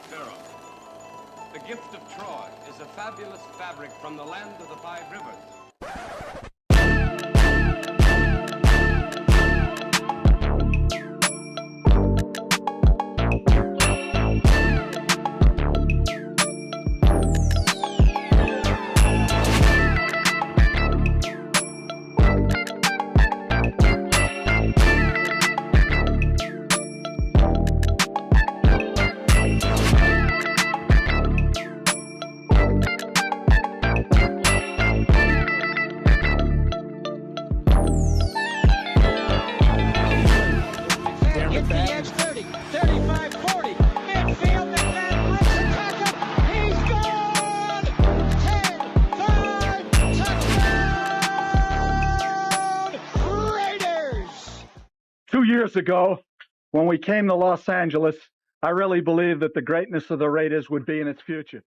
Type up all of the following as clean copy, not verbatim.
Pharaoh. The gift of Troy is a fabulous fabric from the land of the five rivers. Years ago, when we came to Los Angeles, I really believed that the greatness of the Raiders would be in its future.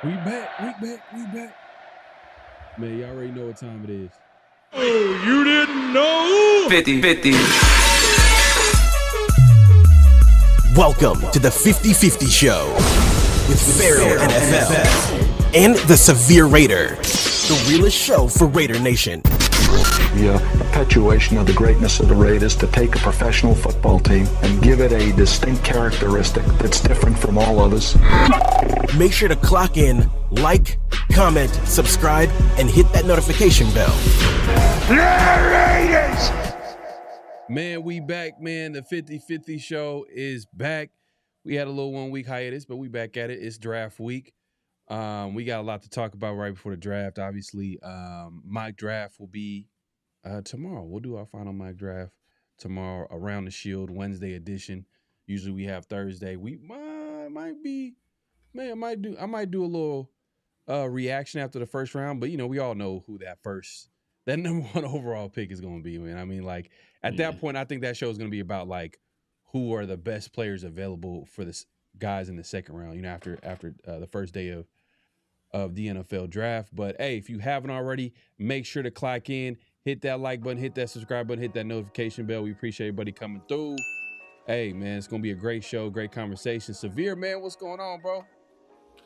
We back. Man, you already know what time it is. Oh, you didn't know? 50-50. Welcome to the 50-50 Show with PharoahNFL and the Severe Raider, the realest show for Raider Nation. The perpetuation of the greatness of the Raiders to take a professional football team and give it a distinct characteristic that's different from all others. Make sure to clock in, like, comment, subscribe, and hit that notification bell. Raiders! Man, we back, man. The 50-50 Show is back. We had a little 1 week hiatus, but we back at it. It's draft week. We got a lot to talk about right before the draft. Obviously, mock draft will be tomorrow. We'll do our final mock draft tomorrow around the Shield Wednesday edition. Usually we have Thursday. We might do a little reaction after the first round, but we all know who that number one overall pick is going to be, man. I mean, like at that point, I think that show is going to be about like who are the best players available for the guys in the second round, after the first day of the NFL draft. But hey, if you haven't already, make sure to clock in, hit that like button, hit that subscribe button, hit that notification bell. We appreciate everybody coming through. Hey, man, it's going to be a great show, great conversation. Severe, man, what's going on, bro?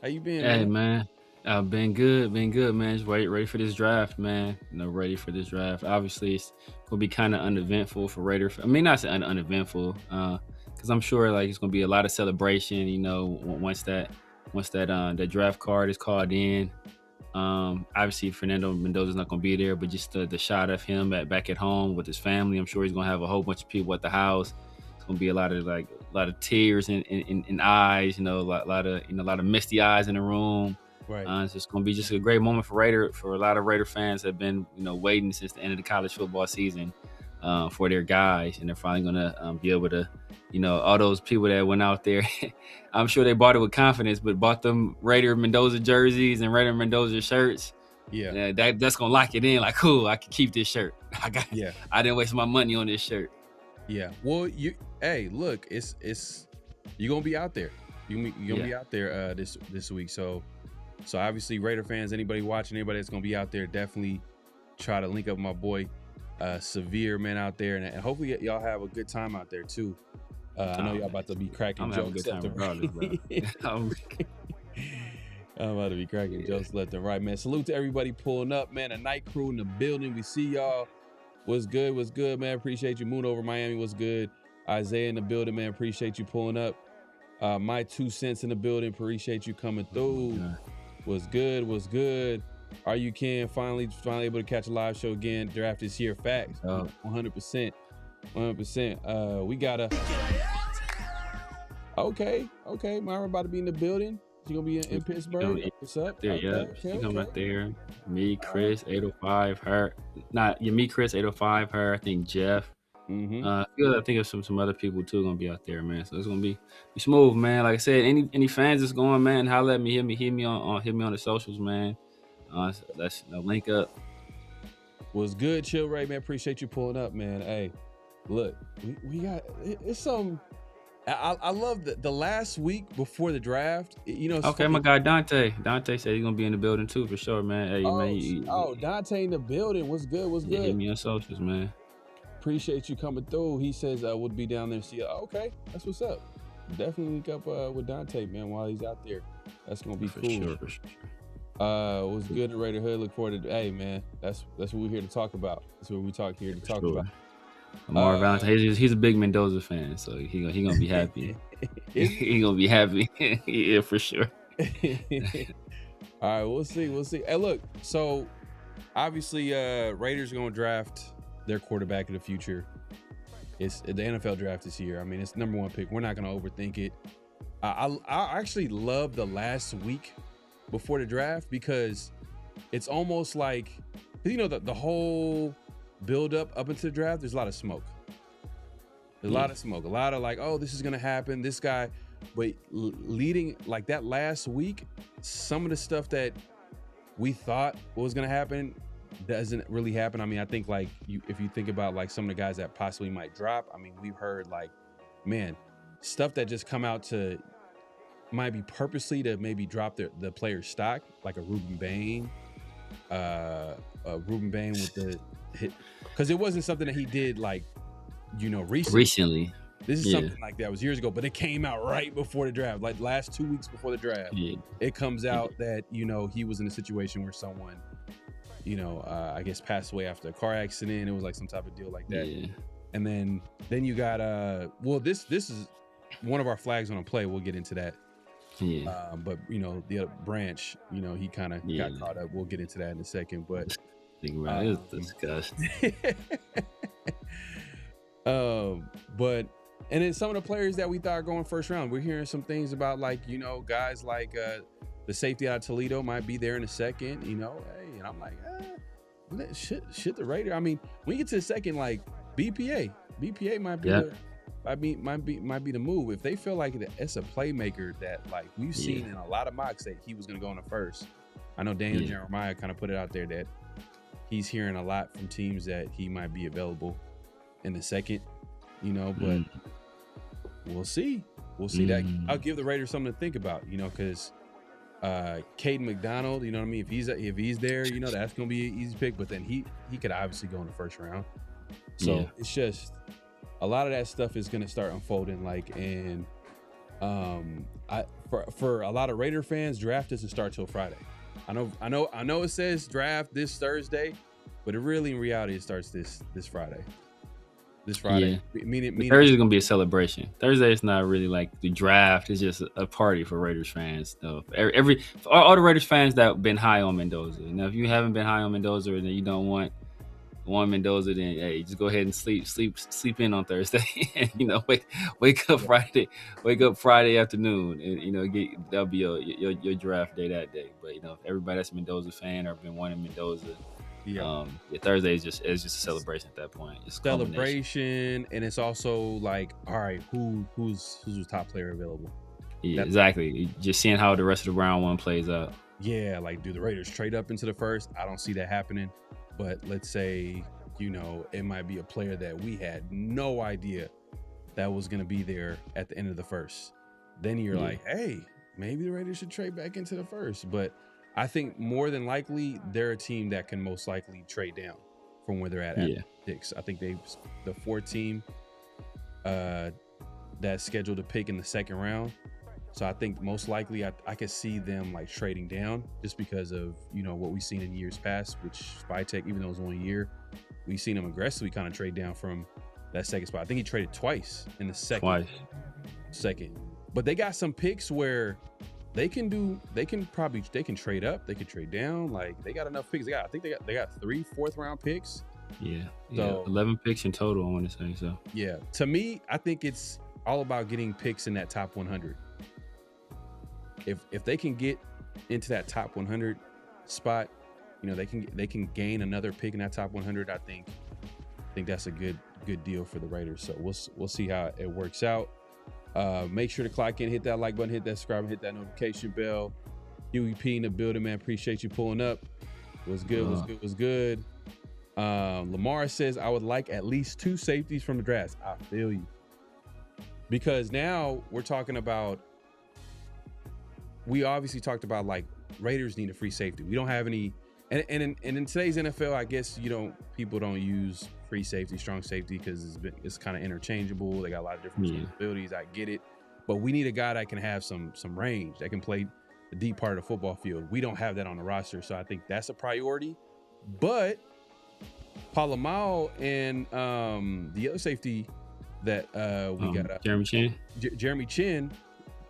How you been, Hey, man. I've been good, man. Just ready for this draft, man. Ready for this draft. Obviously, it's going to be kind of uneventful for Raider. I mean, not uneventful, because I'm sure like it's going to be a lot of celebration, once that draft card is called in. Obviously, Fernando Mendoza's not going to be there, but just the shot of him back at home with his family, I'm sure he's going to have a whole bunch of people at the house. It's going to be a lot of tears in eyes, a lot of misty eyes in the room. Right. It's just going to be just a great moment for a lot of Raider fans that have been, waiting since the end of the college football season for their guys, and they're finally going to be able to, all those people that went out there, I'm sure they bought it with confidence, but bought them Raider Mendoza jerseys and Raider Mendoza shirts. Yeah. That's going to lock it in. Like, cool, I can keep this shirt. I didn't waste my money on this shirt. Yeah. Well, look, it's you're going to be out there. You're going to be out there this week. So obviously Raider fans, anybody watching, anybody that's going to be out there, definitely try to link up with my boy Severe, man, out there, and hopefully y'all have a good time out there too. I know y'all about to be cracking jokes left and right. I'm about to be cracking jokes left and right, man. Salute to everybody pulling up, man. A night crew in the building. We see y'all. What's good, man? Appreciate you. Moon over Miami. What's good? Isaiah in the building, man. Appreciate you pulling up. My 2 cents in the building. Appreciate you coming through. What's good? Are you finally able to catch a live show again? Draft is here. Facts. 100%. We got a. Okay. Myra about to be in the building. She gonna be in Pittsburgh. What's up? There, she come out there. Me, Chris, 805. Her, me, Chris, 805. Her. I think Jeff. I think of some other people too gonna be out there, man. So it's gonna be smooth, man. Like I said, any fans that's going, man, holler at me, hit me on the socials, man. Let's link up. Was good, Chill Ray, man. Appreciate you pulling up, man. Hey, look, we got it's some. I love the last week before the draft. Okay, my guy Dante. Dante said he's gonna be in the building too for sure, man. Hey, man. Dante in the building. What's good? Yeah, hit me on socials, man. Appreciate you coming through. He says we'll be down there and see you. Okay, that's what's up. Definitely link up with Dante, man, while he's out there. That's gonna be cool. For sure. What's good in Raider Hood? Look forward to. Hey, man, that's what we're here to talk about. That's what we here to talk about. Lamar Valentine, he's a big Mendoza fan, so he gonna be happy. He gonna be happy. Yeah, for sure. All right, we'll see. Hey, look, so obviously Raiders are gonna draft their quarterback of the future. It's the NFL draft this year. I mean, it's number 1 pick. We're not gonna overthink it. I actually love the last week before the draft because it's almost like, the whole build up into the draft, there's a lot of smoke. There's a lot of smoke, a lot of like, oh, this is gonna happen, this guy. But leading like that last week, some of the stuff that we thought was gonna happen doesn't really happen. I mean, I think like if you think about like some of the guys that possibly might drop, I mean, we've heard like, man, stuff that just come out to might be purposely to maybe drop the player's stock, like a Ruben Bain with the hit, because it wasn't something that he did like, recently. This is something like that was years ago, but it came out right before the draft, like last 2 weeks before the draft. It comes out that he was in a situation where someone I guess passed away after a car accident. It was like some type of deal like that. And then you got this is one of our flags on a play. We'll get into that. But the other Branch, he kind of got caught up. We'll get into that in a second. But think about it, it's disgusting. But and then some of the players that we thought are going first round, we're hearing some things about like guys like the safety out of Toledo might be there in a second. Hey, and I'm like, shit the Raider. I mean, when you get to the second, like BPA might be might be the move if they feel like it's a playmaker that like we've seen in a lot of mocks that he was going to go in the first. I know Daniel Jeremiah kind of put it out there that he's hearing a lot from teams that he might be available in the second, but we'll see. That I'll give the Raiders something to think about, because Caden McDonald, you know what I mean? If he's there, that's gonna be an easy pick. But then he could obviously go in the first round. So it's just a lot of that stuff is gonna start unfolding. Like, and for a lot of Raider fans, draft doesn't start till Friday. I know it says draft this Thursday, but it really in reality it starts this Friday. this Friday. Yeah. Meaning Thursday's gonna be a celebration. Thursday is not really like the draft. It's just a party for Raiders fans. So all the Raiders fans that have been high on Mendoza. Now, if you haven't been high on Mendoza and you don't want Mendoza, then hey, just go ahead and sleep in on Thursday, and wake up Friday afternoon, and that'll be your draft day that day. But if everybody that's a Mendoza fan or been wanting Mendoza, Thursday is just a celebration at that point. It's celebration, and it's also like, all right, who's the top player available? Yeah, exactly. Just seeing how the rest of the round one plays out. Yeah, like do the Raiders trade up into the first? I don't see that happening. But let's say, it might be a player that we had no idea that was going to be there at the end of the first. Then you're like, hey, maybe the Raiders should trade back into the first. But I think more than likely, they're a team that can most likely trade down from where they're at 6. I think the 4th team that's scheduled to pick in the second round. So I think most likely I could see them like trading down just because of, what we've seen in years past, which Spytek, even though it was only a year, we've seen him aggressively kind of trade down from that second spot. I think he traded twice in the second. But they got some picks where they can trade up, they can trade down. Like they got enough picks. I think they got 3 4th-round picks. Yeah. So 11 picks in total, I want to say. So yeah, to me, I think it's all about getting picks in that top 100. If they can get into that top 100 spot, they can gain another pick in that top 100. I think that's a good deal for the Raiders. So we'll see how it works out. Make sure to clock in, hit that like button, hit that subscribe, and hit that notification bell. UEP in the building, man. Appreciate you pulling up. Was good. Lamar says I would like at least 2 safeties from the draft. I feel you, because now we're talking about. We obviously talked about like Raiders need a free safety. We don't have any, and in today's NFL, I guess people don't use free safety, strong safety because it's kind of interchangeable. They got a lot of different abilities. I get it, but we need a guy that can have some range, that can play the deep part of the football field. We don't have that on the roster, so I think that's a priority. But Palomao and the other safety that we got, Jeremy Chin,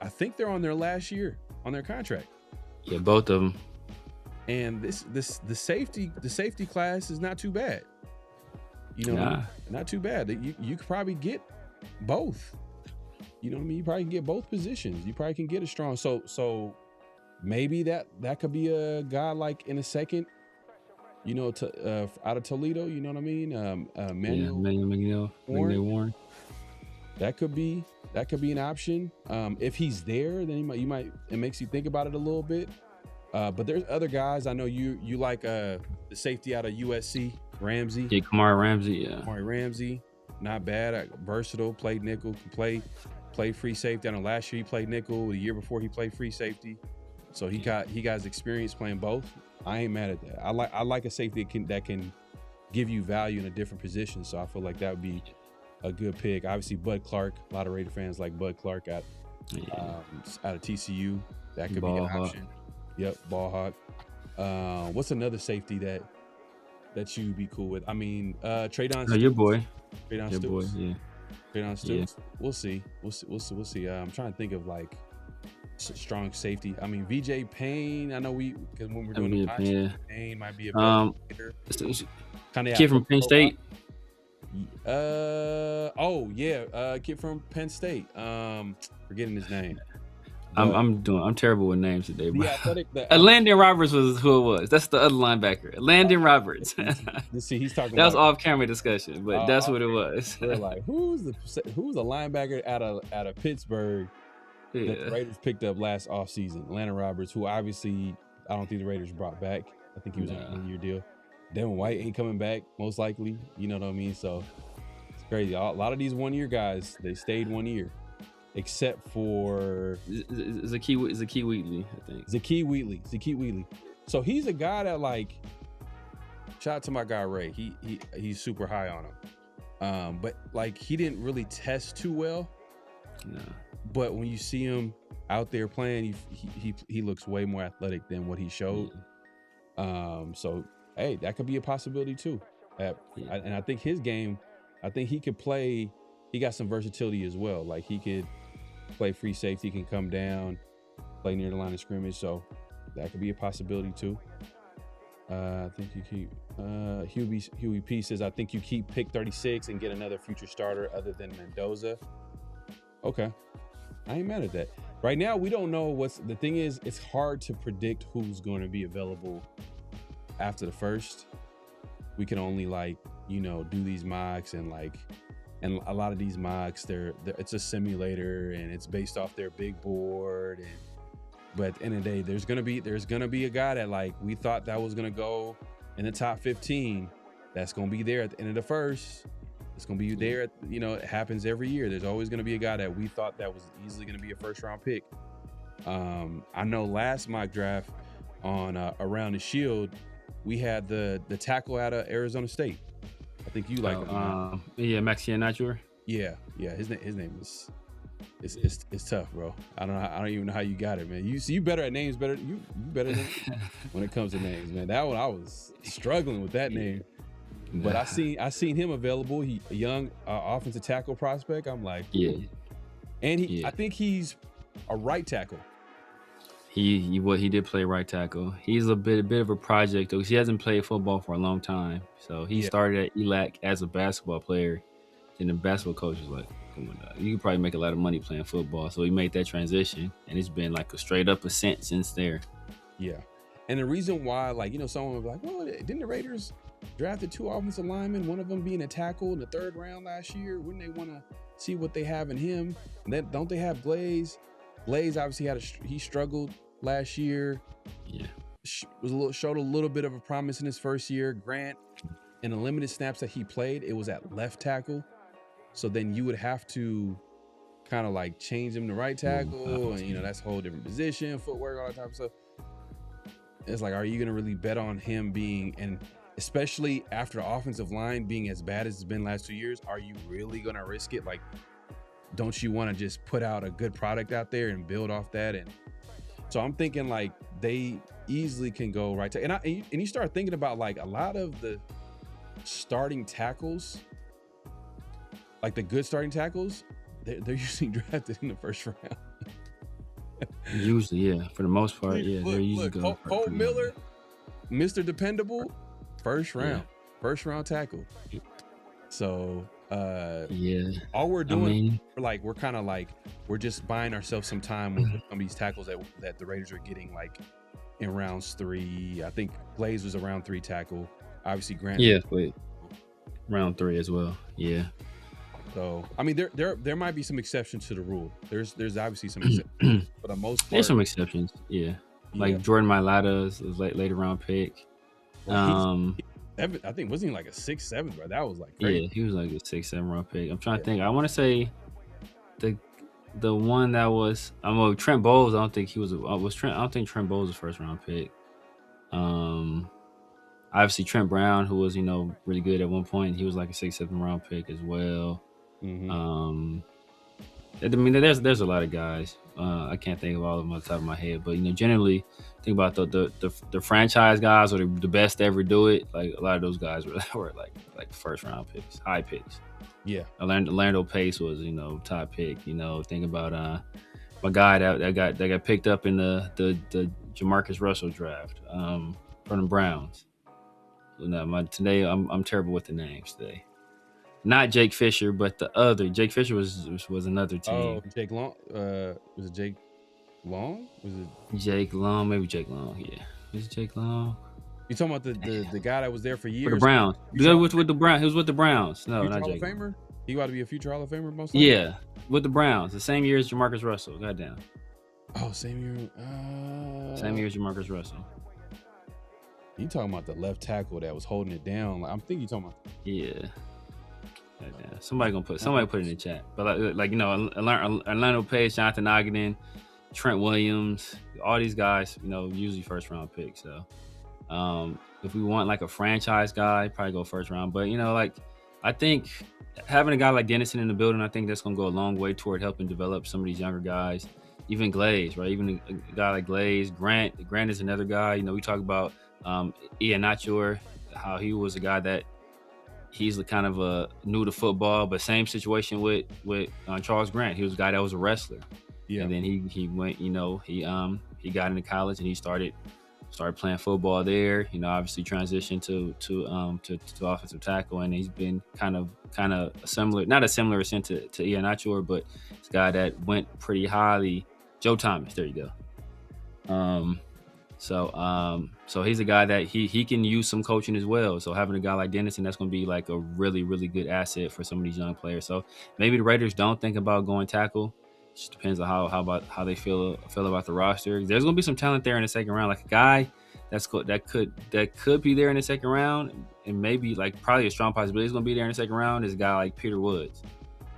I think they're on their last year on their contract. Yeah, both of them. And the safety class is not too bad. Not too bad. You could probably get both. You know what I mean? You probably can get both positions. You probably can get a strong. So maybe that could be a guy like in a second. Out of Toledo. You know what I mean? Manuel Warren. That could be an option. If he's there, then you might. It makes you think about it a little bit. But there's other guys. I know you like the safety out of USC, Ramsey. Yeah, Kamari Ramsey. Yeah, Kamari Ramsey, not bad. Versatile. Played nickel. Can play free safety. I know last year he played nickel. The year before he played free safety. So he got experience playing both. I ain't mad at that. I like a safety that can give you value in a different position. So I feel like that would be a good pick. Obviously, Bud Clark. A lot of Raider fans like Bud Clark out of TCU. That could be an option. Yep, ball hawk. What's another safety that you'd be cool with? I mean, Traydon. Oh, your boy. Traydon Stoops. Boy, yeah. Traydon Stoops. Yeah. We'll see. We'll see. I'm trying to think of like strong safety. I mean, VJ Payne. I know because when we're doing the podcast, Payne might be a better kind of kid from Penn State. Kid from Penn State. Forgetting his name. I'm terrible with names today, bro. Landon Roberts was who it was. That's the other linebacker. Landon Roberts. See, he's talking. That was off-camera discussion, but that's what it was. They're like, who's the linebacker out of Pittsburgh that the Raiders picked up last offseason? Landon Roberts, who obviously I don't think the Raiders brought back. I think he was on a 1-year deal. Devin White ain't coming back, most likely. You know what I mean? So it's crazy. A lot of these 1-year guys, they stayed 1 year, except for Zakee Wheatley, I think. Zakee Wheatley. So he's a guy that, like, shout out to my guy Ray. He's super high on him. But like he didn't really test too well. No. But when you see him out there playing, he looks way more athletic than what he showed. So hey, that could be a possibility too. And I think his game I think he could play. He got some versatility as well. Like he could play free safety, can come down, play near the line of scrimmage. So that could be a possibility too. I think you keep Huey P says, I think you keep pick 36 and get another future starter other than Mendoza. Okay. I ain't mad at that. Right now, we don't know the thing is, it's hard to predict who's going to be available after the first. We can only do these mocks and a lot of these mocks, it's a simulator and it's based off their big board. But at the end of the day, there's gonna be a guy that we thought that was gonna go in the top 15. That's gonna be there at the end of the first. It's gonna be there. It happens every year. There's always gonna be a guy that we thought that was easily gonna be a first round pick. I know last mock draft on Around the Shield, we had the tackle out of Arizona State. I think you like him. Yeah, Maxx Draft. Yeah. His name is. It's tough, bro. I don't even know how you got it, man. You better at names, you better than when it comes to names, man. That one I was struggling with that name, but I seen him available. He a young offensive tackle prospect. I'm like, yeah, and I think he's a right tackle. He did play right tackle. He's a bit of a project though, because he hasn't played football for a long time. So he started at ELAC as a basketball player, and the basketball coach was like, you could probably make a lot of money playing football. So he made that transition, and it's been like a straight up ascent since there. Yeah. And the reason why, someone would be like, well, didn't the Raiders drafted 2 offensive linemen, one of them being a tackle in the 3rd round last year? Wouldn't they want to see what they have in him? And then don't they have Glaze? Glaze obviously he struggled last year. Yeah. Showed a little bit of a promise in his first year. Grant, in the limited snaps that he played, it was at left tackle. So then you would have to kind of change him to right tackle, and that's a whole different position, footwork, all that type of stuff. It's are you gonna really bet on him being, and especially after the offensive line being as bad as it's been last 2 years, are you really gonna risk it? Don't you want to just put out a good product out there and build off that? And so I'm thinking they easily can go right tackle. And you start thinking about a lot of the starting tackles. The good starting tackles, they're usually drafted in the first round. Usually, yeah. For the most part, yeah. They're usually going. Cole Miller, Mr. Dependable, first round. Yeah. First round tackle. So, all we're doing, we're kind of we're just buying ourselves some time with some of these tackles that the Raiders are getting in rounds 3. I think Glaze was a round 3 tackle. Obviously, Grant. Yeah, wait. Round 3 as well. Yeah. So there might be some exceptions to the rule. There's obviously some exceptions. For the most part, there's some exceptions. Yeah. Jordan Mailata is later round pick. Well, I think wasn't he a 6th, 7th, bro? That was crazy. Yeah, he was a 6th, 7th round pick. I'm trying to think. I want to say the one that was Trent Bowles. I don't think he was. I don't think Trent Bowles was a 1st round pick. Obviously Trent Brown, who was really good at one point, he was a 6th, 7th round pick as well. Mm-hmm. There's a lot of guys. I can't think of all of them on the top of my head, but generally think about the franchise guys or the best to ever do it. A lot of those guys were 1st round picks, high picks. Yeah. Orlando Pace was top pick. Think about my guy that got picked up in the Jamarcus Russell draft from the Browns. Today I'm terrible with the names today. Not Jake Fisher, but the other. Jake Fisher was another team. Oh, Jake Long. Was it Jake Long? Was it Jake Long? Maybe Jake Long. Yeah, was it Jake Long? You talking about the guy that was there for years? For the Browns. With the Browns. He was with the Browns. No, not Jake. Hall of Famer. He ought to be a future Hall of Famer, most likely. Yeah, with the Browns. The same year as Jamarcus Russell. Goddamn. Oh, same year. Same year as Jamarcus Russell. You talking about the left tackle that was holding it down? I'm thinking you talking about. Yeah. Somebody put it in the chat. But Orlando Pace, Jonathan Ogden, Trent Williams, all these guys, usually 1st round picks. So if we want a franchise guy, probably go 1st round. But I think having a guy like Dennison in the building, I think that's gonna go a long way toward helping develop some of these younger guys. Even Glaze, right? Even a guy like Glaze, Grant is another guy. We talk about Ian Nachor, how he was a guy that he's kind of a new to football, but same situation with Charles Grant. He was a guy that was a wrestler, and then he went, he got into college and he started playing football there. Obviously transitioned to offensive tackle, and he's been kind of similar, not a similar extent to Iheanacho, but it's a guy that went pretty highly. Joe Thomas, there you go. So he's a guy that he can use some coaching as well. So having a guy like Dennison, that's going to be like a really, really good asset for some of these young players. So maybe the Raiders don't think about going tackle. It just depends on how they feel about the roster. There's going to be some talent there in the second round, like a guy that could be there in the second round, and maybe like probably a strong possibility is going to be there in the second round is a guy like Peter Woods.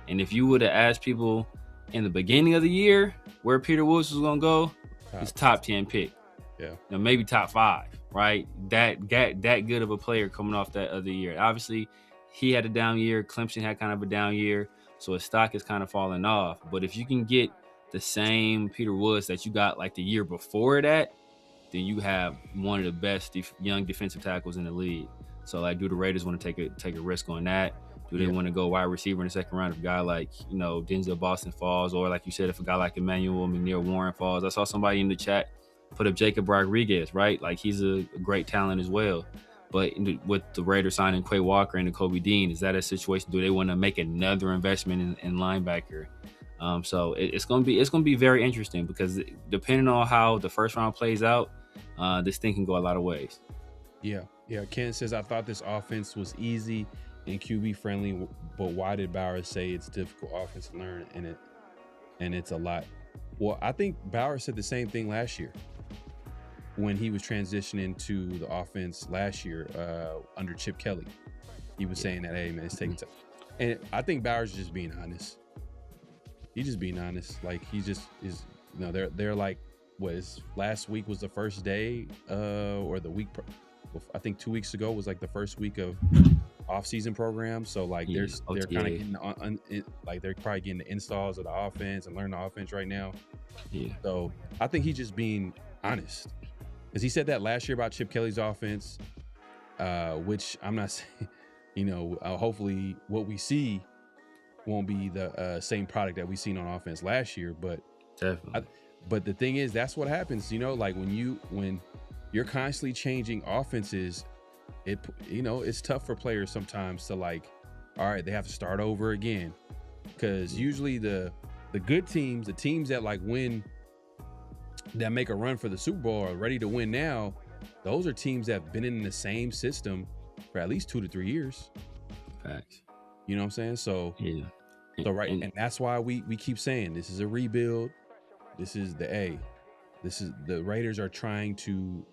And if you would have asked people in the beginning of the year where Peter Woods was going to go, it's top 10 pick. Yeah, maybe top 5, right? That good of a player coming off that other year. Obviously, he had a down year. Clemson had kind of a down year, so his stock is kind of falling off. But if you can get the same Peter Woods that you got like the year before that, then you have one of the best young defensive tackles in the league. So, like, do the Raiders want to take a risk on that? Do they want to go wide receiver in the second round if a guy like Denzel Boston falls, or like you said, if a guy like Emmanuel McNeil Warren falls? I saw somebody in the chat put up Jacob Rodriguez, right? Like, he's a great talent as well. But with the Raiders signing Quay Walker and Kobe Dean, is that a situation? Do they want to make another investment in linebacker? So it's gonna be very interesting, because depending on how the first round plays out, this thing can go a lot of ways. Yeah. Ken says, I thought this offense was easy and QB friendly, but why did Bowers say it's difficult offense to learn and it's a lot? Well, I think Bowers said the same thing last year when he was transitioning to the offense last year under Chip Kelly. He was saying that, hey man, it's taking time. And I think Bowers is just being honest. He's just being honest. Like, he just is, they're like, last week was the first day or the week, I think 2 weeks ago was like the first week of off-season program. So like they're kind of getting like they're probably getting the installs of the offense and learning the offense right now. Yeah. So I think he's just being honest, because he said that last year about Chip Kelly's offense, which I'm not saying, hopefully what we see won't be the same product that we seen on offense last year, but definitely. But the thing is, that's what happens, like when you're constantly changing offenses, it's tough for players sometimes to like, all right, they have to start over again, because usually the good teams, the teams that like win, that make a run for the Super Bowl, are ready to win now, those are teams that have been in the same system for at least 2 to 3 years. Facts. You know what I'm saying? So yeah. And that's why we keep saying this is a rebuild. This is the Raiders are trying to,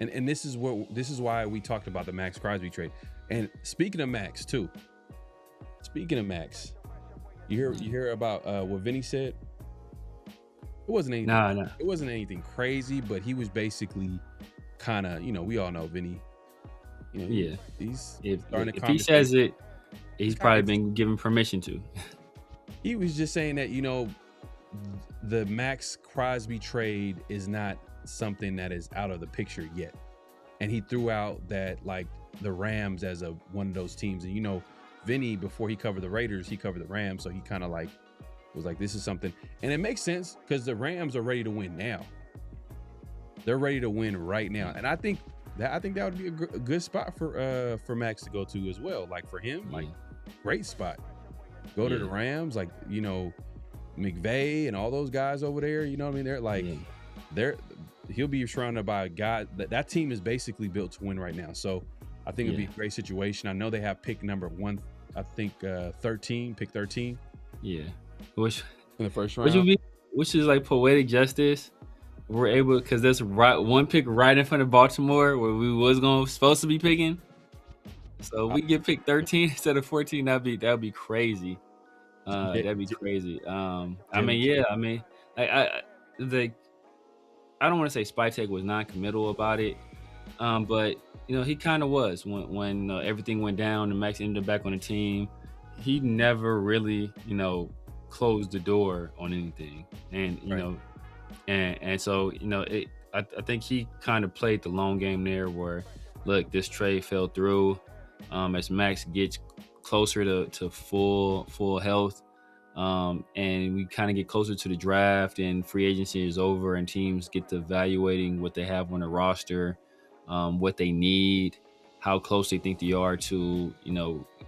and this is why we talked about the Maxx Crosby trade. And speaking of Maxx, you hear about what Vinny said? It wasn't anything. It wasn't anything crazy, but he was basically kind of, we all know Vinny. He's if he says it, he's probably been given permission to. He was just saying that, the Maxx Crosby trade is not something that is out of the picture yet. And he threw out that like the Rams as one of those teams. And Vinny, before he covered the Raiders, he covered the Rams. So he kind of like was like, this is something. And it makes sense, because the Rams are ready to win now. They're ready to win right now. And I think that would be a good spot for Maxx to go to as well. Like for him, like great spot. Go to the Rams, like, McVay and all those guys over there, you know what I mean? They're like, he'll be surrounded by a guy that team is basically built to win right now. So I think it'd be a great situation. I know they have pick number 1, I think 13, pick 13. Yeah. Which in the first round. Which is like poetic justice. We're able, because there's one pick right in front of Baltimore where we supposed to be picking. So we get picked 13 instead of 14. That'd be crazy. That'd be crazy. I don't want to say Spytek was non-committal about it, but he kind of was when everything went down and Maxx ended up back on the team. He never really closed the door on anything, and and so I think he kind of played the long game there, where look, this trade fell through. as Maxx gets closer to full health, and we kind of get closer to the draft and free agency is over and teams get to evaluating what they have on the roster, what they need, how close they think they are to,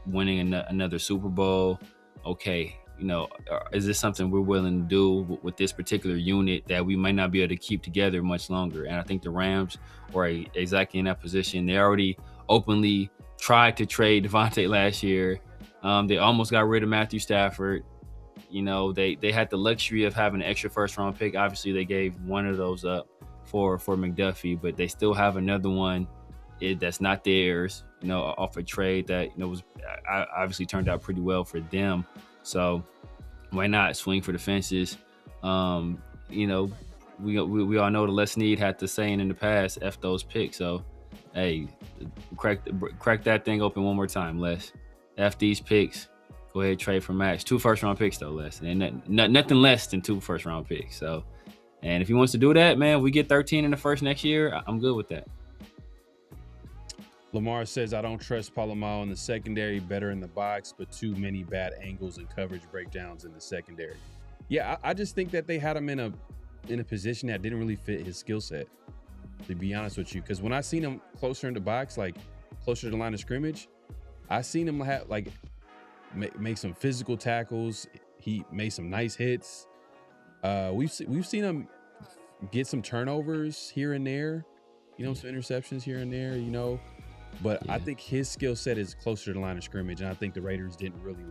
winning another Super Bowl. Okay, is this something we're willing to do with this particular unit that we might not be able to keep together much longer? And I think the Rams are exactly in that position. They already openly tried to trade Devontae last year. They almost got rid of Matthew Stafford. They had the luxury of having an extra first-round pick. Obviously, they gave one of those up for McDuffie, but they still have another one that's not theirs, off a trade that, was obviously turned out pretty well for them. So why not swing for the fences? We all know the Les Need had the saying in the past, F those picks. So, hey, crack that thing open one more time, Les. F these picks. Go ahead, trade for Maxx. 2 first-round picks, though, Les. And nothing less than 2 first-round picks. So, and if he wants to do that, man, if we get 13 in the first next year, I'm good with that. Lamar says, I don't trust Palomar in the secondary, better in the box, but too many bad angles and coverage breakdowns in the secondary. Yeah, I just think that they had him in a position that didn't really fit his skill set, to be honest with you. Because when I seen him closer in the box, like closer to the line of scrimmage, I seen him have make some physical tackles. He made some nice hits. We've seen him get some turnovers here and there, some interceptions here and there, But yeah. I think his skill set is closer to the line of scrimmage, and I think the Raiders didn't really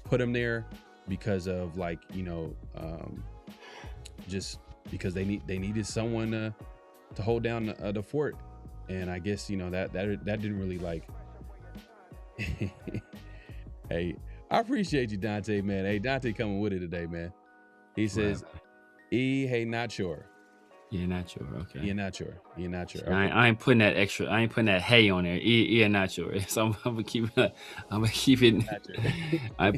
put him there because of just because they needed someone to hold down the fort, and I guess that didn't really Hey, I appreciate you, Dante, man. Hey, Dante coming with it today, man. He says, hey, not sure. Yeah, not sure. Okay. You're not sure. Okay. I ain't putting that extra. I ain't putting that hey on there. Yeah, not sure. So I'm gonna keep it. I'm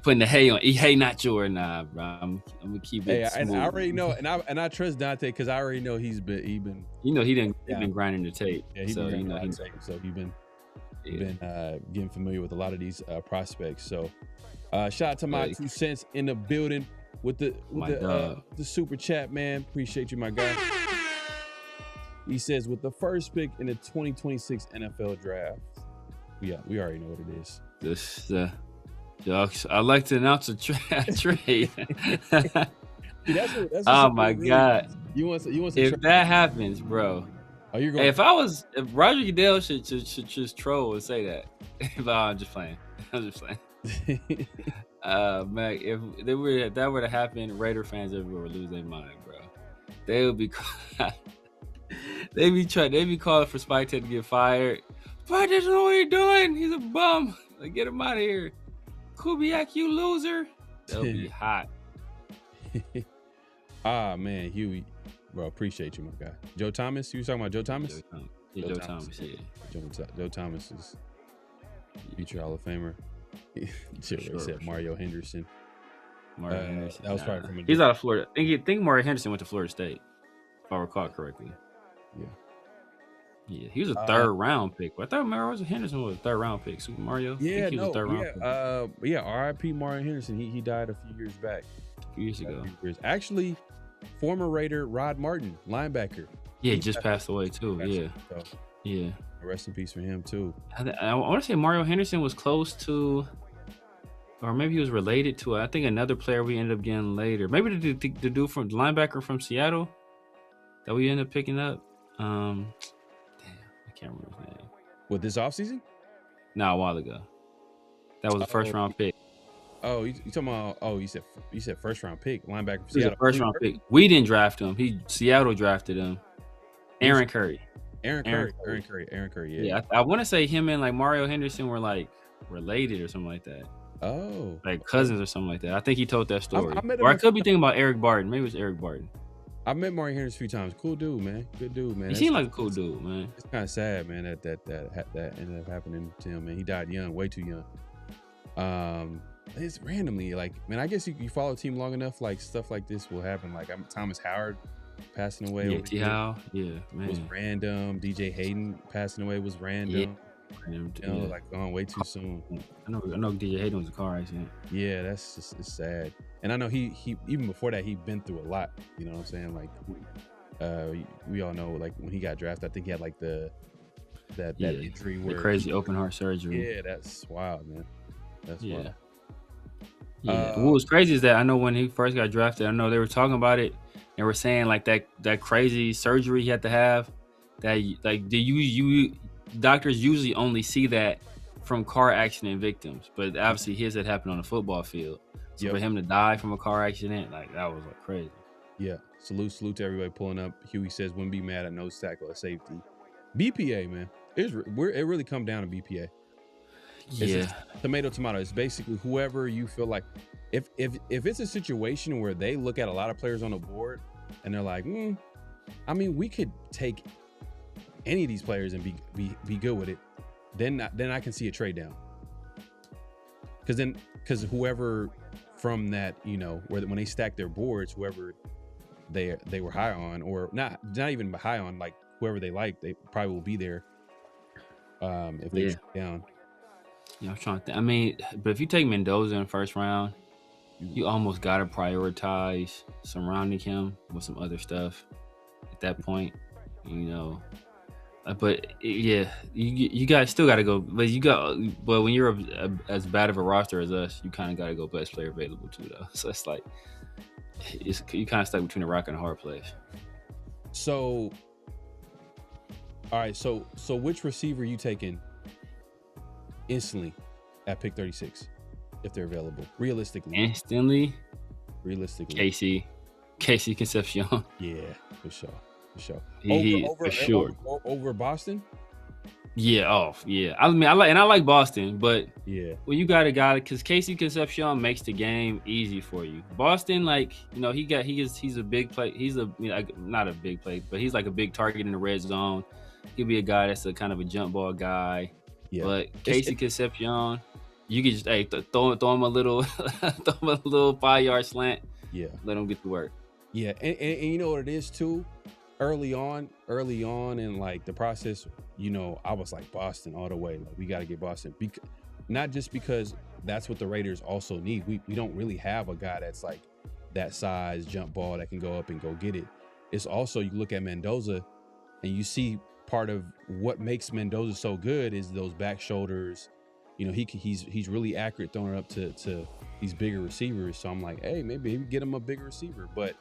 putting the hey on. Hey, not sure. Nah, bro. I'm gonna keep it. Hey, and I already know, and I trust Dante because I already know he's been. He been grinding the tape. Yeah, he's been grinding the tape. So he's been getting familiar with a lot of these prospects. So shout out to my 2 cents in the building with the super chat, man. Appreciate you, my guy. He says, with the first pick in the 2026 NFL draft, we already know what it is. This, I like to announce a trade. That's oh my God! You want if that happens, bro? Oh, you're going. If Roger Goodell should just troll and say that. But I'm just playing. Mac, if that were to happen, Raider fans everywhere would lose their mind, bro. They would be. They be calling for Spike to get fired. Spike doesn't know what he's doing. He's a bum. Get him out of here. Kubiak, you loser. They'll be hot. Man, Huey, bro, appreciate you, my guy. Joe Thomas, you was talking about Joe Thomas? Joe Thomas. Joe Thomas is future Hall of Famer. He said Mario Henderson. That was probably from he's out of Florida. I think Mario Henderson went to Florida State, if I recall correctly. Yeah, he was a 3rd round pick. I thought Mario Henderson was a 3rd round pick. Super Mario. Yeah, he was a 3rd round pick. R.I.P. Mario Henderson. He died a few years back. A few years ago. Actually, former Raider Rod Martin, linebacker. Yeah, he just passed away too. Yeah. Rest in peace for him too. I want to say Mario Henderson was close to, or maybe he was related to, I think, another player we ended up getting later. Maybe the dude from the linebacker from Seattle that we ended up picking up. Damn, I can't remember his name. What, this offseason? No, a while ago. That was a 1st round pick. Oh, you talking about? Oh, you said 1st round pick, linebacker from Seattle. He was a 1st round pick. We didn't draft him. Seattle drafted him. Aaron Curry. Aaron Curry. Yeah, I want to say him and Mario Henderson were related or something like that. Oh, like cousins or something like that. I think he told that story. I could be thinking about Eric Barton. Maybe it was Eric Barton. I met Mario Henderson a few times. Cool dude, man. Good dude, man. He seemed like a cool dude, man. It's kind of sad, man, that ended up happening to him, man. He died young, way too young. It's randomly, man, I guess you follow a team long enough, stuff like this will happen. Thomas Howard passing away. Yeah, T. Howe. Yeah, man. Was random. DJ Hayden passing away was random. Like gone way too soon. I know DJ Hayden was a car accident. Yeah, that's just it's sad. And I know he even before that he'd been through a lot. You know what I'm saying? Like we all know like when he got drafted, I think he had like that injury where the crazy open heart surgery. Yeah, that's wild, man. That's wild. Yeah. What was crazy is that I know when he first got drafted, I know they were talking about it and were saying like that crazy surgery he had to have. That like doctors usually only see that from car accident victims, but obviously his had happened on the football field. So for him to die from a car accident, like that was like crazy. Yeah. Salute to everybody pulling up. Huey says, "Wouldn't be mad at nose tackle or safety." BPA, man. It really come down to BPA. It's tomato. It's basically whoever you feel like. If it's a situation where they look at a lot of players on the board and they're like, I mean, we could take any of these players and be good with it, then I can see a trade down. Because whoever from that, you know, when they stack their boards, whoever they were high on, or not even high on, like whoever they like, they probably will be there. If they trade down. Yeah, I'm trying to think. I mean, but if you take Mendoza in the first round, you almost gotta prioritize surrounding him with some other stuff at that point, you know. But yeah, you guys still got to go. But when you're as bad of a roster as us, you kind of got to go best player available too, though. So it's like you kind of stuck between a rock and a hard place. So, all right. So which receiver you taking instantly at pick 36 if they're available? Realistically. Casey Concepcion. Yeah, for sure. Over Boston. Yeah. Oh, yeah. I mean, I like Boston, but yeah, well, you got a guy because Casey Concepcion makes the game easy for you. Boston, like, you know, he's a big play. He's not a big play, but he's like a big target in the red zone. He'll be a guy that's a kind of a jump ball guy. Yeah. But Casey Concepcion, you can just throw him a little 5-yard slant. Yeah. Let him get to work. Yeah, and you know what it is too. Early on in like the process, you know, I was like Boston all the way. Like we got to get Boston, not just because that's what the Raiders also need. We don't really have a guy that's like that size jump ball that can go up and go get it. It's also, you look at Mendoza and you see part of what makes Mendoza so good is those back shoulders. You know, he's really accurate throwing it up to these bigger receivers. So I'm like, hey, maybe get him a bigger receiver, but.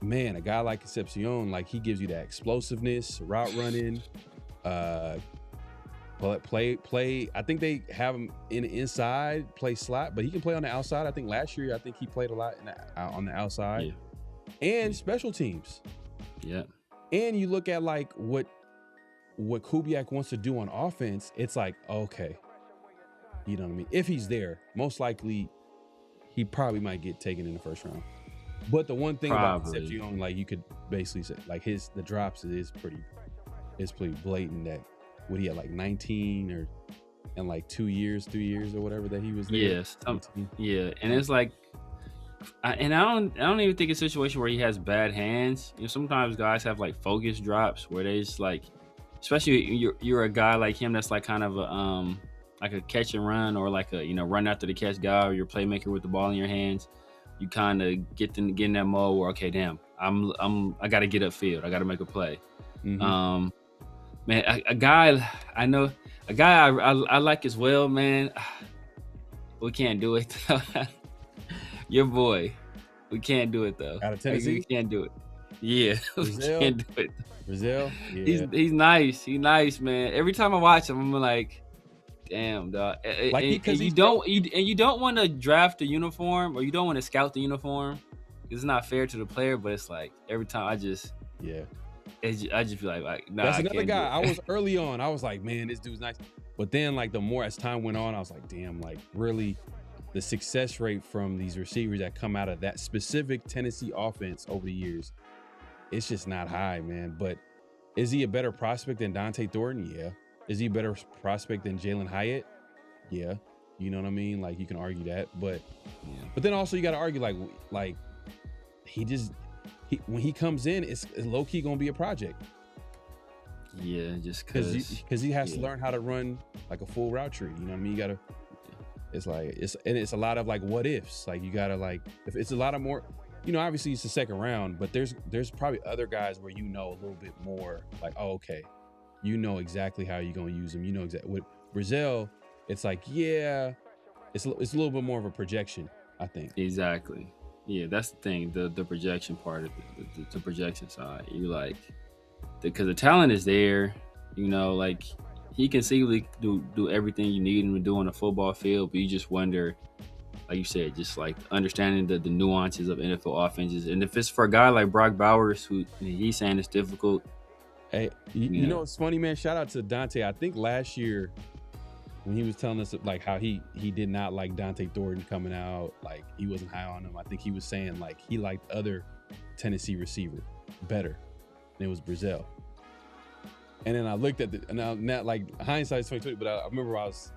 Man, a guy like Concepcion, like he gives you that explosiveness, route running, play. I think they have him in the inside, play slot, but he can play on the outside. I think last year, he played a lot on the outside, and special teams. Yeah. And you look at like what Kubiak wants to do on offense. It's like, okay, you know what I mean. If he's there, most likely he probably might get taken in the first round. But the one thing about Concepcion, like you could basically say, like the drops is pretty blatant that what he had like 19 or in like 3 years or whatever that he was there. Yes, yeah, and it's like, I don't even think it's a situation where he has bad hands. You know, sometimes guys have like focus drops where they just like, especially you're a guy like him that's like kind of a like a catch and run or like a, you know, run after the catch guy, or you're a playmaker with the ball in your hands. You kind of get in that mode where, okay, damn, I got to get upfield. I got to make a play. Mm-hmm. Man, a guy I like as well, man. We can't do it. Your boy, we can't do it though. Out of Tennessee, we can't do it. Yeah, we can't do it. Brazil, yeah. He's nice. He's nice, man. Every time I watch him, I'm like, damn, dog. Like you don't want to draft the uniform, or you don't want to scout the uniform. It's not fair to the player, but it's like every time I just feel like nah. That's another guy. I was early on. I was like, man, this dude's nice. But then like the more as time went on, I was like, damn, like really, the success rate from these receivers that come out of that specific Tennessee offense over the years, it's just not high, man. But is he a better prospect than Dante Thornton? Yeah. Is he a better prospect than Jalen Hyatt? Yeah. You know what I mean? Like you can argue that, but then also you got to argue like when he comes in, it's low key gonna be a project. Yeah, just because he has to learn how to run like a full route tree. You know what I mean? You gotta. It's like it's a lot of like what ifs. Like you gotta like if it's a lot of more. You know, obviously it's the second round, but there's probably other guys where you know a little bit more. Like, oh, okay, you know exactly how you're gonna use them. You know exactly with Brazil. It's like it's a little bit more of a projection, I think. Exactly. Yeah, that's the thing. The projection part of the projection side. You like because the talent is there. You know, like he can conceivably do everything you need him to do on a football field, but you just wonder, like you said, just like understanding the nuances of NFL offenses. And if it's for a guy like Brock Bowers, who he's saying it's difficult. Hey, you know it's funny, man. Shout out to Dante. I think last year when he was telling us like how he did not like Dante Thornton coming out, like he wasn't high on him. I think he was saying like he liked other Tennessee receiver better. And it was Brazil. And then I looked at now like hindsight's 2020, but I remember I was.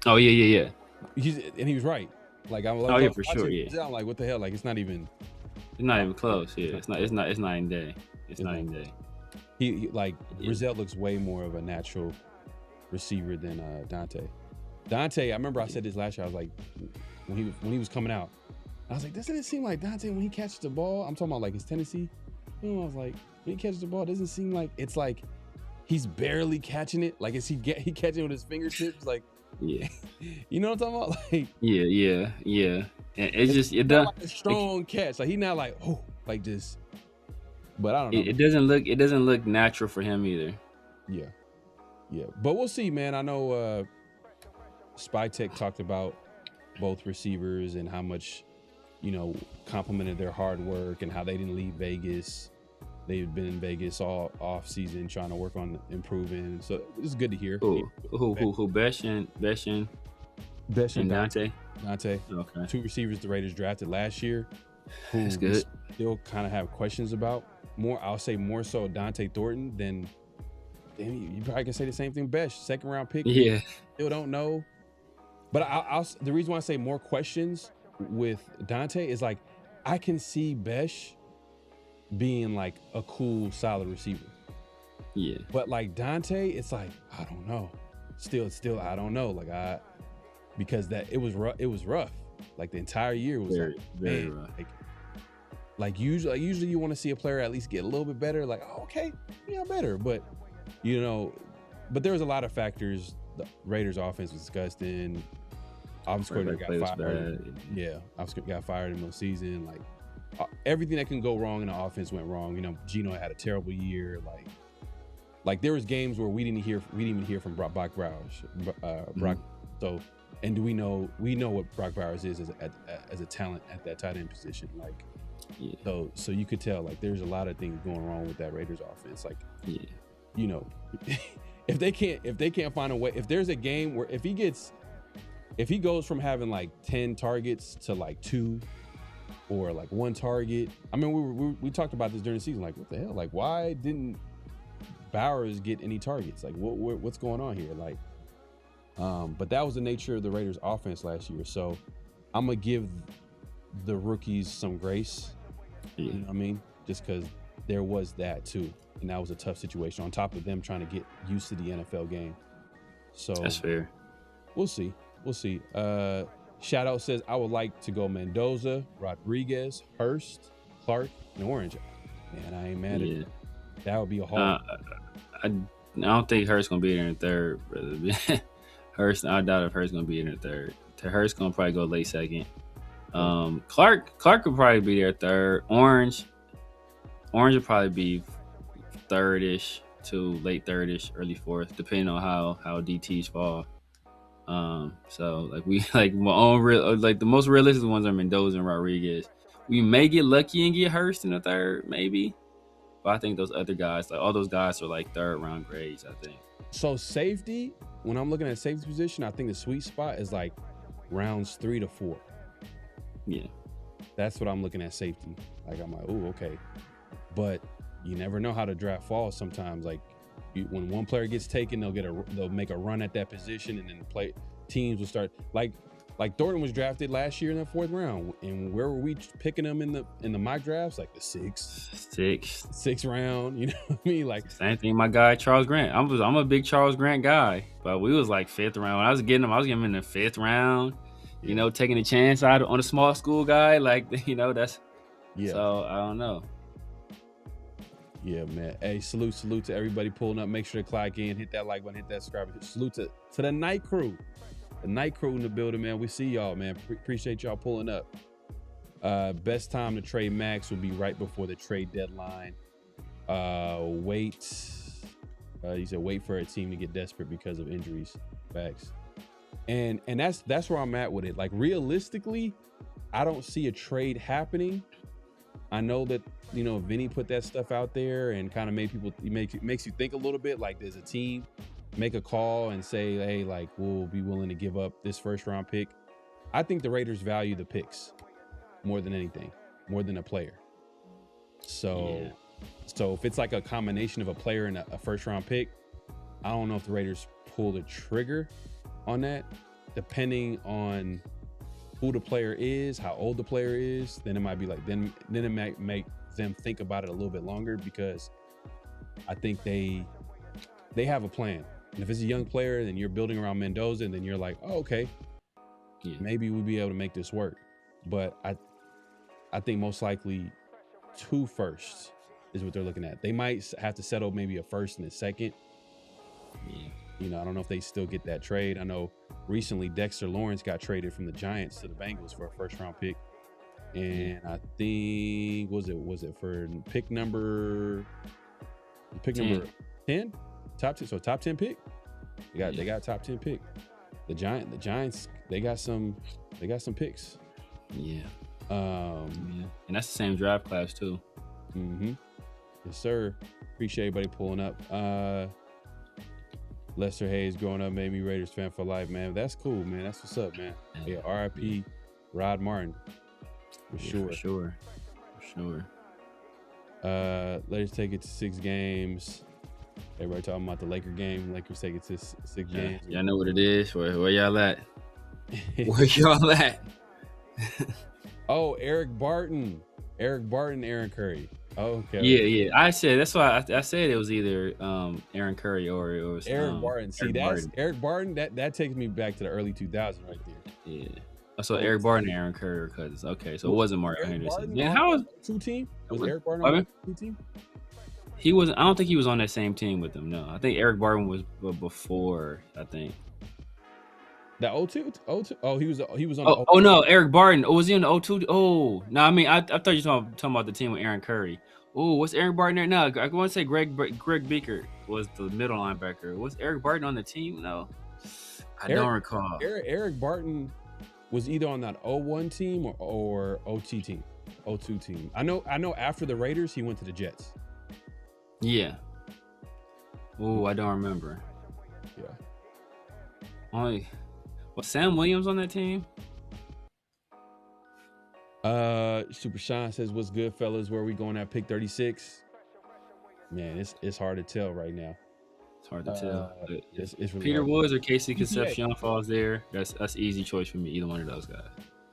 Oh yeah. He was right. Like I'm like, oh yeah, for sure. Yeah. Brazil, I'm like, what the hell? Like it's not even close. Yeah, it's night and day. It's night and day. He like Brazil looks way more of a natural receiver than Dante. Dante, I remember I said this last year. I was like, when he was coming out, I was like, doesn't it seem like Dante when he catches the ball? I'm talking about like his Tennessee. You know, I was like, when he catches the ball, it doesn't seem like it's like he's barely catching it. Like is he catching it with his fingertips? Like yeah, you know what I'm talking about? Like yeah. And it does like a strong catch. Like he not like like just. But I don't know. It doesn't look natural for him either. Yeah. But we'll see, man. I know SpyTech talked about both receivers and how much, complimented their hard work and how they didn't leave Vegas. They've been in Vegas all off season trying to work on improving. So it's good to hear. Who? Besh and Dante. Dante. Okay. 2 receivers the Raiders drafted last year. That's good. Still kind of have questions about. I'll say more so Dante Thornton than you probably can say the same thing. Besh, 2nd round pick. Yeah. Still don't know. But the reason why I say more questions with Dante is like I can see Besh being like a cool, solid receiver. Yeah. But like Dante, it's like I don't know. Still I don't know. Like because it was rough. Like the entire year was very rough. Like usually you want to see a player at least get a little bit better. Like, okay, yeah, better. But but there was a lot of factors. The Raiders offense was disgusting. Offense coordinator got fired. Yeah, offense got fired in the middle season. Like everything that can go wrong in the offense went wrong. Gino had a terrible year. Like there was games where we didn't even hear from Brock Bowers. So, and we know what Brock Bowers is as a talent at that tight end position. Like. Yeah. So you could tell like there's a lot of things going wrong with that Raiders offense. Like, if they can't find a way, if there's a game where if he goes from having like 10 targets to like 2 or like 1 target. I mean, we talked about this during the season. Like, what the hell? Like, why didn't Bowers get any targets? Like, what's going on here? Like, but that was the nature of the Raiders offense last year. So I'm gonna give the rookies some grace. You know what I mean? Just because there was that too, and that was a tough situation on top of them trying to get used to the NFL game. So that's fair. We'll see. Shout out says I would like to go Mendoza, Rodriguez, Hurst, Clark, and Orange. Man, I ain't mad at it. That would be a hard. I don't think Hurst gonna be there in 3rd, brother. Hurst, I doubt if Hurst gonna be there in 3rd. Hurst gonna probably go late 2nd. Clark could probably be there 3rd. Orange would probably be 3rd-ish to late 3rd-ish, early 4th, depending on how DTs fall. So like the most realistic ones are Mendoza and Rodriguez. We may get lucky and get Hurst in the 3rd, maybe. But I think those other guys, like all those guys are like 3rd round grades, I think. So safety, when I'm looking at safety position, I think the sweet spot is like rounds 3 to 4. Yeah, that's what I'm looking at safety. Like I'm like, oh, okay, but you never know how the draft falls. Sometimes, like when one player gets taken, they'll make a run at that position, and then teams will start like Like Thornton was drafted last year in the 4th round, and where were we picking him in the mock drafts? Like the sixth round. You know what I mean? Like same thing. My guy Charles Grant. I'm a big Charles Grant guy, but we was like 5th round. When I was getting him in the 5th round. You know, taking a chance out on a small school guy, like that's. Yeah. So I don't know. Yeah, man. Hey, salute to everybody pulling up. Make sure to clock in, hit that like button, hit that subscribe. Salute to the night crew. The night crew in the building, man. We see y'all, man. Appreciate y'all pulling up. Best time to trade Maxx will be right before the trade deadline. You said wait for a team to get desperate because of injuries. Facts. And that's where I'm at with it. Like realistically, I don't see a trade happening. I know that Vinny put that stuff out there and kind of makes you think a little bit. Like there's a team make a call and say, hey, like we'll be willing to give up this 1st round pick. I think the Raiders value the picks more than anything, more than a player. So if it's like a combination of a player and a 1st round pick, I don't know if the Raiders pull the trigger on that, depending on who the player is, how old the player is. Then it might be like then it might make them think about it a little bit longer, because I think they have a plan. And if it's a young player, then you're building around Mendoza, and then you're like, oh, okay, maybe we'll be able to make this work. But I think most likely 2 firsts is what they're looking at. They might have to settle maybe a 1st and a 2nd. Yeah. I don't know if they still get that trade. I know recently Dexter Lawrence got traded from the Giants to the Bengals for a 1st round pick. And I think was it for pick number 10? Top 10, so top 10 pick. They got top 10 pick. The Giants they got some picks. Yeah. And that's the same draft class too. Mm-hmm. Yes, sir. Appreciate everybody pulling up. Lester Hayes growing up made me Raiders fan for life, man. That's cool, man. That's what's up, man. Yeah, RIP Rod Martin. For sure. Let's take it to 6 games. Everybody talking about the Laker game. Lakers take it to 6 games. Y'all know what it is. Where y'all at? Where y'all at? Oh, Eric Barton, Aaron Curry. Oh, okay. Yeah. I said that's why I said it was either Aaron Curry or it was Eric Barton. See, Eric Barton. That takes me back to the early 2000s right there. Yeah. So Eric Barton and Aaron Curry are cousins. Okay, so it wasn't Mark Henderson. Yeah, how was 2 team? Was Eric Barton on the 2 team? He wasn't. I don't think he was on that same team with them. No, I think Eric Barton was before. I think. The 02? Oh, he was on. Oh no, Eric Barton. Oh, was he on the 02? Oh, no. I mean, I thought you were talking about the team with Aaron Curry. Oh, what's Eric Barton there? No, I want to say Greg Beaker was the middle linebacker. Was Eric Barton on the team? No, I don't recall. Eric Barton was either on that 01 team or 02 team. I know after the Raiders, he went to the Jets. Yeah. Oh, I don't remember. Yeah. Was Sam Williams on that team? Super Sean says, "What's good, fellas? Where are we going at pick 36?" Man, it's hard to tell right now. It's hard to tell. It's really Peter hard. Woods or Casey Concepcion falls there. That's easy choice for me. Either one of those guys.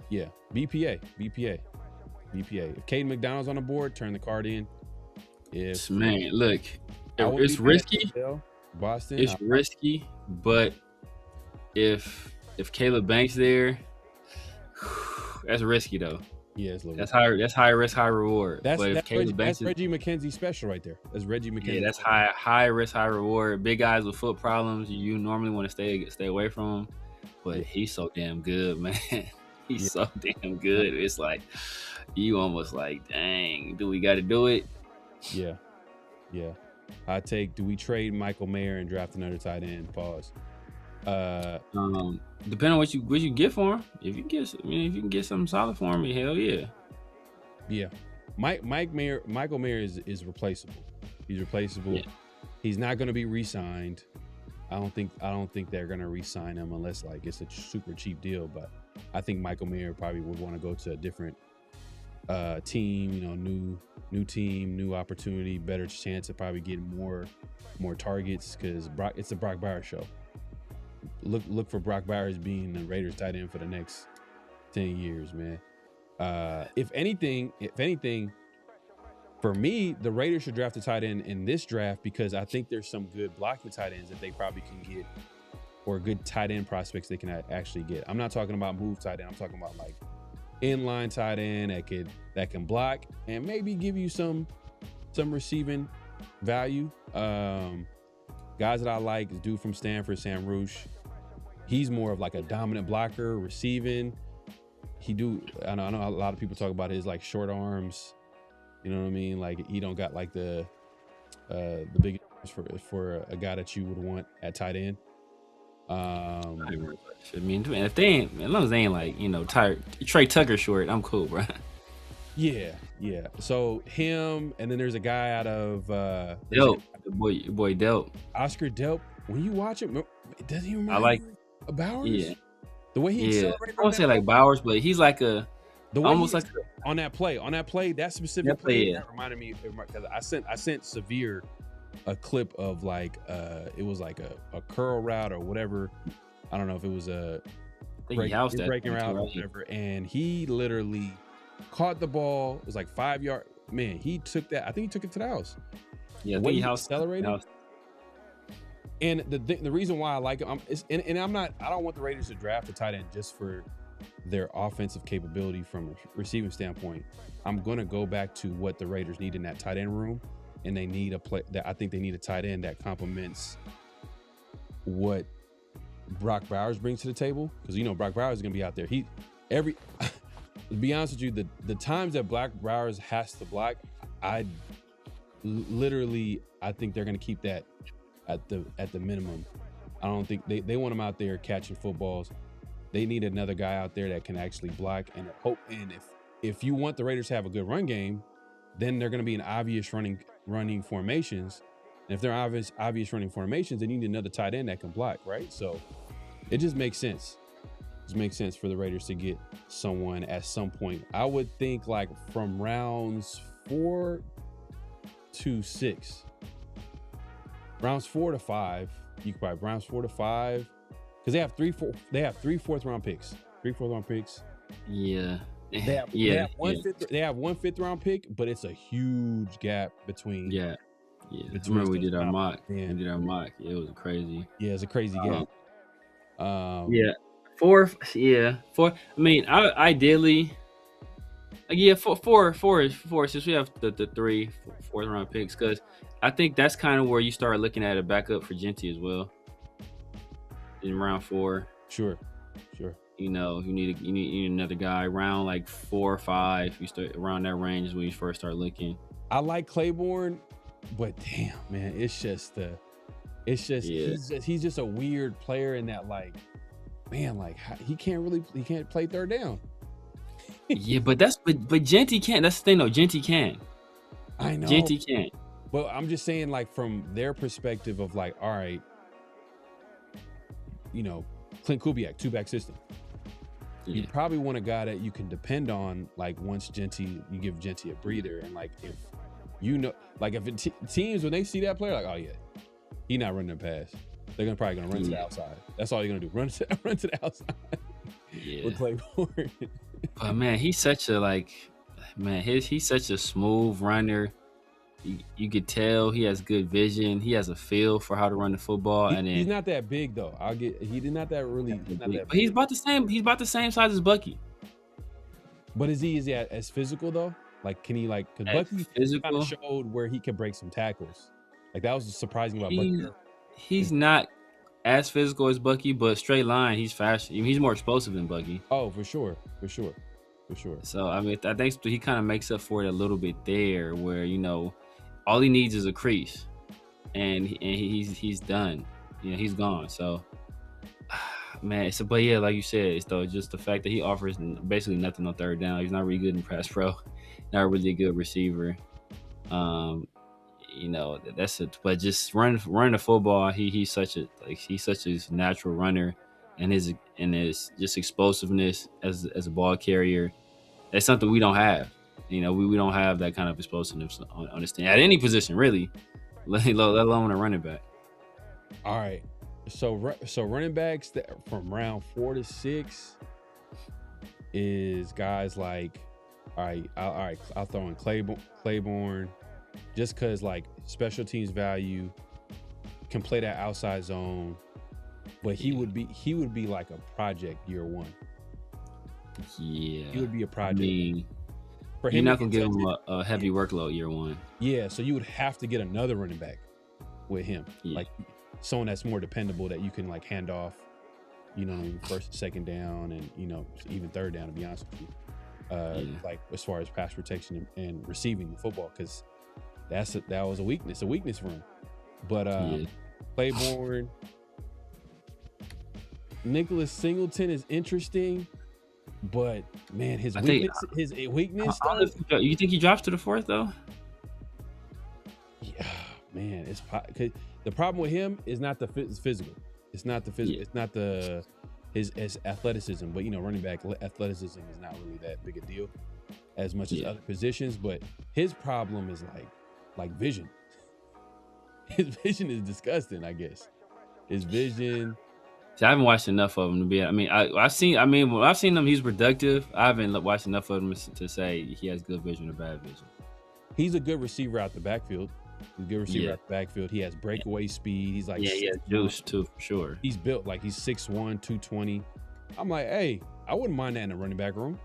Yeah, BPA. If Caden McDonald's on the board, turn the card in. Man, look, it's risky. Boston. It's risky, but if Caleb Banks there, that's risky though. Yeah, it's that's high risk, high reward. That's Banks Reggie McKenzie special right there. That's Reggie McKenzie. Yeah, that's high risk, high reward. Big guys with foot problems, you normally want to stay away from him. But he's so damn good, man. He's so damn good. It's like you almost like, dang, do we got to do it? Yeah. I take. Do we trade Michael Mayer and draft another tight end? Pause. Depending on what you get for him. If you can get something solid for him, hell yeah. Yeah. Michael Mayer is replaceable. He's replaceable. Yeah. He's not going to be re-signed. I don't think they're going to re-sign him unless like it's a super cheap deal. But I think Michael Mayer probably would want to go to a different team. New team, new opportunity, better chance of probably getting more targets because it's the Brock Bowers show. look for Brock Bowers being the Raiders tight end for the next 10 years, man. If anything, for me, the Raiders should draft a tight end in this draft because I think there's some good blocking tight ends that they probably can get, or good tight end prospects they can actually get. I'm not talking about move tight end. I'm talking about like inline tight end that can block and maybe give you some receiving value. Guys that I like is dude from Stanford, Sam Roosh. He's more of like a dominant blocker, receiving. I know a lot of people talk about his like short arms. You know what I mean? Like he don't got like the big for a guy that you would want at tight end. I mean, if they ain't, as long as they ain't like, Trey Tucker short, I'm cool, bro. Yeah. So him, and then there's a guy out of Delp, boy Delp, Oscar Delp. When you watch it, does he remind I like you of Bowers? Yeah, the way he accelerated. I won't say like Bowers, but he's like almost like on that play, that specific play that reminded me, because I sent Severe a clip of like it was like a curl route or whatever. I don't know if it was a breaking route or whatever, and he literally caught the ball. It was like 5 yard. Man, he took that. I think he took it to the house. Yeah, he accelerated. And the reason why I like him, I don't want the Raiders to draft a tight end just for their offensive capability from a receiving standpoint. I'm gonna go back to what the Raiders need in that tight end room, and they need I think they need a tight end that complements what Brock Bowers brings to the table, because Brock Bowers is gonna be out there. To be honest with you, the times that Brock Bowers has to block, I think they're gonna keep that at the minimum. I don't think they want him out there catching footballs. They need another guy out there that can actually block and hope. And if you want the Raiders to have a good run game, then they're going to be in obvious running formations. And if they're obvious running formations, they need another tight end that can block, right? So it just makes sense. It just makes sense for the Raiders to get someone at some point. I would think like from rounds 4 to 6. Rounds 4 to 5, you could probably rounds 4 to 5, because they have three fourth round picks. Yeah. They have one fifth round pick, but it's a huge gap between. Yeah. Remember we did our mock. Yeah, it was crazy. Yeah, it's a crazy gap. Four. I mean, ideally, four. Since we have the 3 fourth round picks, because I think that's kind of where you start looking at a backup for Genty as well. In round 4, sure. You need another guy around like 4 or 5. You start around that range is when you first start looking. I like Claiborne, but damn, man, he's just a weird player in that, like, man, like he can't play third down. Yeah, but Genty can't. That's the thing though. Genty can. I know. Genty can't. But I'm just saying, like, from their perspective of like, all right, Clint Kubiak, 2-back system. You probably want a guy that you can depend on, like, once you give Genty a breather. And like, if teams, when they see that player, like, oh yeah, he's not running a pass, they're probably gonna run to the outside. That's all you're gonna do. Run to the outside. Yeah. With Claiborne. But man, he's such a he's such a smooth runner. You could tell he has good vision. He has a feel for how to run the football. He's not that big though. He's not that big. But he's about the same. He's about the same size as Bucky. But is he as physical though? Like, can he because Bucky kind of showed where he could break some tackles. Like, that was surprising about Bucky. He's not as physical as Bucky, but straight line, he's faster. He's more explosive than Bucky. Oh, for sure. So I mean, I think he kind of makes up for it a little bit there, where all he needs is a crease, and he's done. He's gone. So, man. But yeah, like you said, it's just the fact that he offers basically nothing on third down. He's not really good in pass pro, not really a good receiver. That's it. But just run the football. He's such a natural runner, and his just explosiveness as a ball carrier. That's something we don't have. We don't have that kind of explosiveness on this team at any position, really, let alone a running back. All right, So running backs that from round 4 to 6 is guys like, all right, I'll throw in Claiborne, just because like special teams value, can play that outside zone, but he would be like a project year 1. Yeah, he would be a project. I mean, for you're him, not gonna give him a heavy workload year 1. Yeah, so you would have to get another running back with him, like someone that's more dependable that you can like hand off, first and second down, and even third down, to be honest with you, like as far as pass protection and receiving the football, because that was a weakness for him. But Claiborne, Nicholas Singleton is interesting, but man, his weakness. You think he drops to the 4th though? Yeah, man, it's cause the problem with him is not the physical. It's not the physical. It's not his athleticism. But running back athleticism is not really that big a deal as much as other positions. But his problem is like vision. His vision is disgusting, I guess. His vision. See, I haven't watched enough of him to be. I mean, I've seen him. He's productive. I haven't watched enough of him to say he has good vision or bad vision. He's a good receiver out the backfield. He's a good receiver out the backfield. He has breakaway speed. He's like he has juice too, for sure. He's built like he's 6'1", 220. I'm like, hey, I wouldn't mind that in a running back room.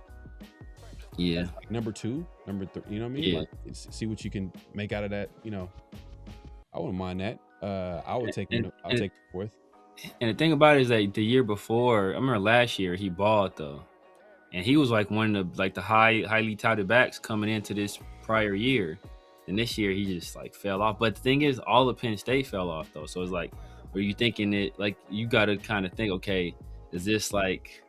Yeah, that's like number 2, number 3. You know what I mean? Yeah. Like, see what you can make out of that. I wouldn't mind that. I would take him. I'll take the 4th. And the thing about it is that the year before, I remember last year he balled though, and he was like one of the highly touted backs coming into this prior year. And this year he just like fell off. But the thing is, all of Penn State fell off though. So it's like, are you thinking it like you got to kind of think, okay, is this like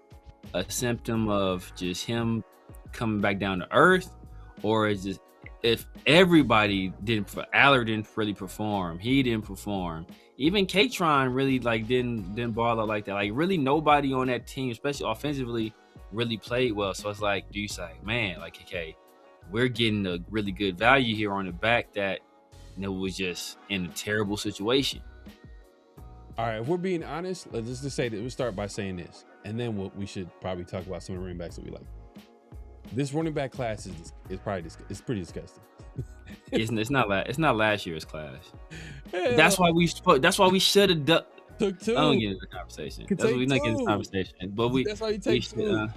a symptom of just him coming back down to earth, or is this if everybody Aller didn't really perform, he didn't perform. Even Katron really like didn't ball out like that. Like really nobody on that team, especially offensively, really played well. So it's like, do you say, man, like okay, we're getting a really good value here on the back that was just in a terrible situation. All right, if we're being honest, let's just say that we'll start by saying this, and then we should probably talk about some of the running backs that we like. This running back class is pretty disgusting. It's not last year's class. Yeah. That's why we should have took 2. I don't get into the conversation. That's why we not getting into the conversation. But that's why you take 2.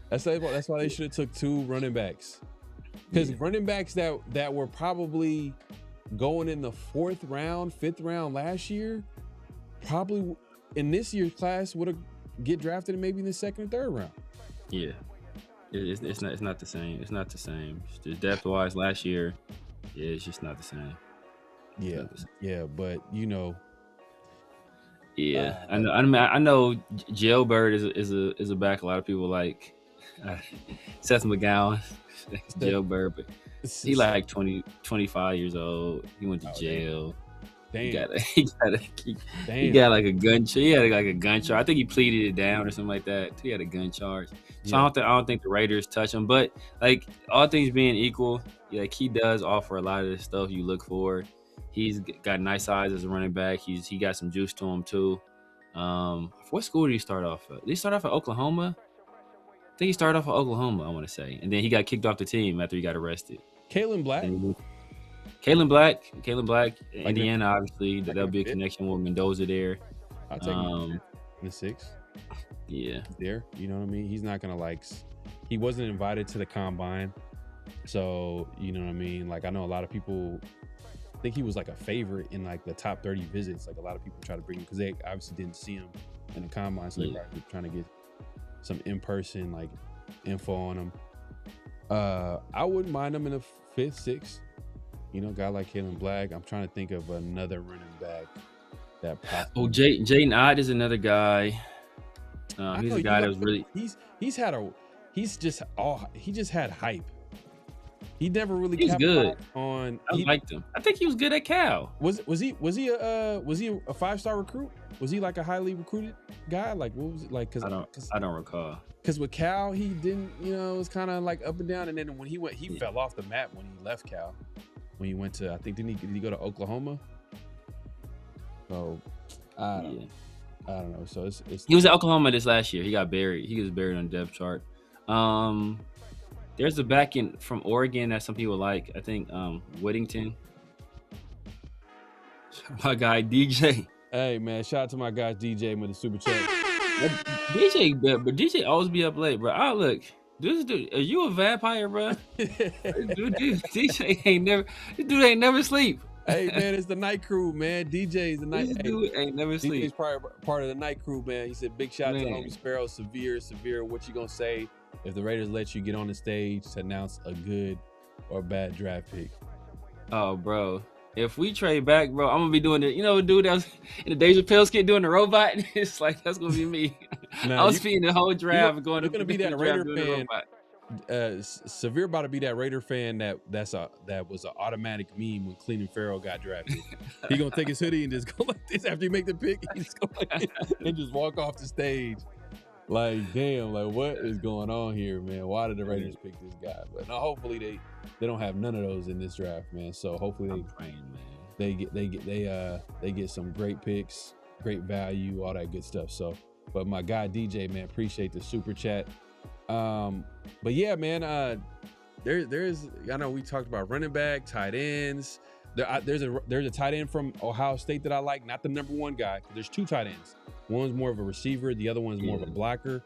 That's why they should have took 2 running backs. Because running backs that were probably going in the 4th round, 5th round last year, probably in this year's class would have get drafted maybe in the 2nd or 3rd round. Yeah. It's not the same. It's not the same. Just depth wise, last year, it's just not the same. Yeah, but Yeah, I know Jailbird is a back. A lot of people like Seth McGowan, Jailbird, but he like 25 years old. He went to jail. Damn. He got like a gun. He had like a gun charge. I think he pleaded it down or something like that. He had a gun charge. So I don't think the Raiders touch him. But like all things being equal, like he does offer a lot of the stuff you look for. He's got nice eyes as a running back. He got some juice to him too. What school did he start off at? Did he start off at Oklahoma? I think he started off at Oklahoma, I want to say. And then he got kicked off the team after he got arrested. Kalen Black, Indiana, obviously. There'll be a connection with Mendoza there. I'll take him in the 6th. Yeah. There, you know what I mean? He's not going to he wasn't invited to the combine. So, you know what I mean? Like, I know a lot of people think he was like a favorite in like the top 30 visits. Like a lot of people try to bring him because they obviously didn't see him in the combine. So they're probably trying to get some in-person like info on him. I wouldn't mind him in the 5th, 6th. Guy like Kalen Black. I'm trying to think of another running back that possibly. Oh, Jaden Ott is another guy. He's a guy that was really. He just had hype. He never really. He's good. I liked him. I think he was good at Cal. Was he a 5-star recruit? Was he like a highly recruited guy? Like what was it like? Because I don't recall. Because with Cal, he didn't. It was kind of like up and down. And then when he went, he fell off the map when he left Cal. When he went to, I think, did he go to Oklahoma? So I don't know. So it's he was at Oklahoma this last year. He got buried. He was buried on the depth chart. There's a back in from Oregon that some people like. I think Whittington. My guy DJ. Hey man, shout out to my guy DJ with the super chat. DJ always be up late, bro. Oh look, this dude, are you a vampire, bro? DJ ain't never. This dude ain't never sleep. Hey man, it's the night crew, man. DJ's the night. This dude ain't never sleep. DJ's part of the night crew, man. He said, "Big shout out to homie Sparrow, severe. What you gonna say if the Raiders let you get on the stage to announce a good or bad draft pick?" Oh, bro. If we trade back, bro, I'm gonna be doing it. You know, dude that was in the Dave Chappelle skit doing the robot. It's like that's gonna be me. I was feeding the whole draft and going. You're gonna be that Raider fan. Severe about to be that Raider fan that was an automatic meme when Cleveland Farrell got drafted. He gonna take his hoodie and just go like this after you make the pick. He just go like this and just walk off the stage. Like, damn, like what is going on here, man? Why did the Raiders pick this guy? But no, hopefully they don't have none of those in this draft, man. So hopefully they get some great picks, great value, all that good stuff. So, but my guy DJ, man, appreciate the super chat. But yeah, man, there's I know we talked about running back, tight ends. There's a tight end from Ohio State that I like, not the number one guy. There's two tight ends. One's more of a receiver, the other one's more of a blocker.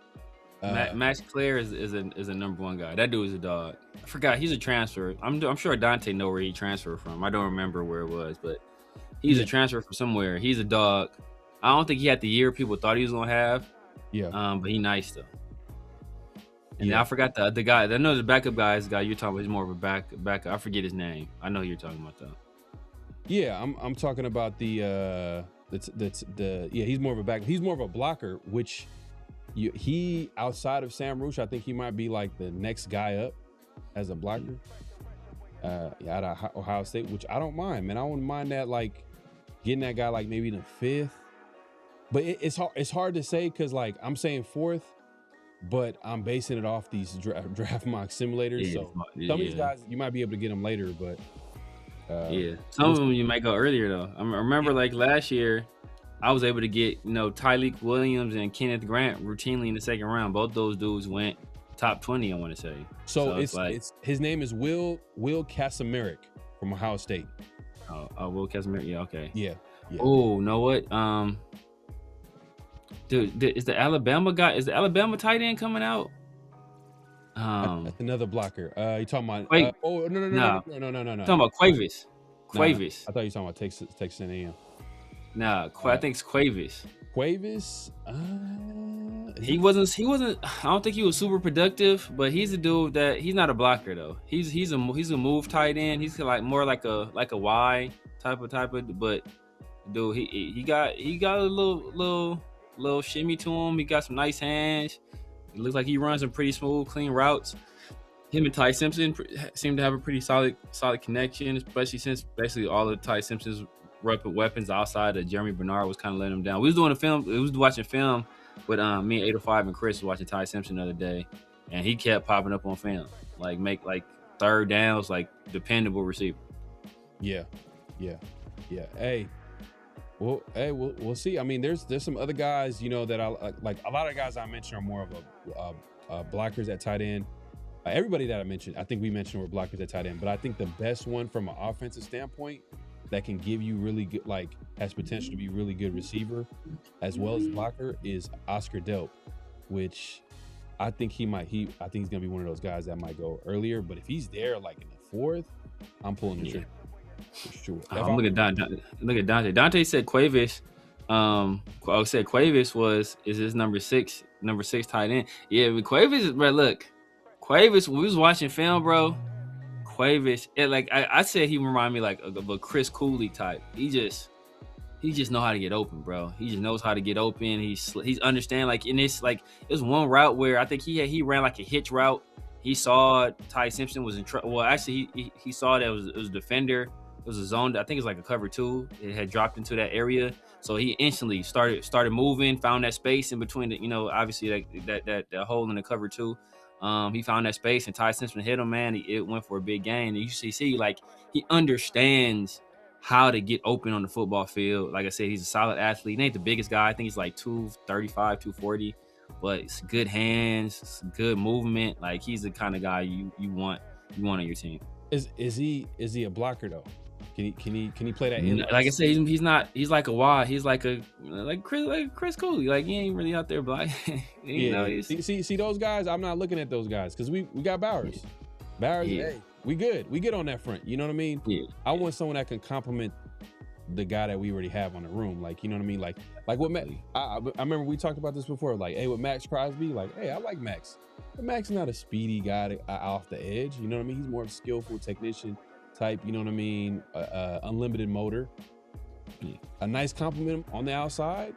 Max Clare is a number one guy. That dude is a dog. I forgot he's a transfer. I'm sure Dante know where he transferred from. I don't remember where it was, but he's a transfer from somewhere. He's a dog. I don't think he had the year people thought he was gonna have. Yeah. But he nice though. And I forgot the guy. I know the backup guy is the guy you're talking about. He's more of a backup. I forget his name. I know who you're talking about though. Yeah, I'm talking about the he's more of a back. He's more of a blocker, which he outside of Sam Roosh, I think he might be like the next guy up as a blocker. Out of Ohio State, which I don't mind, man. I wouldn't mind that, like getting that guy like maybe in the 5th. But it's hard to say because like I'm saying 4th, but I'm basing it off these draft mock simulators. So some of these guys you might be able to get them later, but. Some of them you might go earlier though. I remember like last year, I was able to get Tyleek Williams and Kenneth Grant routinely in the 2nd round. Both those dudes went top 20. I want to say. So it's his name is Will Kaczmarek from Ohio State. Oh, Will Kaczmarek. Yeah, okay. Yeah. Oh, know what? Dude, is the Alabama tight end coming out? That's another blocker. You talking about? No. Talking about Quavis. I thought you were talking about Texas A&M. Nah, I think it's Quavis. Quavis. He wasn't. I don't think he was super productive, but he's a dude that he's not a blocker though. He's a move tight end. He's like more like a Y type of. But dude, he got a little shimmy to him. He got some nice hands. It looks like he runs some pretty smooth, clean routes. Him and Ty Simpson seem to have a pretty solid connection, especially since basically all of Ty Simpson's weapons outside of Jeremy Bernard was kind of letting him down. We was watching film with me and 805 and Chris was watching Ty Simpson the other day, and he kept popping up on film, like make like 3rd downs, like dependable receiver. Yeah. We'll see. I mean, there's some other guys, that I like. A lot of guys I mentioned are more of a blockers at tight end. Everybody that I mentioned, I think we mentioned were blockers at tight end. But I think the best one from an offensive standpoint that can give you really good, like has potential to be really good receiver as well as blocker is Oscar Delp, which I think he's gonna be one of those guys that might go earlier. But if he's there like in the 4th, I'm pulling the trigger. Sure. Look at Dante. Dante said Quavis. Said Quavis is his number 6 tight end. Yeah, but Quavis, bro. Look, Quavis. When we was watching film, bro, Quavis. I said he remind me like of a Chris Cooley type. He just know how to get open, bro. He just knows how to get open. He's understand like in this like there's one route where I think he ran like a hitch route. He saw Ty Simpson was in trouble. Well, actually he saw that it was a defender. It was a zone. I think it's like a cover 2. It had dropped into that area, so he instantly started moving. Found that space in between the, obviously that hole in the cover 2. He found that space, and Ty Simpson hit him. Man, it went for a big gain. And you see, like he understands how to get open on the football field. Like I said, he's a solid athlete. He ain't the biggest guy. I think he's like 235, 240, but it's good hands, good movement. Like he's the kind of guy you want on your team. Is he a blocker though? Can he play that? Like I said, he's not. He's like a wide. He's like Chris Cooley. Like he ain't really out there blocking. See those guys. I'm not looking at those guys because we got Bowers. Bowers, hey, we good on that front. You know what I mean? Yeah. I want someone that can complement the guy that we already have on the room. Like, you know what I mean? Like what Matt, I remember we talked about this before. Like, hey, with Maxx Crosby, like, hey, I like Max. But Max is not a speedy guy off the edge. You know what I mean? He's more of a skillful technician type. You know what I mean? Unlimited motor. Yeah. A nice compliment on the outside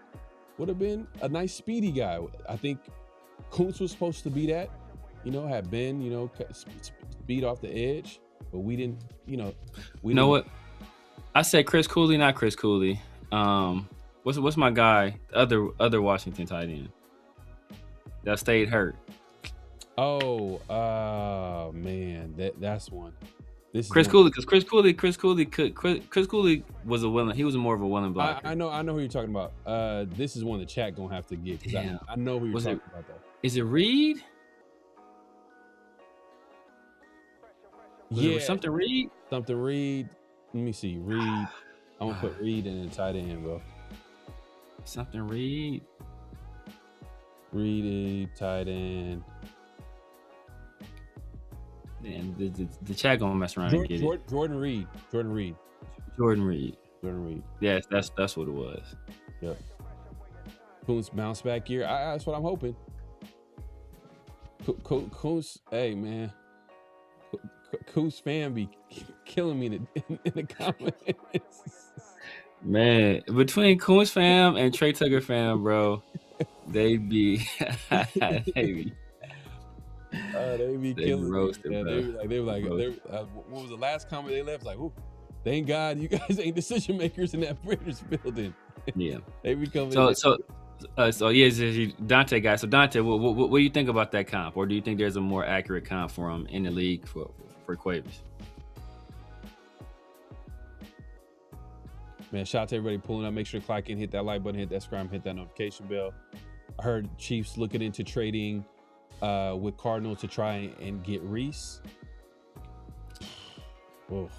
would have been a nice speedy guy. I think Kuntz was supposed to be that. You know, had been, you know, speed off the edge, but we didn't, you know. What? I said Chris Cooley, not Chris Cooley. What's my guy? The other Washington tight end that stayed hurt. Oh, man, that's one. This Chris Cooley, because Chris Cooley was more of a willing blocker. I know who you're talking about. This is one the chat gonna have to get because I know who you're talking about though. Is it Reed? Yeah, something Reed. Something Reed. Let me see. Reed. I'm gonna put Reed in the tight end, bro. Something Reed. Reed, tight end. And the chat gonna mess around and get it. Jordan Reed. Yes, that's what it was. Yep. Kuntz bounce back year. That's what I'm hoping. Kuntz, hey man. Kuntz fan be killing me in the comments. Man, between Kuntz fam and Trey Tucker fam, bro, they be killing roasted, me. They were like, what was the last comment they left? Like, thank God you guys ain't decision makers in that Raiders building. Yeah, they be coming. So yes, Dante guy. So Dante, what do you think about that comp, or do you think there's a more accurate comp for him in the league for Quavers? Man, shout out to everybody pulling up. Make sure to click in, hit that like button, hit that subscribe, hit that notification bell. I heard Chiefs looking into trading with Cardinals to try and get Reese. Oh,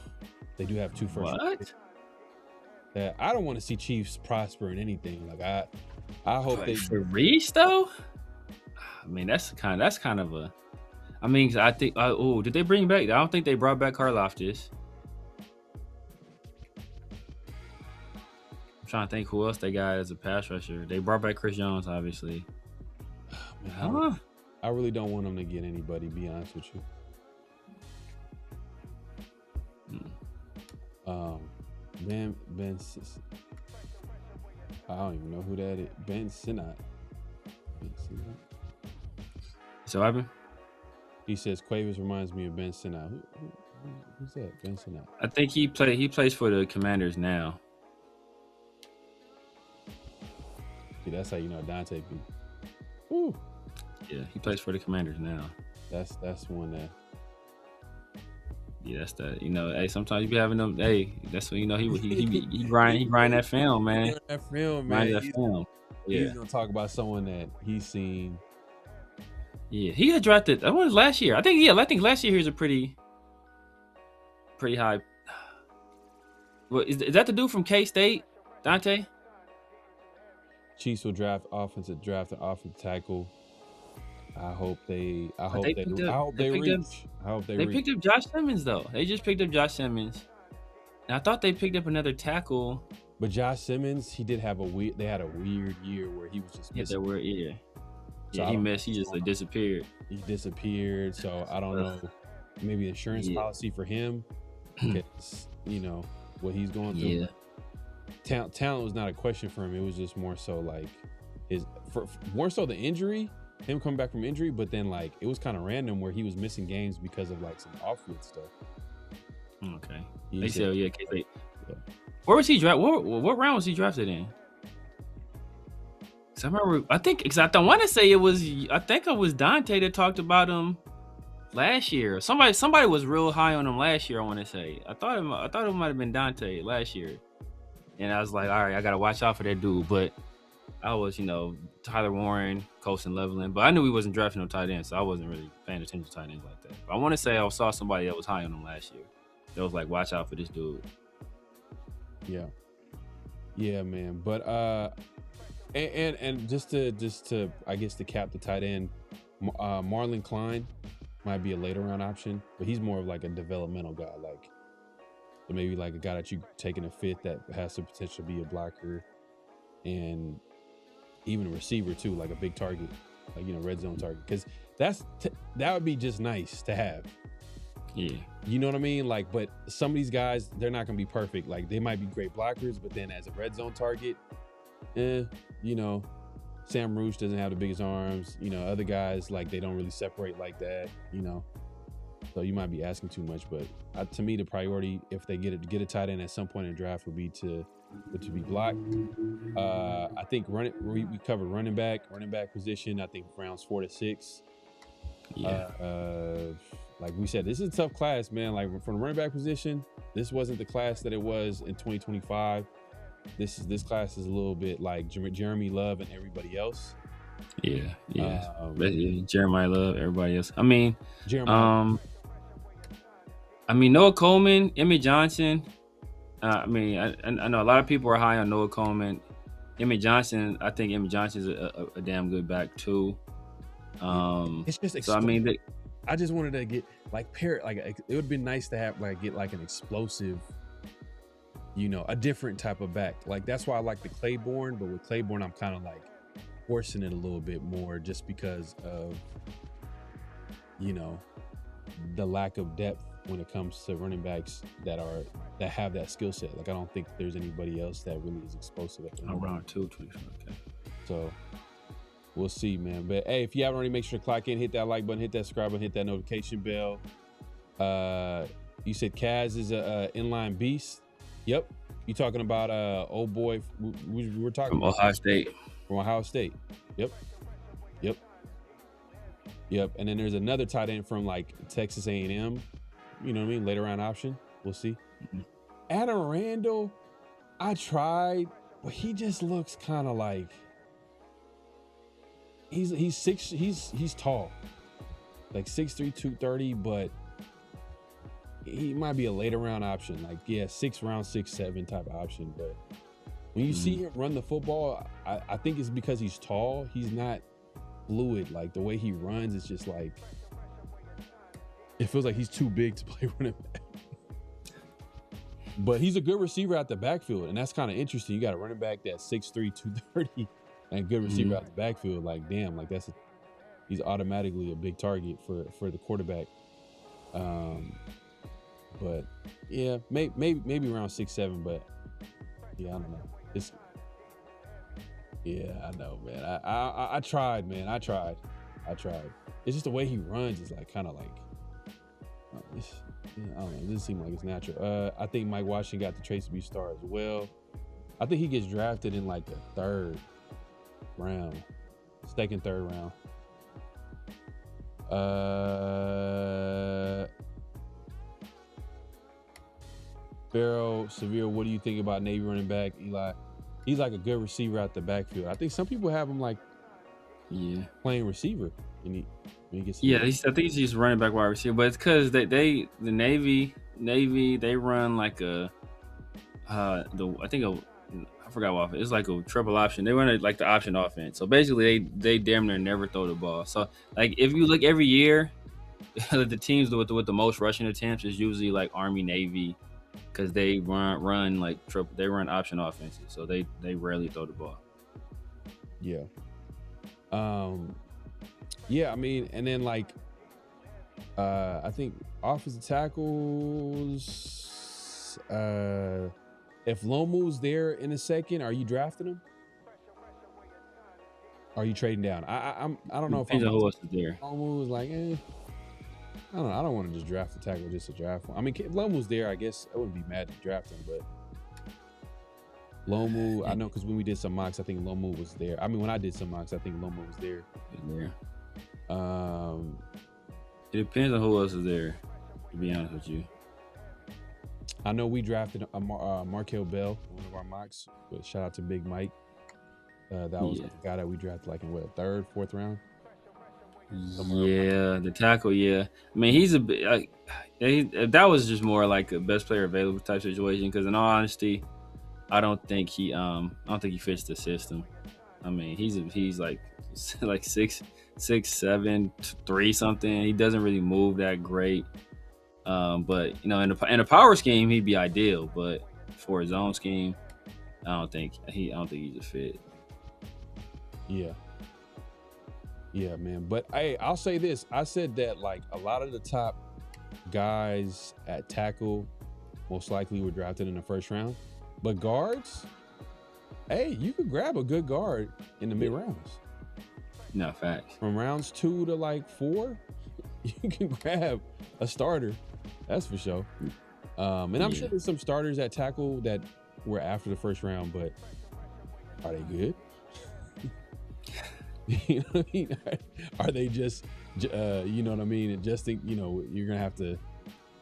they do have 2 first. What? Yeah, I don't want to see Chiefs prosper in anything. Like I hope they for Reese though. I mean, that's kind of a. I mean, I think. Did they bring back? I don't think they brought back Karlaftis. I'm trying to think who else they got as a pass rusher. They brought back Chris Jones, obviously. Man, I really don't want them to get anybody. Be honest with you. Ben, I don't even know who that is. Ben Sinnott. So what happened? He says Quavers reminds me of Ben Sinnott. Who's that? Ben Sinnott. I think he plays for the Commanders now. See, that's how you know Dante be. Woo. Yeah, he plays for the Commanders now. That's one that. Yeah, that's that. You know, hey, sometimes you be having them. Hey, that's when you know he grind that film, man. That film, man. Yeah, he's gonna talk about someone that he's seen. Yeah, he got drafted. That was last year. I think last year he was a pretty high. What is that? The dude from K-State, Dante? Chiefs will draft an offensive tackle. I hope they reach. They picked up Josh Simmons though. They just picked up Josh Simmons. And I thought they picked up another tackle. But Josh Simmons, he did have they had a weird year where he was just missing. So he missed. He just disappeared. He disappeared. So I don't know. Maybe insurance policy for him. Because, you know, what he's going through. Yeah. Talent was not a question for him. It was just more so like more so the injury. Him coming back from injury, but then like it was kind of random where he was missing games because of like some off-field stuff. Okay. They said, yeah. Where was he drafted? What round was he drafted in? Cause I remember, I want to say it was Dante that talked about him last year. Somebody was real high on him last year. I want to say. I thought it might have been Dante last year, and I was like, all right, I gotta watch out for that dude. But I was, Tyler Warren, Colson Leveland, but I knew he wasn't drafting no tight ends, so I wasn't really paying attention to tight ends like that. But I want to say I saw somebody that was high on him last year. That was like, watch out for this dude. Yeah, man. But and just to I guess to cap the tight end, Marlon Klein might be a later round option, but he's more of like a developmental guy, like maybe like a guy that you take in a fifth that has the potential to be a blocker and even a receiver too, like a big target, like red zone target, because that would be just nice to have. Yeah, you know what I mean. Like, but some of these guys, they're not gonna be perfect. Like, they might be great blockers, but then as a red zone target, Sam Roosh doesn't have the biggest arms. Other guys, like, they don't really separate like that. So you might be asking too much. But to me, the priority, if they get a tight end at some point in the draft, would be to be blocked. I think we covered running back position. I think rounds 4 to 6. Yeah. Like we said, this is a tough class, man. Like, from the running back position, this wasn't the class that it was in 2025. This class is a little bit like Jeremy Love and everybody else. Yeah. Jeremiah Love, everybody else. I mean, Noah Coleman, Emmett Johnson. I know a lot of people are high on Noah Coleman. Emmett Johnson, I think Emmett Johnson is a damn good back too. It's just so. I mean, I just wanted to get it would have been nice to have get an explosive, a different type of back. Like, that's why I like the Claiborne, but with Claiborne, I'm kind of like forcing it a little bit more just because of, the lack of depth when it comes to running backs that have that skill set. Like, I don't think there's anybody else that really is explosive at the moment. Around 225. Okay. So we'll see, man. But hey, if you haven't already, make sure to clock in, hit that like button, hit that subscribe button, hit that notification bell. You said Kaz is a inline beast. Yep. You talking about old boy? We're talking from Ohio State. From Ohio State. Yep. And then there's another tight end from like Texas A&M. You know what I mean? Later round option. We'll see. Mm-hmm. Adam Randall, I tried, but he just looks kind of like he's tall, like 6'3", 230, but he might be a later round option. Like, 6 round, 6'7" type of option. But when you see him run the football, I think it's because he's tall. He's not fluid. Like, the way he runs, it's just like, it feels like he's too big to play running back. But he's a good receiver at the backfield, and that's kind of interesting. You got a running back that's 6'3", 230, and a good receiver out the backfield. Like, damn, like he's automatically a big target for the quarterback. But yeah, maybe around 6'7", but yeah, I don't know. I know, man. I tried, man. I tried. It's just the way he runs is like kind of like, I don't know. It doesn't seem like it's natural. I think Mike Washington got the trace to be star as well. I think he gets drafted in like the third round. Pharaoh, Severe, what do you think about Navy running back Eli? He's like a good receiver out the backfield. I think some people have him like playing receiver. And he gets I think he's just running back wide receiver, but it's because the Navy they run like I forgot what it's like a triple option. They run like the option offense. So basically they damn near never throw the ball. So like if you look every year, the teams with the most rushing attempts is usually like Army, Navy, because they run like triple. They run option offenses, so they rarely throw the ball. Yeah. I mean, and then like I think offensive tackles. If Lomu's there in a second, are you drafting him? Are you trading down? I don't know if who else is there. Lomu is like, I don't know. I don't want to just draft a tackle just to draft one. I mean, if Lomu's there, I guess I wouldn't be mad to draft him, but Lomu, I know because when we did some mocks, I think Lomu was there. I mean, when I did some mocks, I think Lomu was there. It depends on who else is there. To be honest with you. I know we drafted Markel Bell, one of our mocks. But shout out to Big Mike. That was the guy that we drafted like in what, 3rd, 4th round. Yeah, the tackle. Yeah, I mean he's a bit. That was just more like a best player available type situation. Because in all honesty, I don't think he fits the system. I mean he's like 6'7", 3 something. He doesn't really move that great. But you know, in a power scheme, he'd be ideal. But for his own scheme, I don't think he's a fit. Yeah, man. But hey, I'll say this. I said that like a lot of the top guys at tackle most likely were drafted in the 1st round. But guards, hey, you could grab a good guard in the mid rounds. No, facts. From rounds 2 to like 4, you can grab a starter. That's for sure. And I'm sure there's some starters at tackle that were after the 1st round, but are they good? You know what I mean? Are they just, you know what I mean? Just think, you know, you're gonna have to.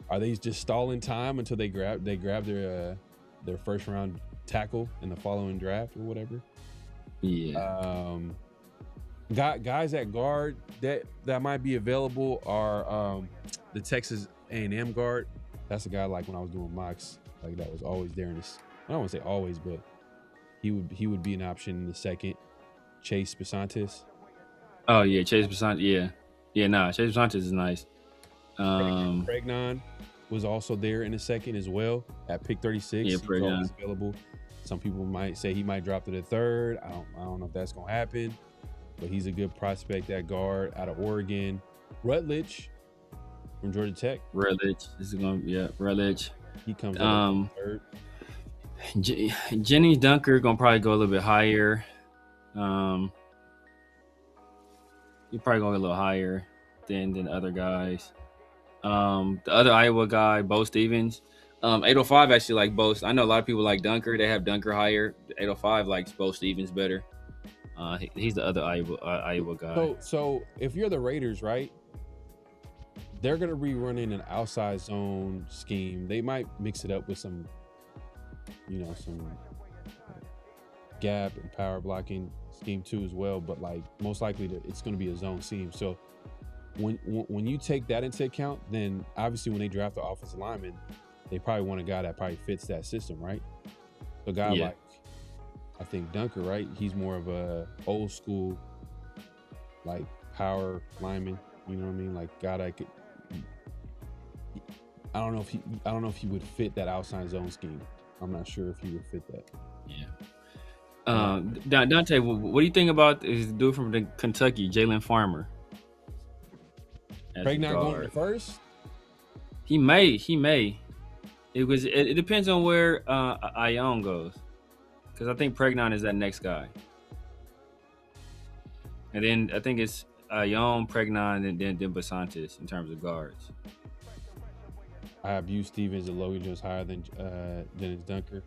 Are they just stalling time until they grab their 1st round tackle in the following draft or whatever? Yeah. Guys at guard that might be available are the Texas A&M guard. That's a guy like when I was doing mocks, like that was always there in this. I don't want to say always, but he would be an option in the 2nd. Chase Besantis. Oh yeah, Chase Besantis. Yeah. Nah, Chase Besantis is nice. Pregnon was also there in the 2nd as well at pick 36. Yeah, Pregnon is available. Some people might say he might drop to the 3rd. I don't know if that's gonna happen, but he's a good prospect at guard out of Oregon. Rutledge from Georgia Tech. Rutledge. This is gonna Rutledge. He comes out in the 3rd. Jennings Dunker gonna probably go a little bit higher. You're probably going a little higher than other guys. The other Iowa guy, Bo Stevens, 805 actually like Bo. I know a lot of people like Dunker. They have Dunker higher. 805 likes Bo Stevens better. He's the other Iowa guy. So if you're the Raiders, right? They're gonna be running an outside zone scheme. They might mix it up with some gap and power blocking scheme too as well, but like most likely it's going to be a zone scheme. So when you take that into account, then obviously when they draft the offensive lineman, they probably want a guy that probably fits that system, right? So a guy like I think Dunker, right? He's more of a old school like power lineman. You know what I mean? Like guy that could. I don't know if he would fit that outside zone scheme. I'm not sure if he would fit that. Yeah. Dante, what do you think about this dude from Kentucky, Jalen Farmer? Craig not going to 1st? He may. It depends on where Ion goes, because I think Pregnon is that next guy, and then I think it's Ion, Pregnon, and then Besantis in terms of guards. I have used Stevens and Logan Jones higher than Dennis Dunker.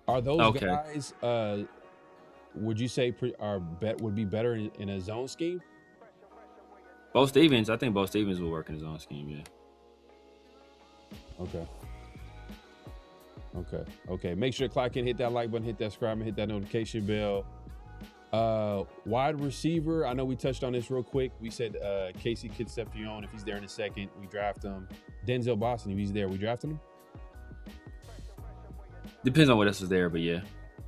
Are those guys? Would you say would be better in a zone scheme? Bo Stevens, I think Bo Stevens will work in his own scheme. Yeah. Okay. Make sure clock in, hit that like button, hit that subscribe, and hit that notification bell. Wide receiver, I know we touched on this real quick. We said Casey Concepcion, if he's there in a 2nd, we draft him. Denzel Boston, if he's there, we drafting him? Depends on what else is there, but yeah.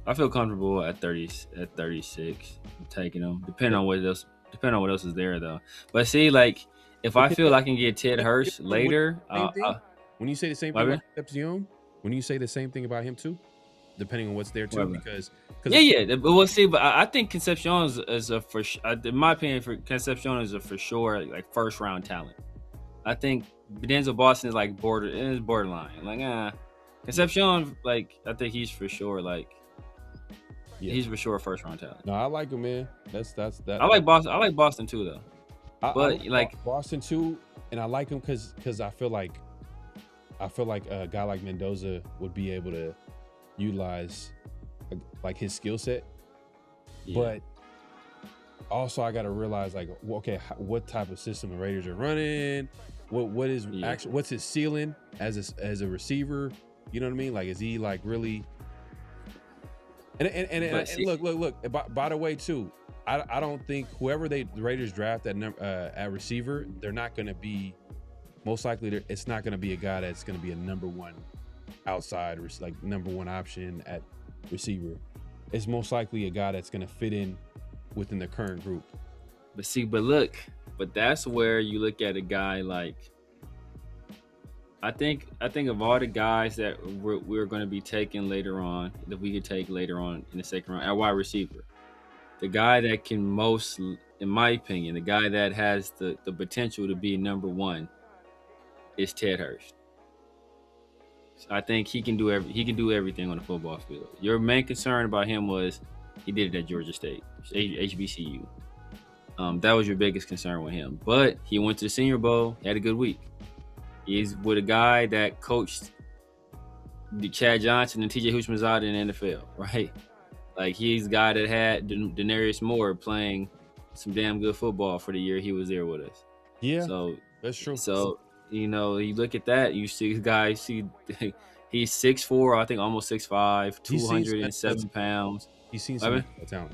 I feel comfortable at 36 taking him. Depending on what else is there though. But see, like if I feel I can get Ted Hurst later, when you say the same thing about Concepcion, when you say the same thing about him too, depending on what's there too, because We'll see. But I think Concepcion is a for in my opinion, for Concepcion is a for sure like 1st round talent. I think Denzel Boston is like borderline. Like Concepcion, like I think he's for sure like. Yeah. He's for sure a 1st round talent. No, I like him, man. That's that. I like Boston. I like Boston too, though. I like Boston too, and I like him because I feel like a guy like Mendoza would be able to utilize like his skill set. Yeah. But also I got to realize like, okay, what type of system the Raiders are running? What is actually, what's his ceiling as a receiver? You know what I mean? Like, is he like really? And look. By the way, too, I don't think whoever the Raiders draft at receiver, they're not going to be. Most likely, it's not going to be a guy that's going to be a number one outside, like number one option at receiver. It's most likely a guy that's going to fit in within the current group. But that's where you look at a guy like, I think of all the guys that we're going to be taking later on, that we could take later on in the second round, at wide receiver, the guy that can most, in my opinion, the guy that has the potential to be number one is Ted Hurst. So I think he can do everything on the football field. Your main concern about him was he did it at Georgia State, HBCU. That was your biggest concern with him. But he went to the Senior Bowl, had a good week. He's with a guy that coached Chad Johnson and TJ Houshmandzadeh in the NFL, right? Like, he's the guy that had Denarius Moore playing some damn good football for the year he was there with us. Yeah, so that's true. So, you look at that, you see the guy, he's 6'4", I think almost 6'5", 207 pounds. He's seen some talent.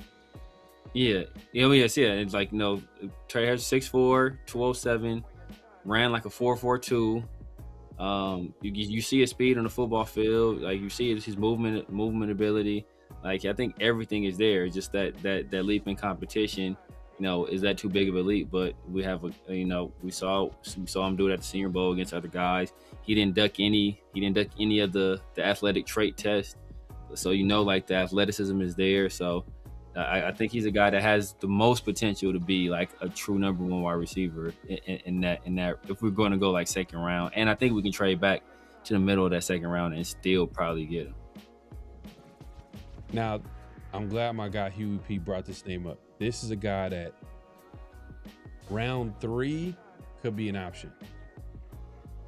Yeah. It's like, Trey has 6'4", 207, ran like a 4.42. You see his speed on the football field, like you see his movement ability. Like, I think everything is there. It's just that leap in competition, is that too big of a leap? But we have we saw him do it at the Senior Bowl against other guys. He didn't duck any of the athletic trait test. So like the athleticism is there. So I think he's a guy that has the most potential to be like a true number one wide receiver in that if we're going to go like second round. And I think we can trade back to the middle of that second round and still probably get him. Now, I'm glad my guy Huey P brought this name up. This is a guy that round 3 could be an option.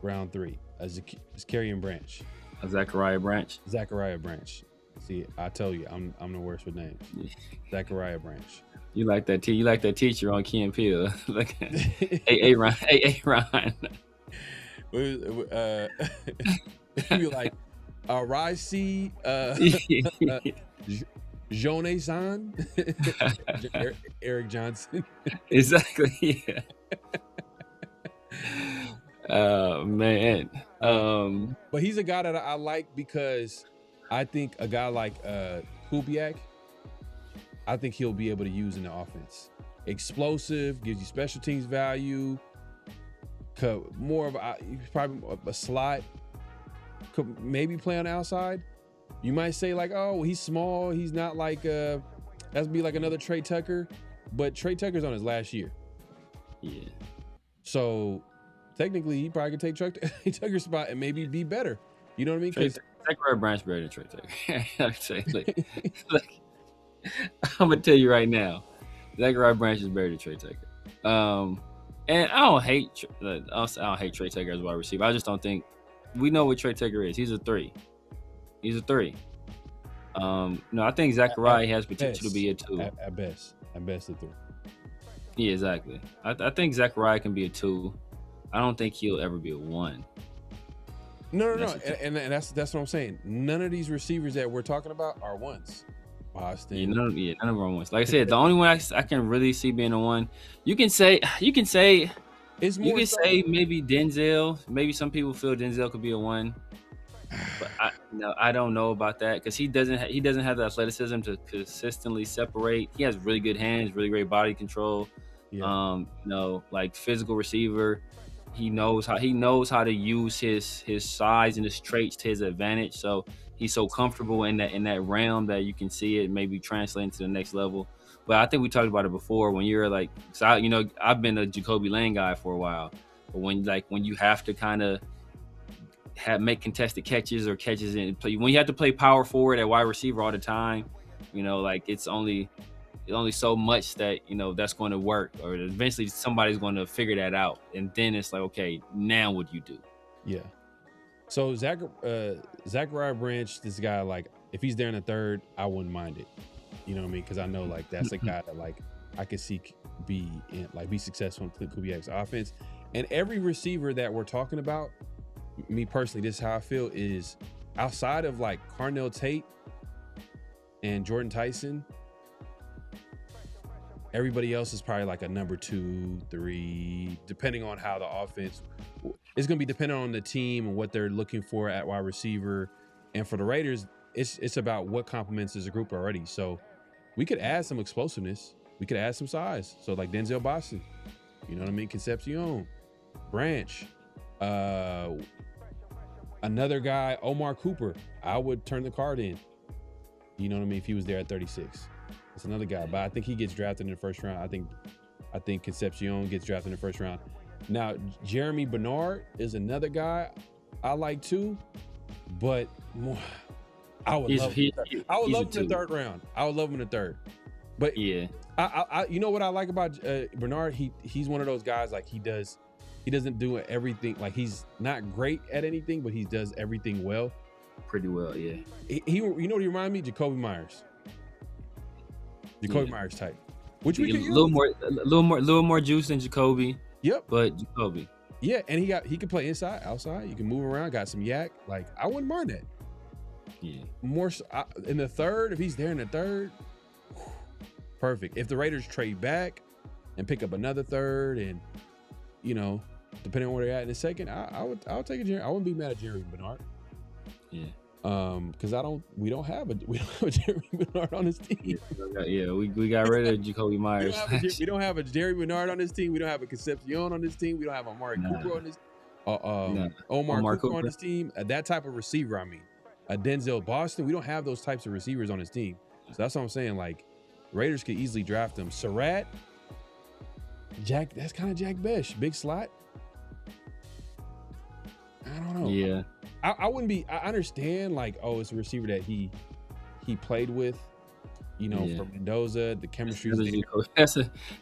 Round 3 as Carrion Branch. Zachariah Branch. See, I tell you, I'm the worst with names. Zachariah Branch. You like that teacher on Key and Peele. Like, hey Ron. You like Raisi, Jone-san, Eric Johnson. Exactly. Yeah. Man. But he's a guy that I like because I think a guy like Kubiak, I think he'll be able to use in the offense. Explosive, gives you special teams value. More of probably a slot. Could maybe play on the outside. You might say like, oh, he's small. He's not like that'd be like another Trey Tucker, but Trey Tucker's on his last year. Yeah. So technically, he probably could take Trey Tucker's spot and maybe be better. You know what I mean? Zachariah Branch better than Trey Tucker. I'm saying, like, I'm gonna tell you right now, Zachariah Branch is better than Trey Tucker. And I don't hate Trey Tucker as a wide receiver. I just don't think we know what Trey Tucker is. He's a 3. No, I think Zachariah has potential to be a 2. At best a 3. Yeah, exactly. I think Zachariah can be a 2. I don't think he'll ever be a 1. No. And that's what I'm saying. None of these receivers that we're talking about are 1s. Boston. None of them are 1s. Like I said, the only one I can really see being a 1. You can say maybe Denzel. Maybe some people feel Denzel could be a 1. But I don't know about that because he doesn't have the athleticism to consistently separate. He has really good hands, really great body control. Yeah. Like physical receiver. He knows how to use his size and his traits to his advantage. So he's so comfortable in that realm that you can see it maybe translating to the next level. But I think we talked about it before when you're like, I've been a Jacoby Lane guy for a while. But when you have to kind of make contested catches or catches in play, when you have to play power forward at wide receiver all the time, like it's only so much that that's going to work, or eventually somebody's going to figure that out, and then it's like, okay, now what do you do? Yeah. So Zachariah Branch, this guy, like if he's there in the 3rd, I wouldn't mind it. You know what I mean? Because I know like that's a guy that like I could see be successful in Kubiak's offense. And every receiver that we're talking about, me personally, this is how I feel, is outside of like Carnell Tate and Jordan Tyson, everybody else is probably like a number 2, 3, depending on how the offense. It's going to be dependent on the team and what they're looking for at wide receiver. And for the Raiders, it's about what complements as a group already. So we could add some explosiveness. We could add some size. So like Denzel Boston, you know what I mean? Concepcion, Branch, another guy, Omar Cooper. I would turn the card in. You know what I mean? If he was there at 36. It's another guy, but I think he gets drafted in the first round. I think Concepcion gets drafted in the first round. Now, Jeremy Bernard is another guy I like too, but I would love him in the third round. I would love him in the third. But yeah, I you know what I like about Bernard? He's one of those guys, like he doesn't do everything. Like he's not great at anything, but he does everything well. Pretty well, yeah. He you know what he reminds me? Jacoby Myers. Myers type. Which we could use. A little more juice than Jacoby. Yep. But Jacoby. Yeah, and he can play inside, outside. You can move around, got some yak. Like, I wouldn't mind that. Yeah. More in the third, if he's there in the third, perfect. If the Raiders trade back and pick up another third, and you know, depending on where they're at in the second, I'll take a Jerry. I wouldn't be mad at Jerry Bernard. Yeah. Because we don't have a Jerry Bernard on his team. Yeah, we got rid of Jacoby Myers. We don't have a Jerry Bernard on this team. We don't have a Concepcion on this team. We don't have Amari Cooper on this. Omar Cooper on this team. That type of receiver. I mean, Denzel Boston. We don't have those types of receivers on his team. So that's what I'm saying. Like, Raiders could easily draft him. Surratt, Jack. That's kind of Jack Besh, big slot. I don't know. Yeah. I wouldn't be. I understand, like, oh, it's a receiver that he played with, you know, from Mendoza. The chemistry is there. It's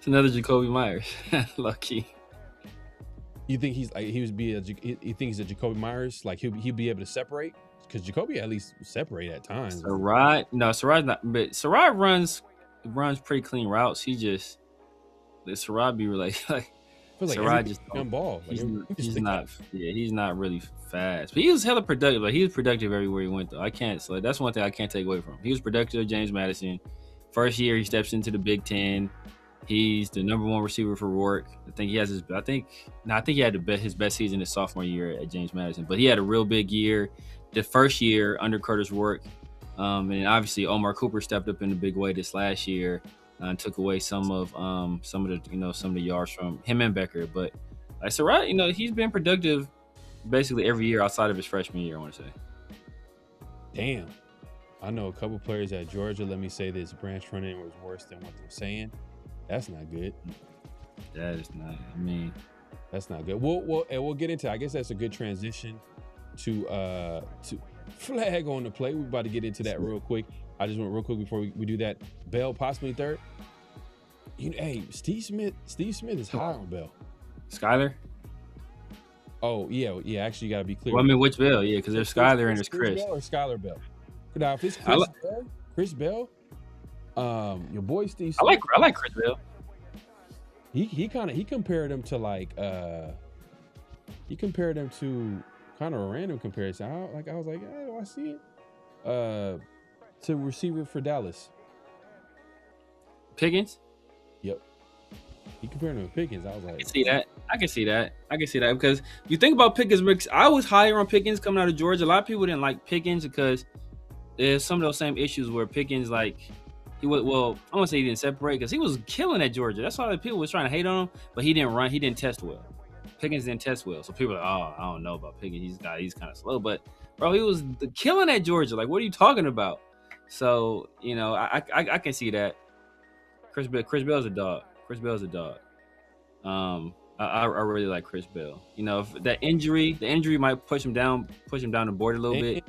another Jacoby Myers. Lucky. You think you think he's a Jacoby Myers? Like he'll be able to separate? Because Jacoby at least separate at times. Surratt's not. But Surratt runs pretty clean routes. Surratt be like Surratt just jump ball. Like, he's not really fast. But he was hella productive. Like, he was productive everywhere he went, though. That's one thing I can't take away from him. He was productive at James Madison. First year he steps into the Big Ten. He's the number 1 receiver for Rourke. I think he had his best season his sophomore year at James Madison. But he had a real big year the first year under Curtis Rourke. And obviously Omar Cooper stepped up in a big way this last year. And took away some of the yards from him and Becker. But like Surratt, he's been productive basically every year outside of his freshman year, I want to say. Damn. I know a couple players at Georgia. Let me say this: Branch front end was worse than what they're saying. That's not good. That is not. I mean, that's not good. We'll get into. I guess that's a good transition to flag on the play. We're about to get into that real quick. I just want real quick before we do that. Bell possibly third. Hey, Steve Smith is high on Bell. Skyler? Oh yeah. Actually, you gotta be clear. Well, I mean, which Bell? Yeah, because there's Skyler and there's Chris. Bell or Skyler Bell? Now, if it's Chris Bell, your boy Steve Smith. I like Chris Bell. He compared him to kind of a random comparison. I was like, hey, do I see it? To receiver for Dallas. Pickens? Yep. He compared him to Pickens. I was like, I can see that because you think about Pickens. I was higher on Pickens coming out of Georgia. A lot of people didn't like Pickens because there's some of those same issues where Pickens, like, I want to say he didn't separate because he was killing at Georgia. That's why the people was trying to hate on him, but he didn't run. He didn't test well. Pickens didn't test well. So people are like, oh, I don't know about Pickens. He's kind of slow. But, bro, he was killing at Georgia. Like, what are you talking about? So, I can see that. Chris Bell's a dog. I really like Chris Bell. If that the injury might push him down the board a little bit.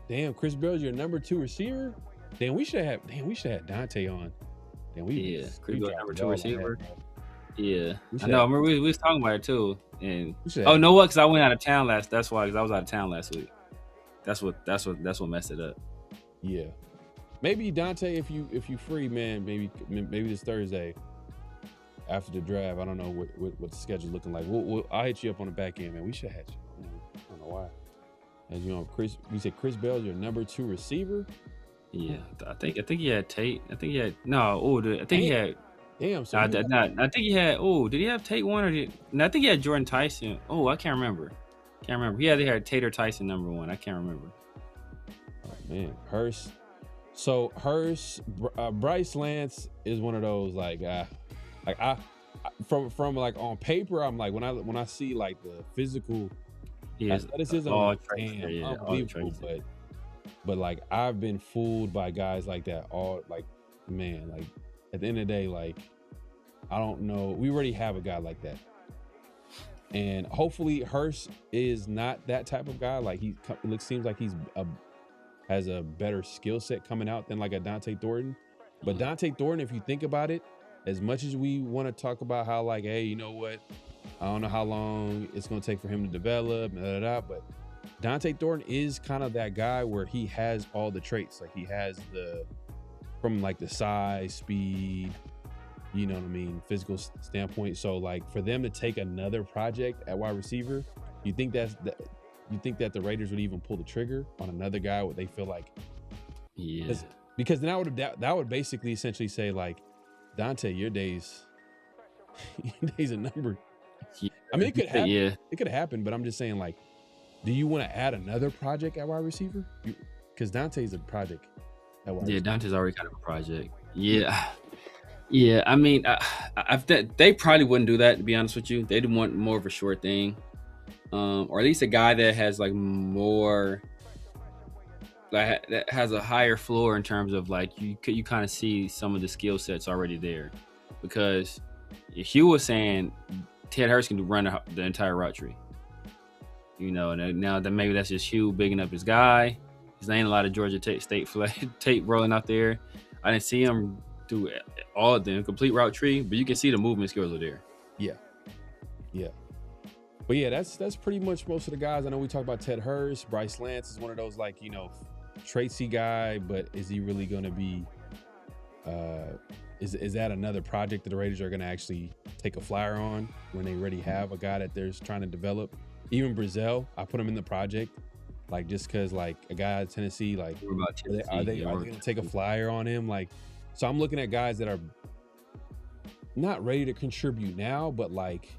Damn, Chris Bell's your number 2 receiver. Damn, we should have Dante on. Chris Bell number 2 receiver. Yeah, I know. I remember we was talking about it too. And know what? Because I went out of town That's why. Because I was out of town last week. That's what messed it up. Yeah. Maybe Dante, if you free, man, maybe this Thursday, after the draft. I don't know what the schedule's looking like. I'll hit you up on the back end, man. We should have you. I don't know why. As you know, you said Chris Bell's your number 2 receiver. Yeah, I think he had Tate. I think he had he had. Damn. So I think he had. Oh, did he have Tate 1 or did? No, I think he had Jordan Tyson. Oh, I can't remember. He had Tate or Tyson number 1. I can't remember. Oh man, Hurst. So Bryce Lance is one of those from like on paper, I'm like when I see like the physical athleticism, unbelievable. But like I've been fooled by guys like that all like, man, like at the end of the day, like I don't know. We already have a guy like that. And hopefully Hurst is not that type of guy. Like seems like he's has a better skill set coming out than like a Dante Thornton. But Dante Thornton, if you think about it, as much as we want to talk about how like, hey, you know what? I don't know how long it's going to take for him to develop, but Dante Thornton is kind of that guy where he has all the traits. Like he has from like the size, speed, you know what I mean, physical standpoint. So like for them to take another project at wide receiver, you think that the Raiders would even pull the trigger on another guy? Would they feel like, yeah? Because then that would basically essentially say like, Dante, your days are numbered. Yeah. I mean, it could happen. Yeah, it could happen. But I'm just saying, like, do you want to add another project at wide receiver? Because Dante's a project at wide receiver. Dante's already kind of a project. Yeah. I mean, they probably wouldn't do that, to be honest with you. They'd want more of a short thing. Or at least a guy that has like more, like that has a higher floor in terms of like you kind of see some of the skill sets already there. Because Hugh was saying Ted Hurst can run the entire route tree, you know, and now that maybe that's just Hugh bigging up his guy. There's ain't a lot of Georgia State tape rolling out there. I didn't see him do all of them complete route tree, but you can see the movement skills are there. Yeah. But yeah, that's pretty much most of the guys. I know we talked about Ted Hurst. Bryce Lance is one of those, like, you know, traitsy guy, but is he really going to be, is that another project that the Raiders are going to actually take a flyer on when they already have a guy that they're trying to develop? Even Brazil, I put him in the project, like, just because, like, a guy at Tennessee, like, are they going to take a flyer on him? Like, so I'm looking at guys that are not ready to contribute now, but like,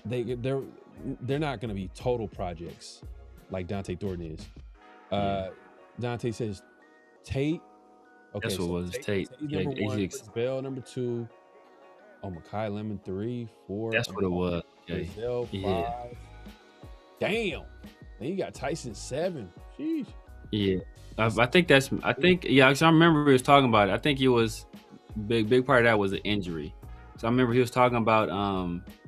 they're not going to be total projects like Dante Thornton is. Dante says Tate. Okay, that's what was Tate. Number 1, Bell number 2. Oh, Mekhi Lemon 3, 4. That's what it was. Brazil 5. Damn. Then you got Tyson 7. Sheesh. Yeah, I think. Yeah, because I remember he was talking about it. I think it was big part of that was an injury. So I remember he was talking about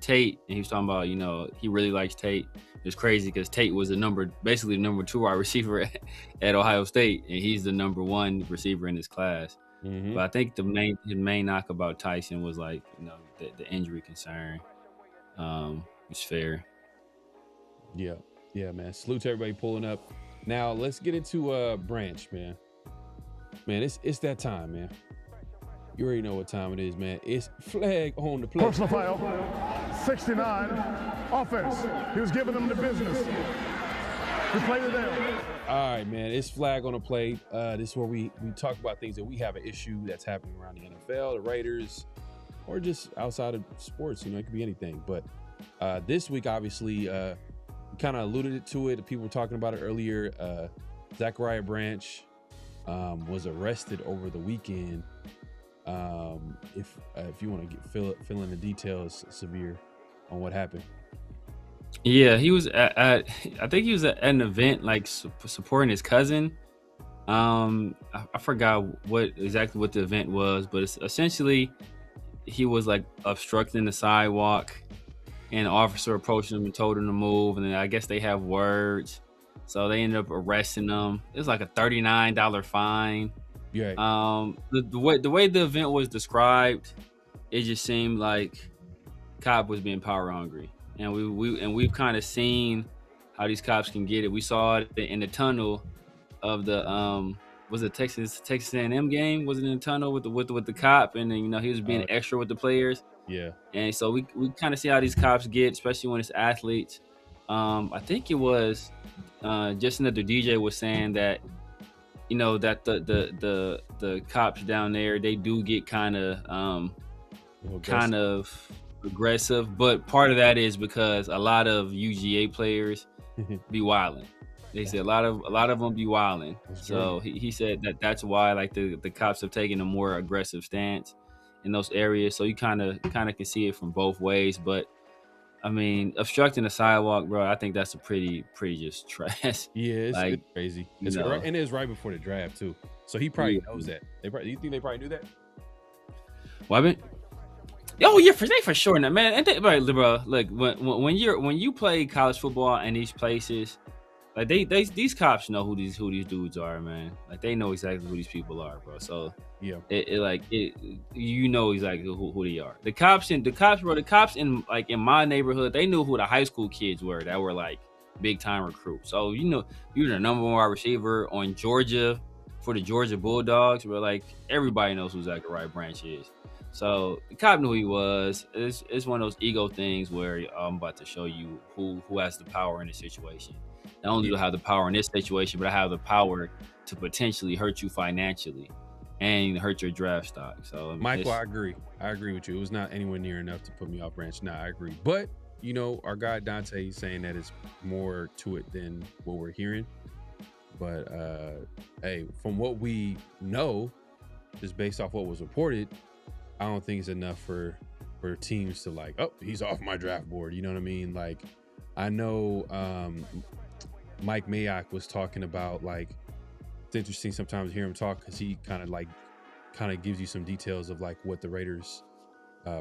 Tate, and he was talking about, you know, he really likes Tate. It's crazy because Tate was basically the number 2 wide receiver at Ohio State, and he's the number 1 receiver in his class. Mm-hmm. But I think his main knock about Tyson was, like, you know, the injury concern. It's fair. Yeah, man. Salute to everybody pulling up. Now let's get into Branch, man. Man, it's that time, man. You already know what time it is, man. It's flag on the play. Personal foul, 69, offense. He was giving them the business. We played it down. All right, man. It's flag on the play. This is where we talk about things that we have an issue that's happening around the NFL, the Raiders, or just outside of sports. You know, it could be anything. But this week, obviously, we kind of alluded to it. People were talking about it earlier. Zachariah Branch was arrested over the weekend. If you want to fill in the details, Severe, on what happened. Yeah, he was I think he was at an event, like, supporting his cousin. I forgot exactly what the event was, but it's essentially he was, like, obstructing the sidewalk, and the officer approached him and told him to move, and then I guess they have words, so they ended up arresting him. It was like a $39 fine. Yeah. The way the event was described, it just seemed like cop was being power hungry, and we've kind of seen how these cops can get it. We saw it in the tunnel of the was it Texas A&M game? Was it in the tunnel with the cop, and then he was being extra with the players. Yeah. And so we kind of see how these cops get, especially when it's athletes. I think it was just another DJ was saying that that the cops down there, they do get kind of aggressive, but part of that is because a lot of UGA players be wilding. They said a lot of them be wilding. So he said that's why like the cops have taken a more aggressive stance in those areas. So you kind of can see it from both ways. But I mean, obstructing the sidewalk, bro, I think that's a pretty just trash. Yeah, it's like, crazy. And it's right before the draft too. So he probably knows that. Do you think they probably knew that? Well, I mean, yeah, for sure, now, man. And bro, look, when you play college football in these places, like these cops know who these dudes are, man. Like they know exactly who these people are, bro. So yeah, you know exactly who they are. The cops in like in my neighborhood, they knew who the high school kids were that were like big time recruits. So you're the number one wide receiver on Georgia for the Georgia Bulldogs, where like everybody knows who Zachariah Branch is. So the cop knew who he was. It's one of those ego things where I'm about to show you who has the power in the situation. Not only do I have the power in this situation, but I have the power to potentially hurt you financially and hurt your draft stock. So Michael, I agree. I agree with you. It was not anywhere near enough to put me off Branch. No, I agree. But our guy Dante is saying that it's more to it than what we're hearing. But hey, from what we know, just based off what was reported, I don't think it's enough for teams to like, oh, he's off my draft board. You know what I mean? Like, I know Mike Mayock was talking about, like, it's interesting sometimes to hear him talk because he kind of gives you some details of like what the Raiders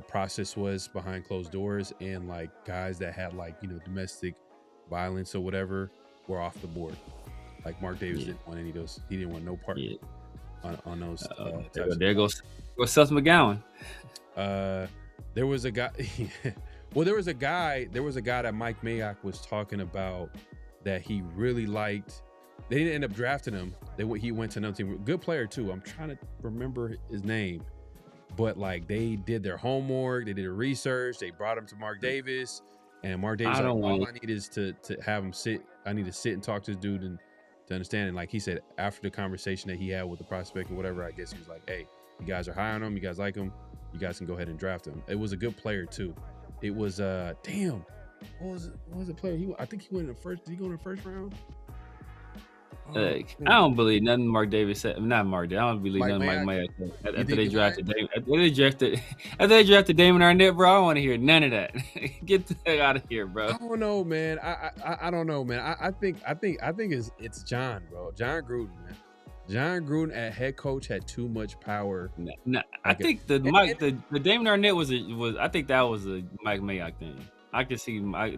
process was behind closed doors, and like guys that had like domestic violence or whatever were off the board. Like Mark Davis didn't want any of those. He didn't want no part on those. There goes Seth McGowan. There was a guy. Well, there was a guy that Mike Mayock was talking about that he really liked. They didn't end up drafting him. He went to another team. Good player too. I'm trying to remember his name, but like they did their homework. They did their research. They brought him to Mark Davis, and Mark Davis all I need is to have him sit. I need to sit and talk to this dude and to understand. And like he said, after the conversation that he had with the prospect or whatever, I guess he was like, "Hey, you guys are high on him. You guys like him. You guys can go ahead and draft him." It was a good player too. It was damn. What was the player? I think he went in the first. Did he go in the first round? I don't believe nothing Mark Davis said. Not Mark Davis. I don't believe nothing Mike Mayock said. After they drafted Damon Arnett, bro, I don't want to hear none of that. Get the heck out of here, bro. I don't know, man. I don't know, man. I think it's John, bro. John Gruden, man. John Gruden at head coach had too much power. No, I think the Damon Arnett was I think that was a Mike Mayock thing. I can see I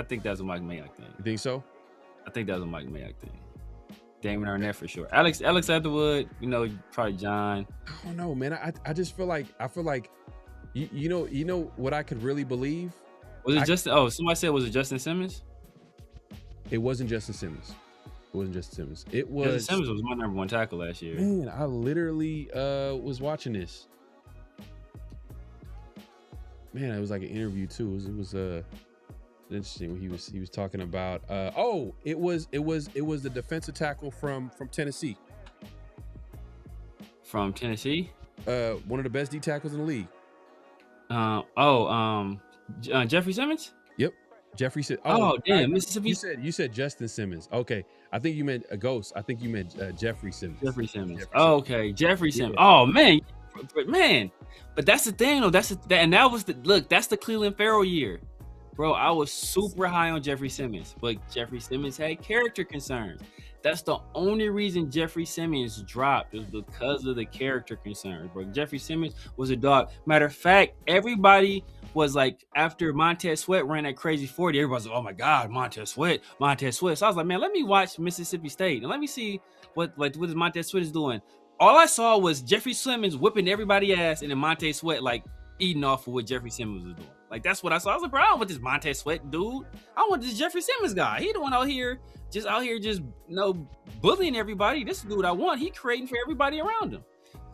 think that's a Mike Mayock thing. You think so? I think that was a Mike Mayock thing. Damon Arnett for sure. Alex Etherwood, probably John. I don't know, man. I just feel like you know what I could really believe. Was it Justin? Oh, somebody said was it Justin Simmons? It wasn't Justin Simmons. It wasn't Justin Simmons. It was Justin Simmons was my number one tackle last year. Man, I literally was watching this. Man, it was like an interview too. It was interesting when he was talking about it was the defensive tackle from Tennessee. From Tennessee? One of the best D tackles in the league. Jeffrey Simmons? Yep. Jeffrey said, damn, Mississippi. You said Justin Simmons. Okay. I think you meant a ghost. I think you meant Jeffrey Simmons. Jeffrey Simmons. Okay. Jeffrey Simmons. Yeah. Oh man. But that's the thing though. That's the Cleveland Farrell year. Bro, I was super high on Jeffrey Simmons, but Jeffrey Simmons had character concerns. That's the only reason Jeffrey Simmons dropped, is because of the character concerns, bro. Jeffrey Simmons was a dog. Matter of fact, everybody was like, after Montez Sweat ran that crazy 40, everybody's like, oh my God, Montez Sweat. So I was like, man, let me watch Mississippi State and let me see what Montez Sweat is doing. All I saw was Jeffrey Simmons whipping everybody's ass, and then Montez Sweat like eating off of what Jeffrey Simmons was doing. Like that's what I saw. I was like, bro, I don't want this Montez Sweat dude. I want this Jeffrey Simmons guy. He the one out here just bullying everybody. This is the dude I want. He creating for everybody around him.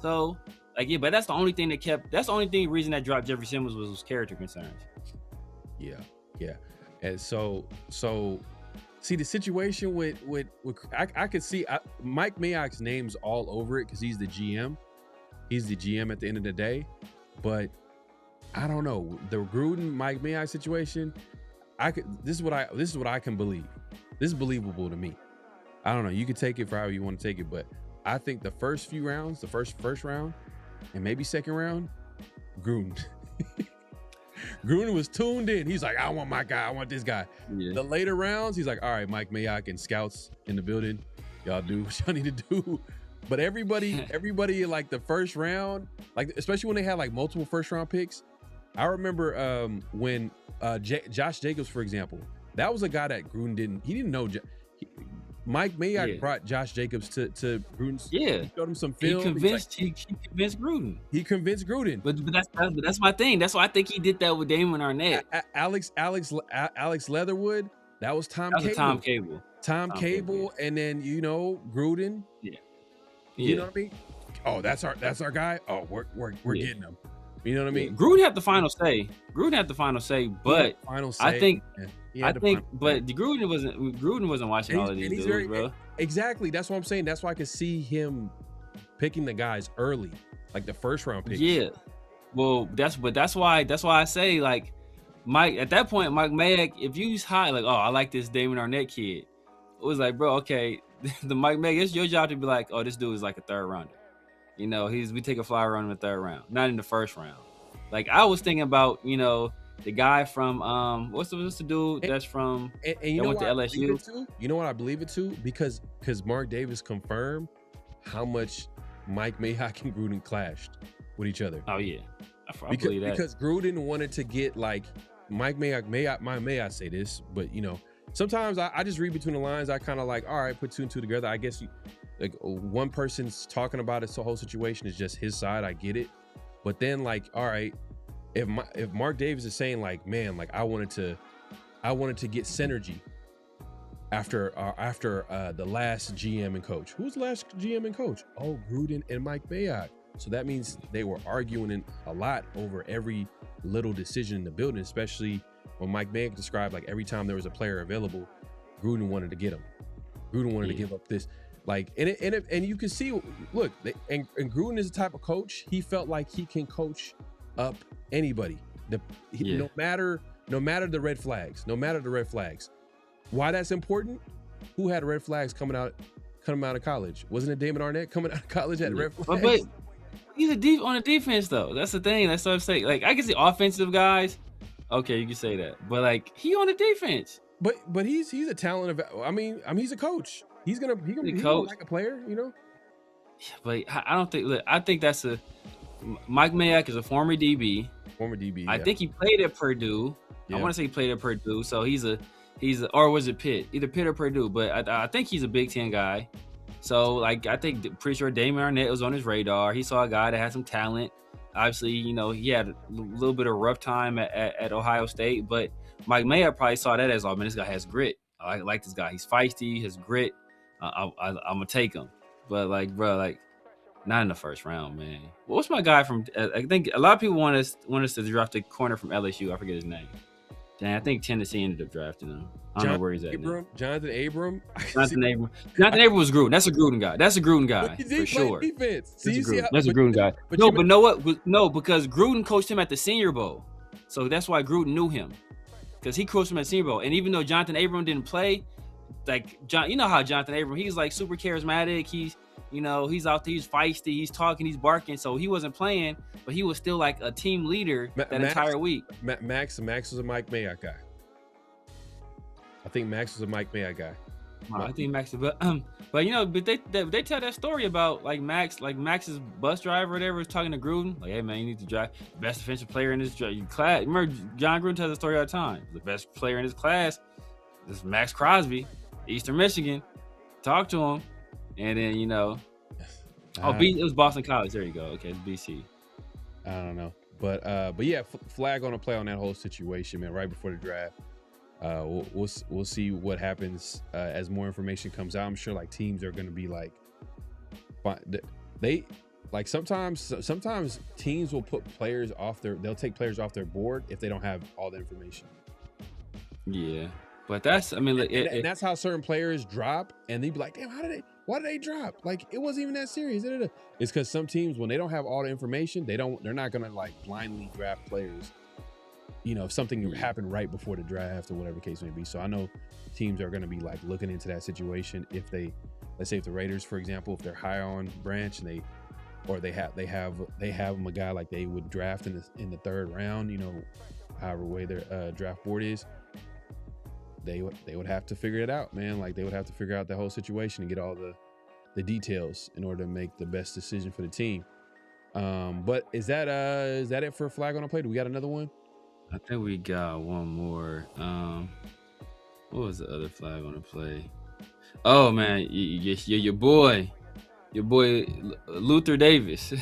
So like yeah, but that's the only thing reason that dropped Jeffrey Simmons was character concerns. Yeah. And so see the situation with I could see Mike Mayock's name's all over it because he's the GM. He's the GM at the end of the day. But I don't know. The Gruden Mike Mayock situation, this is what I can believe. This is believable to me. I don't know. You can take it for however you want to take it, but I think the first few rounds, the first round, and maybe second round, Gruden. Gruden was tuned in. He's like, I want my guy. I want this guy. Yeah. The later rounds, he's like, all right, Mike Mayock and scouts in the building. Y'all do what y'all need to do. But everybody like the first round, like especially when they had like multiple first round picks. I remember when Josh Jacobs, for example, that was a guy that Gruden didn't know. Mike Mayock brought Josh Jacobs to Gruden's. Yeah, he showed him some film. He convinced Gruden. He convinced Gruden. But that's my thing. That's why I think he did that with Damon Arnett. Alex Leatherwood. That was Tom Cable. Tom Cable, and then Gruden. Yeah. You know what I mean? Oh, that's our guy. Oh, we're getting him. You know what I mean? Gruden had the final say. But I think Gruden wasn't watching all of these dudes, bro. Exactly. That's what I'm saying. That's why I could see him picking the guys early, like the first round picks. Yeah. Well, that's why I say like Mike at that point, Mike Mayock, if you was high, like, oh, I like this Damon Arnett kid. It was like, bro, okay, the Mike Mayock, it's your job to be like, oh, this dude is like a third rounder. We take a flyer on him in the third round, not in the first round. Like I was thinking about, the guy from what's the dude that's from and went to LSU. You know what I believe it too? Because Mark Davis confirmed how much Mike Mayock and Gruden clashed with each other. Oh yeah, I believe that. Because Gruden wanted to get like Mike Mayock. May I say this? But sometimes I just read between the lines. I kind of like, all right, put two and two together. I guess one person's talking about the whole situation is just his side. I get it. But then like, all right, if Mark Davis is saying like, man, like I wanted to get synergy after the last GM and coach. Who's the last GM and coach? Oh, Gruden and Mike Mayock. So that means they were arguing a lot over every little decision in the building, especially when Mike Mayock described like every time there was a player available, Gruden wanted to get him. Gruden wanted to give up this. Like and you can see, look, and Gruden is the type of coach. He felt like he can coach up anybody. No matter the red flags. Why that's important? Who had red flags coming out of college? Wasn't it Damon Arnett coming out of college had red flags? But he's on the defense though. That's the thing. That's what I'm saying. Like I can see offensive guys. Okay, you can say that. But like he on the defense. But he's a talent of. I mean he's a coach. He's gonna like a player, But I don't think. Look, I think that's Mike Mayock is a former DB. I think he played at Purdue. Yeah. I want to say he played at Purdue. So he's a or was it Pitt? Either Pitt or Purdue. But I think he's a Big Ten guy. So like pretty sure Damon Arnett was on his radar. He saw a guy that had some talent. Obviously, he had a little bit of rough time at Ohio State. But Mike Mayock probably saw that as, oh man, this guy has grit. I like this guy. He's feisty. He has grit. I'm gonna take him, but like, bro, like, not in the first round, man. What's my guy from? I think a lot of people want us to draft a corner from LSU. I forget his name. Dang, I think Tennessee ended up drafting him. I don't know where he's at now. Jonathan Abram. Jonathan Abram was Gruden. That's a Gruden guy. For sure. Defense. That's a Gruden guy. But know what? No, because Gruden coached him at the Senior Bowl, so that's why Gruden knew him, because he coached him at Senior Bowl. And even though Jonathan Abram didn't play. Like John, you know how Jonathan Abram, he's like super charismatic. He's out there, he's feisty, he's talking, he's barking. So he wasn't playing, but he was still like a team leader entire week. Maxx was a Mike Mayock guy. I think Maxx was a Mike Mayock guy. I think Maxx, but they tell that story about like Max's bus driver or whatever was talking to Gruden, like, hey man, you need to drive the best defensive player in this class. Remember, John Gruden tells the story all the time. The best player in his class. This is Maxx Crosby, Eastern Michigan. Talk to him, and then it was Boston College. There you go. Okay, it's BC. I don't know, But yeah, flag on a play on that whole situation, man. Right before the draft. We'll see what happens as more information comes out. I'm sure like teams are going to be like, they like sometimes teams will put players off they'll take players off their board if they don't have all the information. Yeah, but that's, I mean, and that's how certain players drop, and they'd be like, damn, why did they drop? Like, it wasn't even that serious. It's because some teams, when they don't have all the information, they're not gonna like blindly draft players. You know, if something happened right before the draft or whatever the case may be. So I know teams are gonna be like looking into that situation if let's say if the Raiders, for example, if they're high on Branch and they have them a guy like they would draft in the third round, you know, however way their draft board is. They would have to figure it out, man. Like, they would have to figure out the whole situation and get all the details in order to make the best decision for the team. But is that it for flag on a play? Do we got another one? I think we got one more. What was the other flag on the play? Oh man, your boy Luther Davis,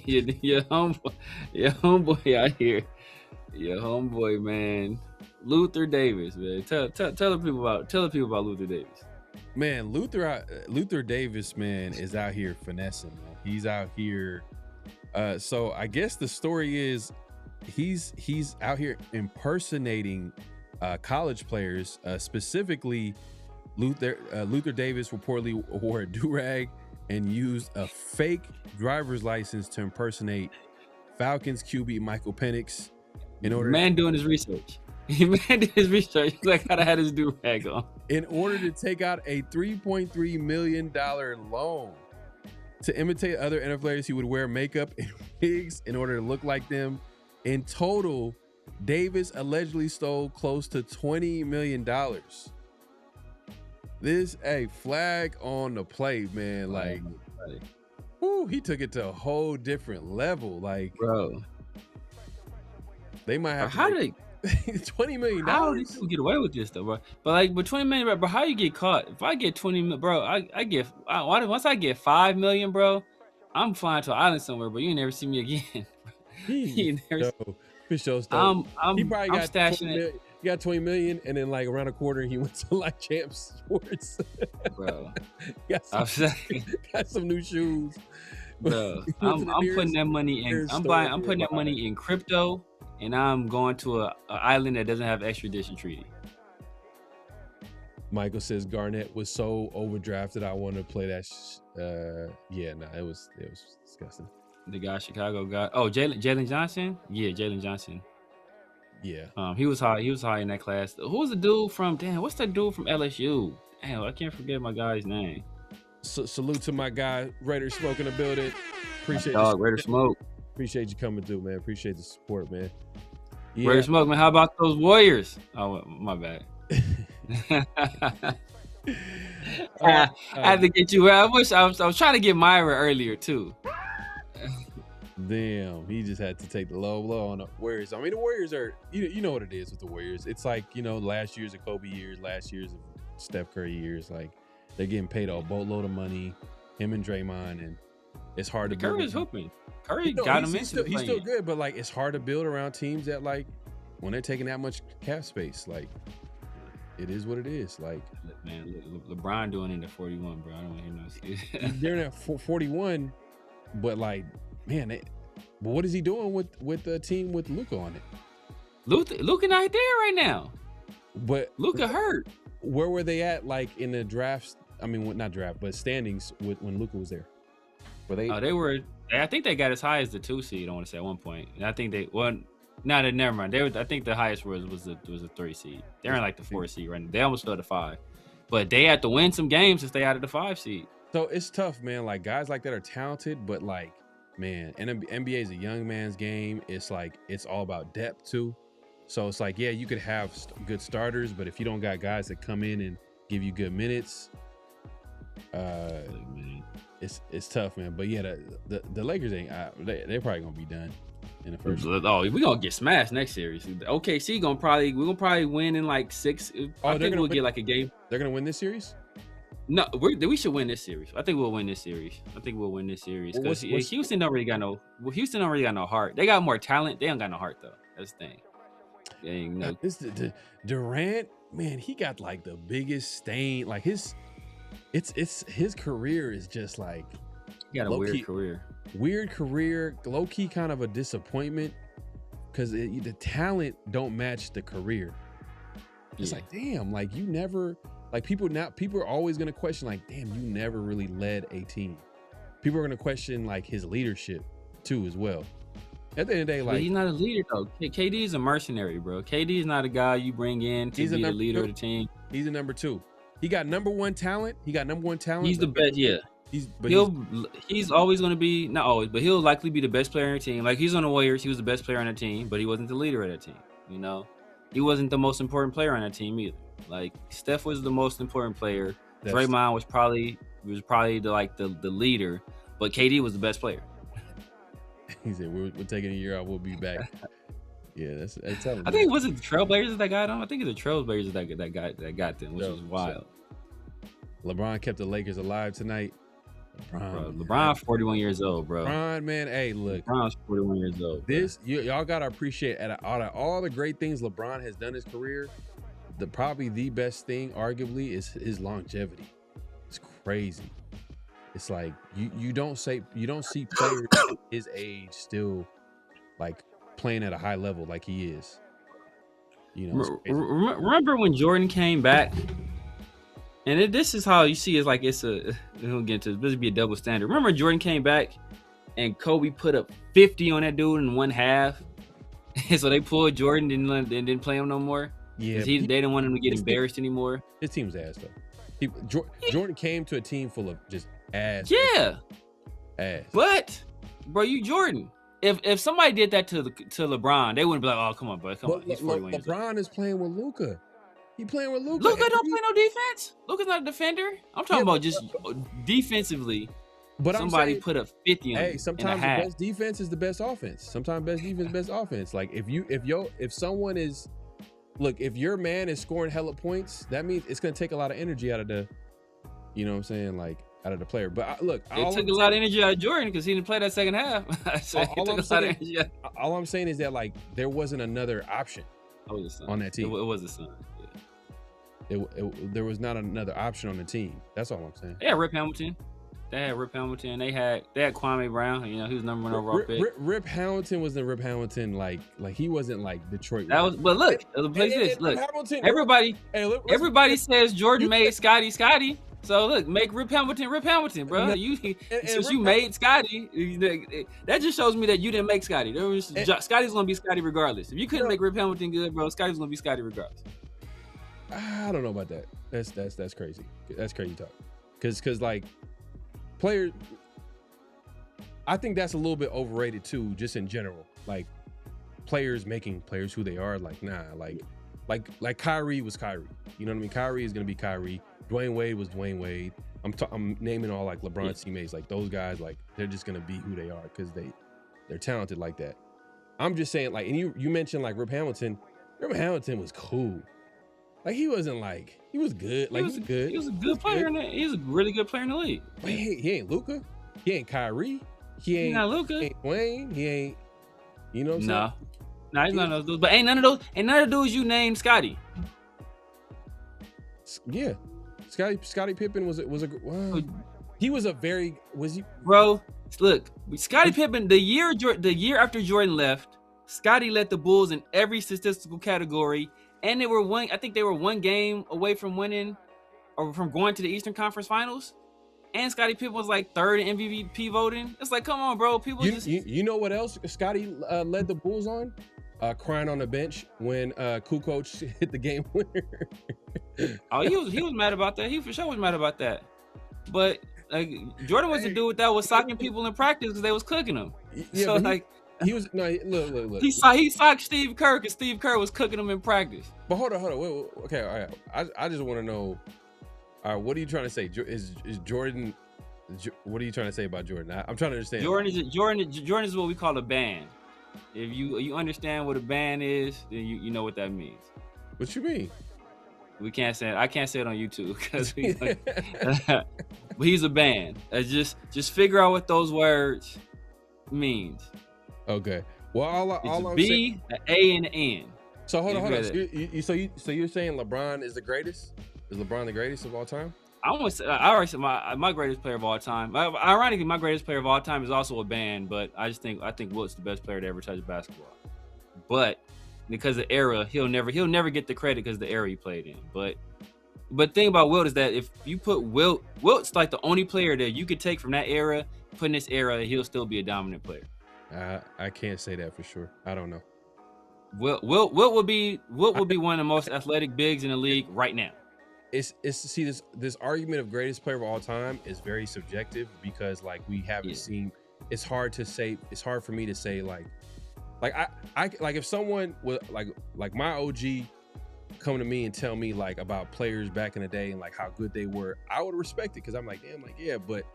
your homeboy out here, your homeboy, man. Luther Davis, man. Tell the people about Luther Davis. Man, Luther Davis, man, is out here finessing, man. He's out here. So I guess the story is he's out here impersonating college players. Specifically, Luther Davis reportedly wore a do-rag and used a fake driver's license to impersonate Falcons QB Michael Penix in order. Man doing his research. Man did his research. Like, how to have his do-rag on. In order to take out a $3.3 million loan. To imitate other NFL players, he would wear makeup and wigs in order to look like them. In total, Davis allegedly stole close to $20 million. This a flag on the play, man. Like, whoo, he took it to a whole different level. Like, bro, they might have $20 million. How did you get away with this though, bro? But $20 million, bro. How you get caught? If I get 20 million, bro, once I get 5 million, bro, I'm flying to an island somewhere, but you never see me again. He probably got stashing it. He got 20 million, and then like around a quarter, he went to like Champs Sports. Bro, got some new shoes. Bro, I'm putting that money in. I'm putting that money in crypto, and I'm going to an island that doesn't have extradition treaty. Michael says Garnett was so overdrafted. I want to play that. It was disgusting. The guy Chicago got. Oh, Jalen Johnson. Yeah, Jalen Johnson. Yeah. He was high in that class. Who was the dude from? Damn, what's that dude from LSU? Damn, I can't forget my guy's name. Salute to my guy Raider Smoke in the building. Appreciate dog, Raider Smoke. Appreciate you coming through, man. Appreciate the support, man. Yeah. Raider Smoke, man. How about those Warriors? Oh, my bad. I had to get you. I was trying to get Myra earlier too. Damn, he just had to take the low blow on the Warriors. I mean, the Warriors are, you know what it is with the Warriors. It's like, last year's of Kobe years, last year's of Steph Curry years. Like, they're getting paid a boatload of money, him and Draymond, and it's hard to build. Curry's hooping. Curry got him into he's still good, but like, it's hard to build around teams that like when they're taking that much cap space. Like, it is what it is. Like, man, LeBron doing it at 41, bro. I don't want to hear no excuse. They're at 41, but like, man, but what is he doing with the team with Luka on it? Luka not there right now. But Luka hurt. Where were they at, like in the drafts? I mean, not draft, but standings when Luka was there. Were they? They were. I think they got as high as the 2 seed. I want to say at one point. And I think never mind. I think the highest was a 3 seed. They're in like the 4 seed right now. They almost fell to 5, but they had to win some games to stay out of the 5 seed. So it's tough, man. Like, guys like that are talented, but like, man, and NBA is a young man's game. It's like, it's all about depth too. So it's like, yeah, you could have good starters, but if you don't got guys that come in and give you good minutes, it's tough, man. But yeah, the Lakers ain't. They're probably gonna be done in the first. Oh, we're gonna get smashed next series. OKC we're gonna probably win in like 6. I think we'll get like a game. They're gonna win this series. No, we should win this series. I think we'll win this series. Because Houston don't really got no heart. They got more talent. They don't got no heart though. That's the thing. They ain't no. This the Durant, man. He got like the biggest stain. Like his career is just like He got a weird career. Weird career, low key, kind of a disappointment because the talent don't match the career. It's like, damn, like you never. Like people are always gonna question, like, damn, you never really led a team. People are gonna question like his leadership too, as well. At the end of the day, like, but he's not a leader though. KD is a mercenary, bro. KD is not a guy you bring in to be the leader of the team. He's a number 2. He got number 1 talent. He's the best. Yeah. He's always gonna be, not always, but he'll likely be the best player on the team. Like he's on the Warriors, he was the best player on the team, but he wasn't the leader of that team. You know, he wasn't the most important player on that team either. Like Steph was the most important player. Draymond was probably the leader, but KD was the best player. He said, "We're taking a year out. We'll be back." Yeah, that's telling. I think it wasn't the Trailblazers that got him. I think it's the Trailblazers that got them, which was wild. LeBron kept the Lakers alive tonight. LeBron 41 years old, bro. LeBron, man, hey, look. LeBron's 41 years old. Y'all gotta appreciate out of all the great things LeBron has done in his career. Probably the best thing, arguably, is his longevity. It's crazy. It's like you don't see players his age still like playing at a high level like he is. You know, remember when Jordan came back? And this is how you see it's like we'll get into this. Would be a double standard. Remember Jordan came back and Kobe put up 50 on that dude in one half, and so they pulled Jordan and didn't play him no more. Yeah, they didn't want him to get embarrassed anymore. His team's ass though. Jordan came to a team full of just ass. Yeah, ass. But bro, you Jordan. If somebody did that to LeBron, they wouldn't be like, "Oh, come on, bro, come on." He's 41 years old. LeBron is playing with Luka. He playing with Luka. Luka don't play no defense. Luka's not a defender. I'm talking about just defensively. But somebody put up 50 on. Hey, sometimes the best defense is the best offense. Sometimes best defense, best offense. Like if someone is. Look, if your man is scoring hella points, that means it's going to take a lot of energy out of the, you know what I'm saying, like out of the player. But it took a lot of energy out of Jordan because he didn't play that second half. All I'm saying is that like there wasn't another option on that team. It was the Sun. Yeah. There was not another option on the team. That's all I'm saying. Yeah, Rip Hamilton. They had Rip Hamilton. They had Kwame Brown. You know, he was number 1 overall pick. Rip Hamilton was the Rip Hamilton like he wasn't like Detroit. But look, everybody says Jordan made Scotty. So look, make Rip Hamilton, bro. You made Scotty, that just shows me that you didn't make Scotty. Scotty's gonna be Scotty regardless. If you couldn't make Rip Hamilton good, bro, Scotty's gonna be Scotty regardless. I don't know about that. That's crazy. That's crazy talk. Because like. Players, I think that's a little bit overrated too, just in general. Like players making players who they are. Like nah, like Kyrie was Kyrie. You know what I mean? Kyrie is gonna be Kyrie. Dwayne Wade was Dwayne Wade. I'm naming all like LeBron's teammates. Like those guys, like they're just gonna be who they are because they're talented like that. I'm just saying, like, and you mentioned like Rip Hamilton. Rip Hamilton was cool. Like he wasn't like he was good. Like he was good. He was a good player. He was a really good player in the league. But he ain't Luka. He ain't Kyrie. He's not Luka. He ain't Wayne. He ain't. You know what I'm saying? No, he's not those dudes. But ain't none of the dudes you named Scotty. Yeah, Scottie Pippen was a wow. He was a very bro. Look, Scottie Pippen. The year after Jordan left, Scotty led the Bulls in every statistical category. And they were one game away from winning or from going to the Eastern Conference Finals. And Scottie Pippen was like 3rd in MVP voting. It's like, come on, bro. People you know what else Scotty led the Bulls on? Crying on the bench when Kukoc hit the game winner. Oh, he was mad about that. He for sure was mad about that. But like Jordan was the dude that was socking people in practice because they was cooking them. Yeah, so like. He was look. He socked Steve Kerr because Steve Kerr was cooking him in practice. But hold on. Wait, okay, all right. I just want to know. All right, what are you trying to say? Is Jordan? What are you trying to say about Jordan? I'm trying to understand. Jordan is what we call a band. If you understand what a band is, then you know what that means. What you mean? We can't say it. I can't say it on YouTube because but he's a band. Just figure out what those words means. Okay. Well, all I'm B, saying, an A, and an N. So hold on. So you're saying LeBron is the greatest? Is LeBron the greatest of all time? I already said my greatest player of all time. Ironically, my greatest player of all time is also a band, but I think Wilt's the best player to ever touch basketball. But because of era, he'll never get the credit because of the era he played in. But the thing about Wilt is that if you put Wilt's like the only player that you could take from that era, put in this era, he'll still be a dominant player. I can't say that for sure. I don't know. Wilt will be one of the most athletic bigs in the league right now. It's see this argument of greatest player of all time is very subjective because like we haven't seen. It's hard to say. It's hard for me to say like I like if someone was like my OG come to me and tell me like about players back in the day and like how good they were, I would respect it because I'm like, damn, like yeah, but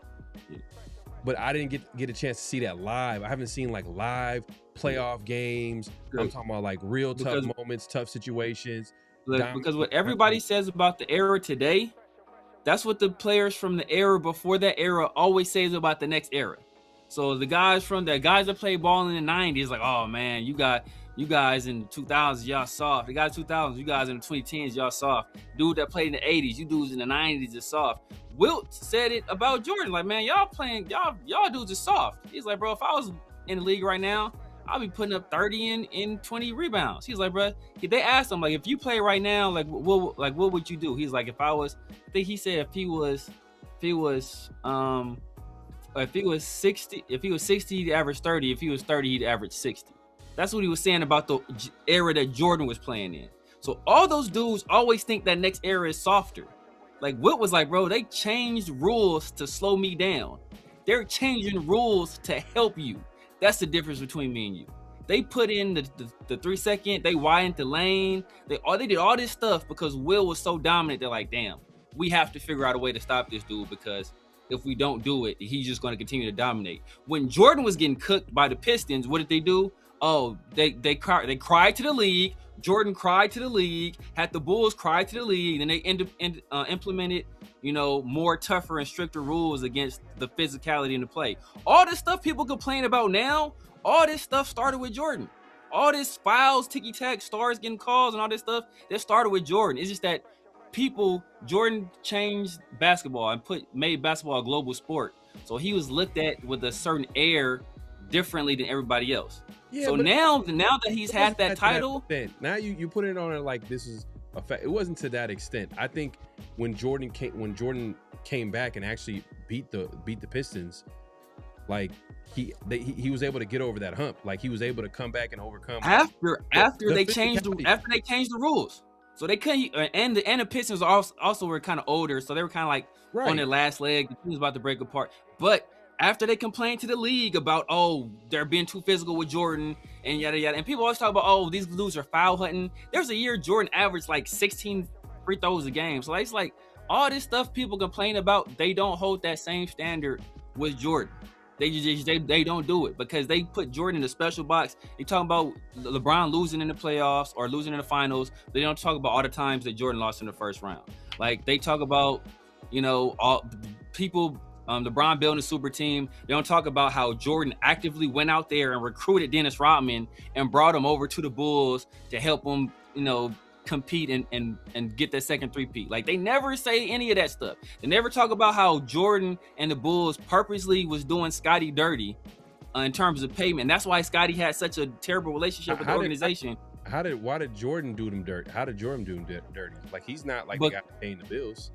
I didn't get a chance to see that live. I haven't seen like live playoff games. Good. I'm talking about like real tough moments, tough situations. Because what everybody says about the era today, that's what the players from the era before that era always says about the next era. So the guys that played ball in the 90s, like, oh man, you guys in the 2000s, y'all soft. The guys 2000s, you guys in the 2010s, y'all soft. Dude that played in the 80s, you dudes in the 90s is soft. Wilt said it about Jordan, like, man, y'all dudes are soft. He's like, bro, if I was in the league right now, I'll be putting up 30 and 20 rebounds. He's like, bro, they asked him, like, if you play right now, like, what would you do? He's like, I think he said if he was 60, he'd average 30. If he was 30, he'd average 60. That's what he was saying about the era that Jordan was playing in. So all those dudes always think that next era is softer. Like Wilt was like, bro, they changed rules to slow me down. They're changing rules to help you. That's the difference between me and you. They put in the 3 second, they widened the lane. They did all this stuff because Will was so dominant. They're like, damn, we have to figure out a way to stop this dude because if we don't do it, he's just going to continue to dominate. When Jordan was getting cooked by the Pistons, what did they do? Oh, they cried to the league. Jordan cried to the league. Had the Bulls cry to the league. And they implemented, more tougher and stricter rules against the physicality in the play. All this stuff people complain about now, all this stuff started with Jordan. All this fouls, ticky-tack, stars getting calls and all this stuff, that started with Jordan. It's just that Jordan changed basketball and made basketball a global sport. So he was looked at with a certain air differently than everybody else. Yeah, so now that he's had that title, now you put it on it like this is a fact. It wasn't to that extent. I think when Jordan came back and actually beat the Pistons, like he was able to get over that hump. Like he was able to come back and overcome after they changed the rules. So they couldn't, and the Pistons also were kind of older, so they were kind of like on their last leg. The team was about to break apart, but after they complained to the league about, oh, they're being too physical with Jordan and yada yada, and people always talk about, oh, these dudes are foul hunting. There's a year Jordan averaged like 16 free throws a game. So it's like all this stuff people complain about, they don't hold that same standard with Jordan. They don't do it because they put Jordan in a special box. They talk about LeBron losing in the playoffs or losing in the finals. They don't talk about all the times that Jordan lost in the first round. Like they talk about, all people. LeBron building a super team. They don't talk about how Jordan actively went out there and recruited Dennis Rodman and brought him over to the Bulls to help him, compete and get that second three-peat. Like they never say any of that stuff. They never talk about how Jordan and the Bulls purposely was doing Scottie dirty in terms of payment. That's why Scottie had such a terrible relationship with the organization. Why did Jordan do them dirty? How did Jordan do them dirty? Like he's not like the guy paying the bills.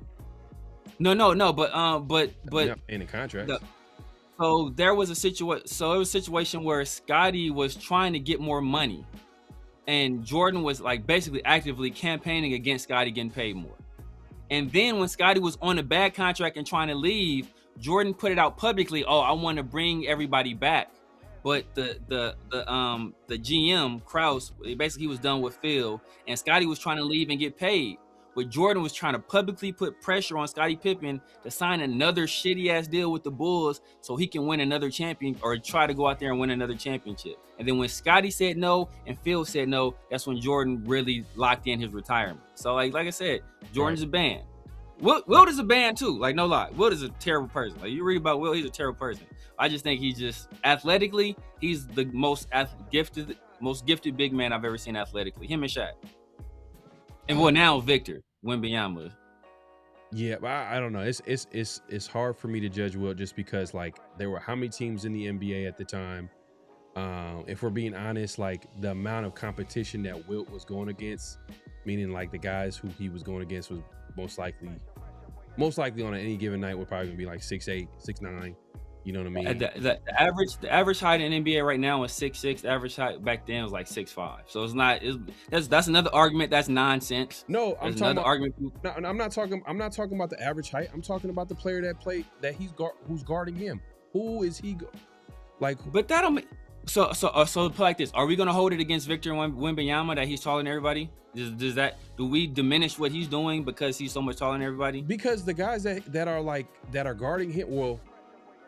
No, but not paying the contracts. So there was a situation where Scottie was trying to get more money, and Jordan was like basically actively campaigning against Scottie getting paid more. And then when Scottie was on a bad contract and trying to leave, Jordan put it out publicly. Oh, I want to bring everybody back. But the GM Krause, basically he was done with Phil, and Scottie was trying to leave and get paid. but Jordan was trying to publicly put pressure on Scottie Pippen to sign another shitty ass deal with the Bulls so he can win another champion or try to go out there and win another championship. And then when Scottie said no and Phil said no, that's when Jordan really locked in his retirement. So like I said, Jordan's a band. Wilt is a band too. Like, no lie, Wilt is a terrible person. Like, you read about Wilt, he's a terrible person. I just think he's just athletically, he's the most gifted big man I've ever seen athletically. Him and Shaq. And well, now Victor Wembanyama. Yeah, but I don't know. It's hard for me to judge Wilt just because like there were how many teams in the NBA at the time. If we're being honest, like the amount of competition that Wilt was going against, meaning like the guys who he was going against was most likely on any given night would probably be like 6'8", 6'9". You know what I mean? The average height in NBA right now is 6'6". The average height back then was like 6'5". So it's not. That's another argument. That's nonsense. No, I'm talking about argument. No, I'm not talking about the average height. I'm talking about the player who's guarding him. Who is he? But that don't. So put like this: are we gonna hold it against Victor Wembanyama that he's taller than everybody? Do we diminish what he's doing because he's so much taller than everybody? Because the guys that are guarding him, well,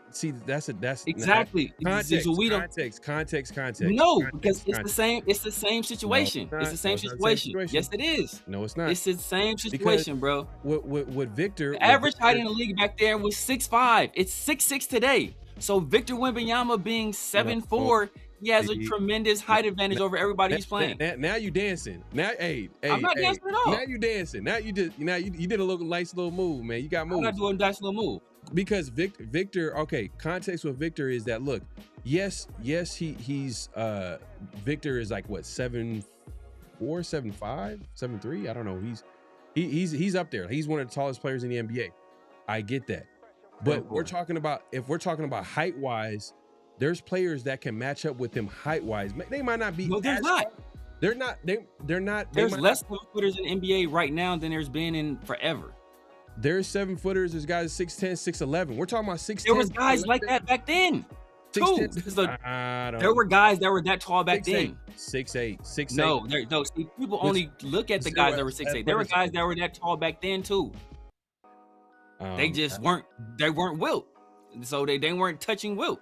see, that's exactly context. So we context. No, because it's the same. It's the same situation. It's the same situation. Yes, it is. No, it's not. It's the same situation, bro. With Victor, the average height in the league back there was 6'5". It's 6'6" today. So Victor Wembanyama being 7'4", he has a tremendous height advantage over everybody he's playing. Now you dancing. Now, I'm not dancing at all. Now you dancing. Now you did a little nice little move, man. You got moves. I'm not doing a nice little move. Because Victor, okay, context with Victor is that look, yes, he's Victor is like what 7'4", 7'5", 7'3". I don't know. He's up there. He's one of the tallest players in the NBA. I get that. But if we're talking about height wise, there's players that can match up with him height wise. They might not be. No, there's not. They're not. They're not. There's less 7-footers in NBA right now than there's been in forever. There's 7-footers. There's guys 6'10", 6'11". We're talking about 6'10". There was guys like that back then. 6'10". There were guys that were that tall back then. 6'8", 6'8". No. See, people only look at the guys that were 6'8". There were guys that were that tall back then too. They just weren't. They weren't Wilt, so they weren't touching Wilt.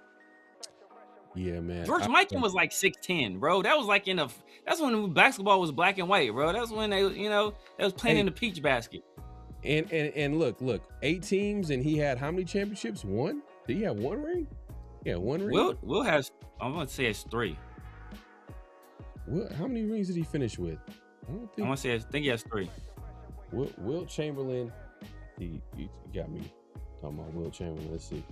Yeah, man. George Mikan was like 6'10", bro. That was like that's when basketball was black and white, bro. That's when they was playing in the peach basket. And look, 8 teams, and he had how many championships? 1? Did he have 1 ring? Yeah, 1 ring. Wilt has. I'm gonna say it's 3. How many rings did he finish with? I think he has 3. Wilt Chamberlain. You got me talking about Wilt Chamberlain. Let's see.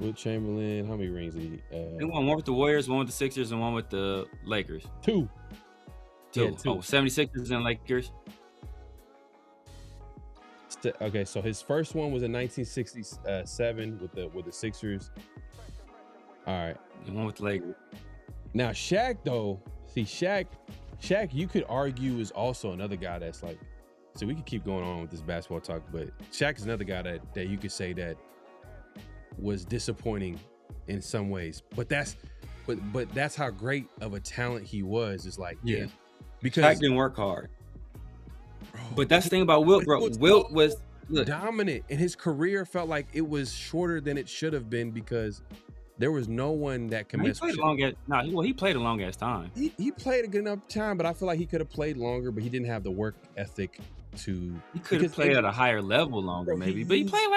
Wilt Chamberlain, how many rings did he? He won 1 with the Warriors, 1 with the Sixers, and 1 with the Lakers. 2. Yeah, 2. Oh, 76ers and Lakers. Okay, so his first one was in 1967 with the Sixers. All right. And 1 with the Lakers. Now Shaq, though, Shaq, you could argue is also another guy that's like. So we could keep going on with this basketball talk, but Shaq is another guy that you could say that was disappointing in some ways. But that's how great of a talent he was. It's like, yeah, because Shaq didn't work hard. Bro, but that's the thing about Wilt, bro. Wilt was dominant, and his career felt like it was shorter than it should have been because there was no one that can mess with him. He played a long ass time. He played a good enough time, but I feel like he could have played longer, but he didn't have the work ethic. He could have played at a higher level longer, maybe. But he played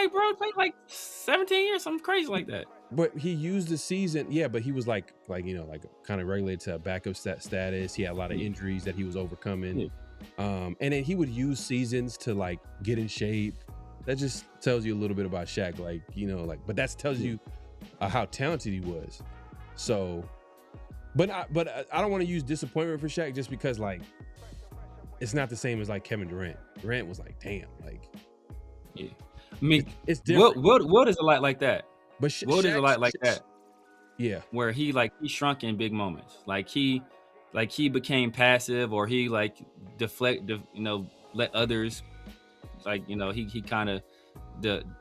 like 17 years, something crazy like that. But he used the season, but he was like kind of regulated to a backup status. He had a lot of injuries that he was overcoming. And then he would use seasons to like get in shape. That just tells you a little bit about Shaq, but that tells you how talented he was. So, but I don't want to use disappointment for Shaq just because it's not the same as like Kevin Durant. Durant was like, damn, I mean, it's different. Wilt is a lot like that. But Wilt is a lot like that. Yeah, where he shrunk in big moments. He became passive, or he let others, he kind of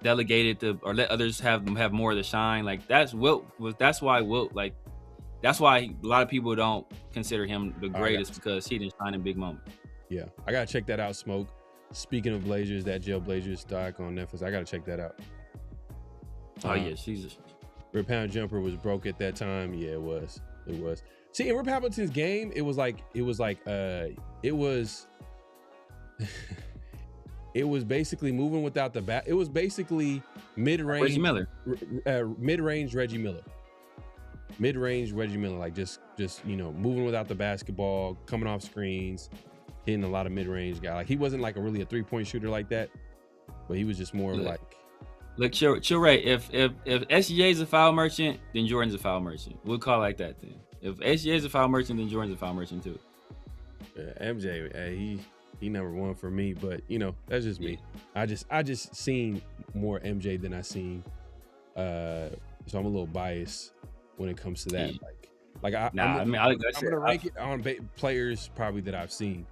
delegated or let others have more of the shine. That's why Wilt that's why a lot of people don't consider him the greatest because he didn't shine in big moments. Yeah, I gotta check that out, Smoke. Speaking of Blazers, that Jail Blazers doc on Netflix, I gotta check that out. Oh yeah, she's Rip Hamilton jumper was broke at that time. Yeah, it was. See, in Rip Hamilton's game, it was it was basically moving without the bat. It was basically mid-range Reggie Miller. Mid-range Reggie Miller. Mid-range Reggie Miller, like just moving without the basketball, coming off screens, hitting a lot of mid-range guy. Like he wasn't like a 3-point shooter like that, but he was just more like. Look, chill right. If SGA is a foul merchant, then Jordan's a foul merchant. We'll call it like that then. If SGA is a foul merchant, then Jordan's a foul merchant too. MJ, he number one for me, but that's just me. I just seen more MJ than I seen, so I'm a little biased when it comes to that. I'm gonna rank it on players probably that I've seen.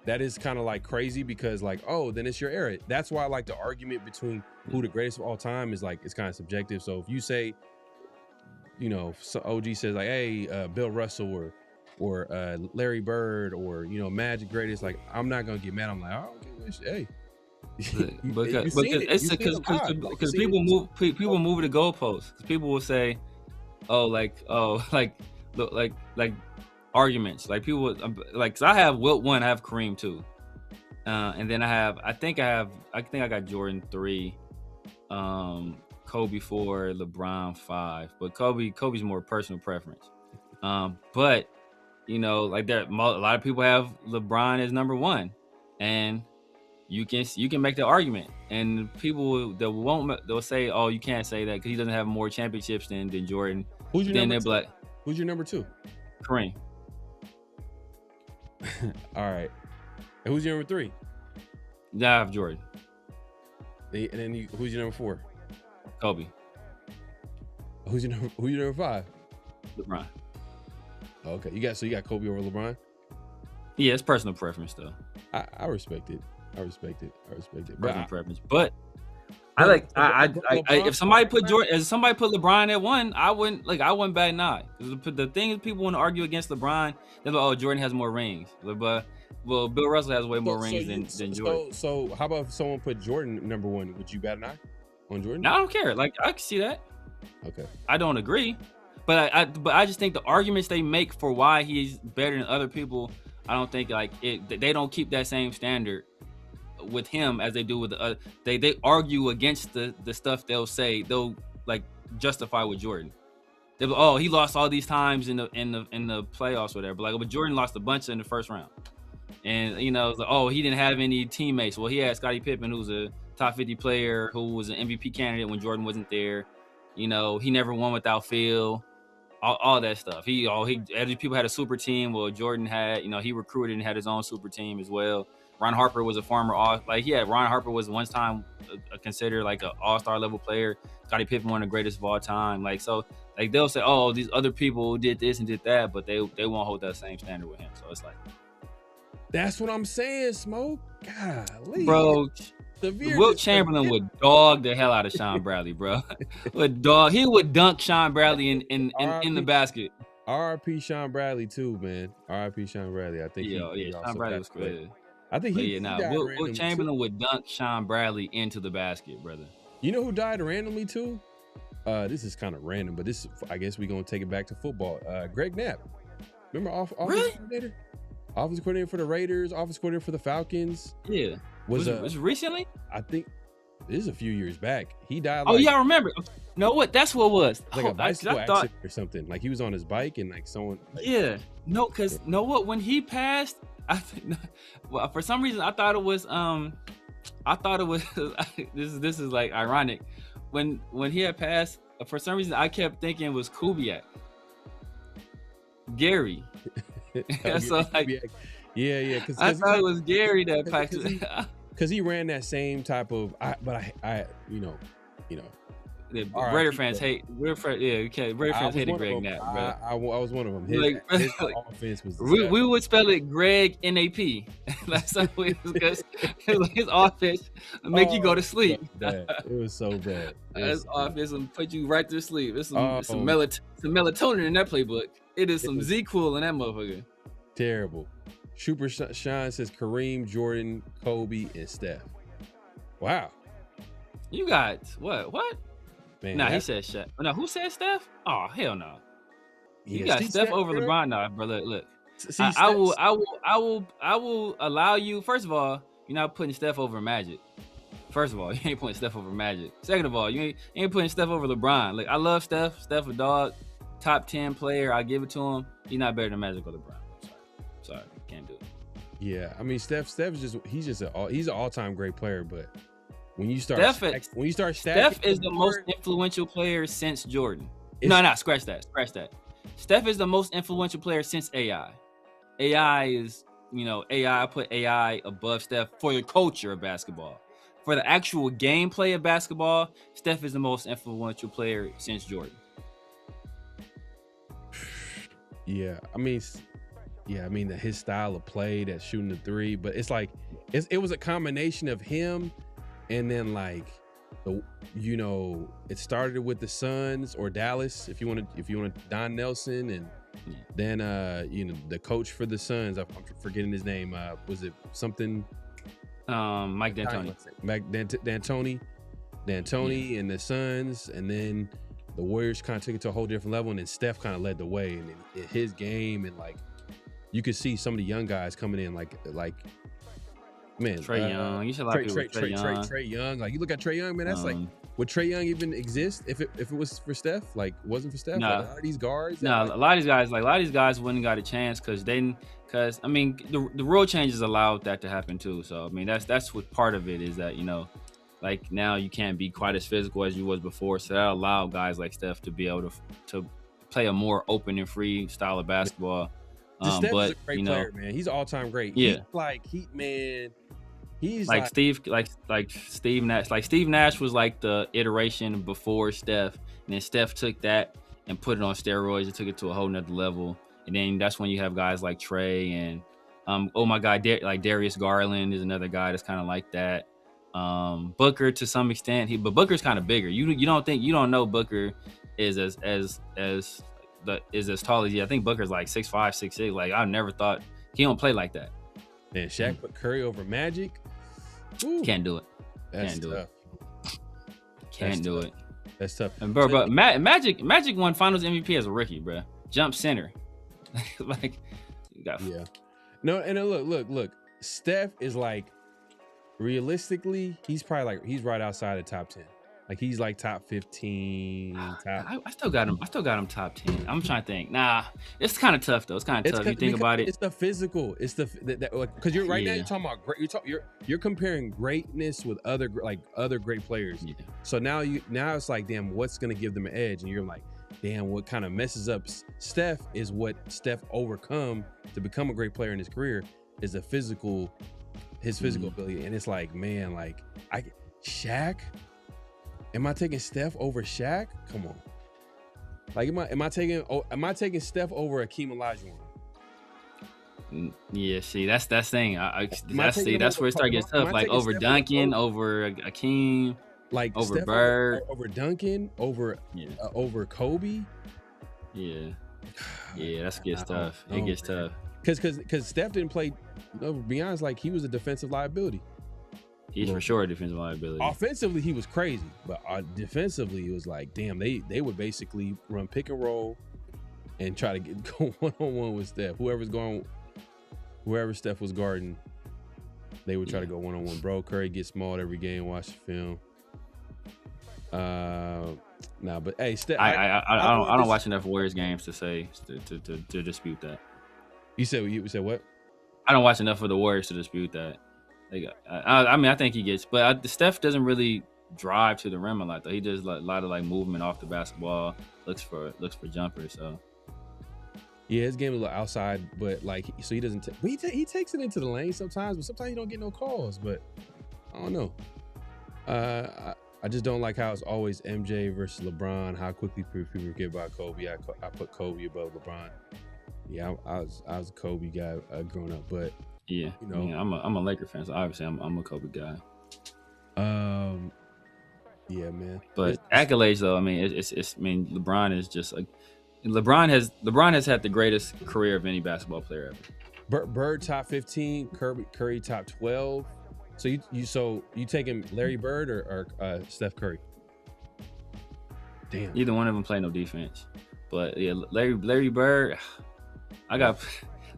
That is kind of like crazy because then it's your era. That's why the argument between who the greatest of all time is it's kind of subjective. So if you say, OG says hey, Bill Russell or Larry Bird or Magic greatest, I'm not gonna get mad. I'm like, oh, okay, hey. Because people move the goalposts. People will say, arguments. Cause I have Wilt 1, I have Kareem 2, and then I think I got Jordan 3, Kobe 4, LeBron 5, but Kobe's more personal preference. But a lot of people have LeBron as number 1, and you can make the argument, and people they'll say, oh, you can't say that because he doesn't have more championships than Jordan. Who's your number 2? Who's your number 2? Kareem. All right. And who's your number 3? Yeah, I have Jordan. And then who's your number 4? Kobe. Who's your number 5? LeBron. Okay, you got Kobe over LeBron? Yeah, it's personal preference though. I respect it. Personal preference, but if somebody put LeBron at 1, I wouldn't bat an eye. The thing is, people want to argue against LeBron. They're like, oh, Jordan has more rings, but Bill Russell has way more rings than Jordan. So how about if someone put Jordan number 1? Would you bat an eye on Jordan? No, I don't care. I can see that. Okay. I don't agree, but I just think the arguments they make for why he's better than other people, I don't think they don't keep that same standard with him as they do with the other. They argue against the stuff they'll justify with Jordan. They're like, oh, he lost all these times in the playoffs or whatever. But Jordan lost a bunch in the first round, and it's like, oh, he didn't have any teammates. Well, he had Scottie Pippen, who's a top 50 player, who was an MVP candidate when Jordan wasn't there. He never won without Phil. All that stuff. Other people had a super team. Well, Jordan had, he recruited and had his own super team as well. Ron Harper was a former Ron Harper was one time considered an all-star level player. Scottie Pippen, one of the greatest of all time. They'll say, oh, these other people did this and did that, but they won't hold that same standard with him. So it's that's what I'm saying, Smoke. Golly. Bro, Wilt Chamberlain would dog the hell out of Sean Bradley, bro. He would dunk Sean Bradley in the basket. R.I.P. Sean Bradley too, man. R.I.P. Sean Bradley. I think Sean Bradley was good. I think Wilt Chamberlain would dunk Sean Bradley into the basket, brother. You know who died randomly too? This is kind of random, but I guess we're gonna take it back to football. Greg Knapp. Remember offensive coordinator? Offensive coordinator for the Raiders, offensive coordinator for the Falcons. Yeah. Was it recently? I think this is a few years back. He died. Oh yeah, I remember. No, what? That's what it was. A bicycle accident or something. He was on his bike and someone. Yeah. No, because when he passed, for some reason I thought it was this is ironic. When he had passed, for some reason I kept thinking it was Kubiak. Gary. So yeah. I thought it was Gary that passed. Because he ran that same type of. Raider fans hate. Raider fans hated Greg Knapp, bro. I was one of them. His offense was. We would spell it Greg NAP. That's how it was, because his offense would make you go to sleep. It was so bad. His offense would put you right to sleep. It's some melatonin in that playbook. It is some Z-Cool in that motherfucker. Terrible. Super Shine says Kareem, Jordan, Kobe, and Steph. Wow. You got what? Man, Nah, he said Shaq. No, who said Steph? Oh, hell no. yeah, You got see, Steph over LeBron. Nah, brother. Look. See, I will allow you. First of all, you're not putting Steph over Magic. First of all, you ain't putting Steph over Magic. Second of all, you ain't putting Steph over LeBron. Like, I love Steph. Steph a dog, top 10 player. I give it to him. He's not better than Magic or LeBron. Sorry, can't do it. Yeah, I mean Steph's he's an all-time great player, but when you start stacking, Steph is the most influential player since Jordan. No, scratch that. Steph is the most influential player since AI. AI is, I put AI above Steph for the culture of basketball. For the actual gameplay of basketball, Steph is the most influential player since Jordan. Yeah, I mean his style of play, that shooting the three, but it's like it was a combination of him, and then like it started with the Suns or Dallas, if you want Don Nelson, and then the coach for the Suns, I'm forgetting his name. Was it something? Mike D'Antoni. D'Antoni and the Suns, and then the Warriors kind of took it to a whole different level, and then Steph kind of led the way, and in his game, and like you could see some of the young guys coming in, like man, Trae Young. You should like Trae Young. Like you look at Trae Young, man. That's like, would Trae Young even exist if it was for Steph? Like, wasn't for Steph? Nah. Like, a lot of these guards. A lot of these guys wouldn't got a chance because the rule changes allowed that to happen too. So I mean, that's what part of it is, that like now you can't be quite as physical as you was before. So that allowed guys like Steph to be able to play a more open and free style of basketball. Steph is a great player, man. He's all time great. Yeah, he's like Steve Nash. Like Steve Nash was like the iteration before Steph, and then Steph took that and put it on steroids and took it to a whole nother level. And then that's when you have guys like Trae and oh my God, like Darius Garland is another guy that's kind of like that. Booker to some extent, but Booker's kind of bigger. You don't know Booker is as tall as you. I think Booker's like 6'5", 6'6". Like I never thought he don't play like that. Man, Shaq put Curry over Magic. Ooh. Can't do it. That's Can't do tough. it. Can't do it. That's tough. And bro, Magic won Finals MVP as a rookie, bro. Jump center. Like, you got No, and look. Steph is like, realistically, he's probably like, he's right outside the top 10. Like he's like top 15. I still got him top 10. I'm trying to think. Nah, it's kind of tough though. It's kind of tough. You think about it. It's the physical. It's because you're right now. You're talking about great. You're comparing greatness with other great players. Yeah. So now it's like, damn, what's gonna give them an edge? And you're like, damn, what kind of messes up Steph is what Steph overcome to become a great player in his career is his physical ability. And it's like, man, like Shaq. Am I taking Steph over Shaq? Come on. Like, am I taking Steph over Akeem Olajuwon? Yeah, see, that's thing. That's where it starts getting tough. Like over Duncan, over Akeem, like over Steph Bird, over Duncan, over Kobe. Yeah, that gets tough. It gets tough. Because Steph didn't play. To be honest, like he was a defensive liability. He's for sure a defensive liability. Offensively, he was crazy, but defensively, it was like, damn, they would basically run pick and roll and try to go one-on-one with Steph. Whoever Steph was guarding, they would try to go one-on-one. Bro, Curry gets small every game. Watch the film. But hey, Steph. I don't watch enough Warriors games to say to dispute that. You said what? I don't watch enough of the Warriors to dispute that. I think he gets, but Steph doesn't really drive to the rim a lot though. He does a lot of like movement off the basketball, looks for jumpers. So yeah, his game is a little outside, but like so he doesn't. He takes it into the lane sometimes, but sometimes he don't get no calls. But I don't know. I just don't like how it's always MJ versus LeBron. How quickly people forget about Kobe. I put Kobe above LeBron. Yeah, I was a Kobe guy growing up, but. Yeah, I'm a Laker fan, so obviously I'm a Kobe guy. Yeah, man. But accolades though, I mean, it's LeBron is just LeBron has had the greatest career of any basketball player ever. Bird top 15, Curry top 12. So you taking Larry Bird or Steph Curry? Damn. Either one of them play no defense. But yeah, Larry Bird, I got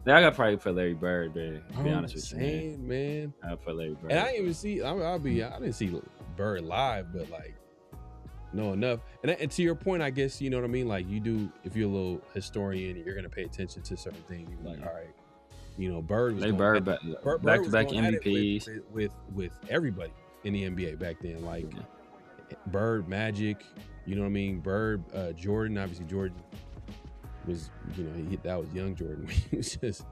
probably put Larry Bird, man. To be honest with you, man. I put Larry Bird. And I didn't even see. I didn't see Bird live, but like, know enough. And to your point, I guess you know what I mean. Like you do, if you're a little historian, you're gonna pay attention to certain things. You're like, all right, you know, Bird was back-to-back MVPs with everybody in the NBA back then. Like Bird, Magic. You know what I mean? Bird, Jordan. Obviously, Jordan was, you know, that was young Jordan. He was just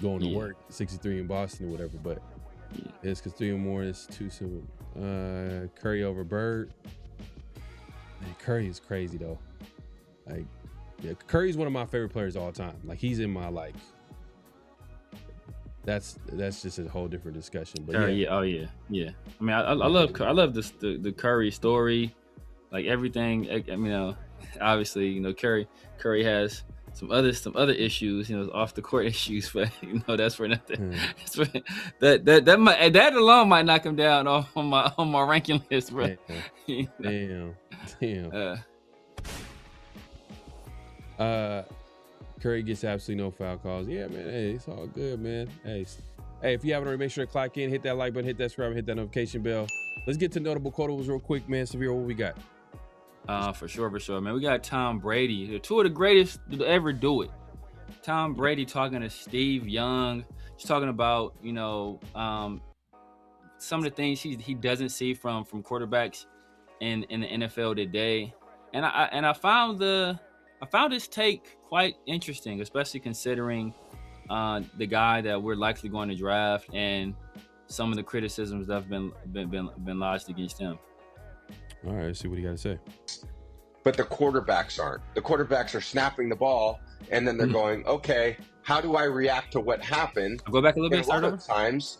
going to work, 63 in Boston or whatever. But it's because 3 or more is too soon. Curry over Bird. Man, Curry is crazy though. Like, yeah, Curry's one of my favorite players of all time. Like, he's in my like. That's just a whole different discussion. But yeah. I mean, I love this the Curry story. Like everything, I mean, obviously, you know, Curry has some other issues, you know, off the court issues, but you know, that's for nothing. That alone might knock him down on my ranking list, bro. Damn. Curry gets absolutely no foul calls. Yeah, man. Hey, it's all good, man. Hey, if you haven't already, make sure to clock in, hit that like button, hit that subscribe, hit that notification bell. Let's get to notable quotables real quick, man. Severe, what we got? For sure, man. We got Tom Brady, the 2 of the greatest to ever do it. Tom Brady talking to Steve Young. He's talking about, you know, some of the things he doesn't see from quarterbacks in the NFL today. And I found this take quite interesting, especially considering the guy that we're likely going to draft and some of the criticisms that have been lodged against him. All right, let's see what he got to say. But the quarterbacks aren't. The quarterbacks are snapping the ball, and then they're going, okay, how do I react to what happened? I'll go back a little bit. A lot of times,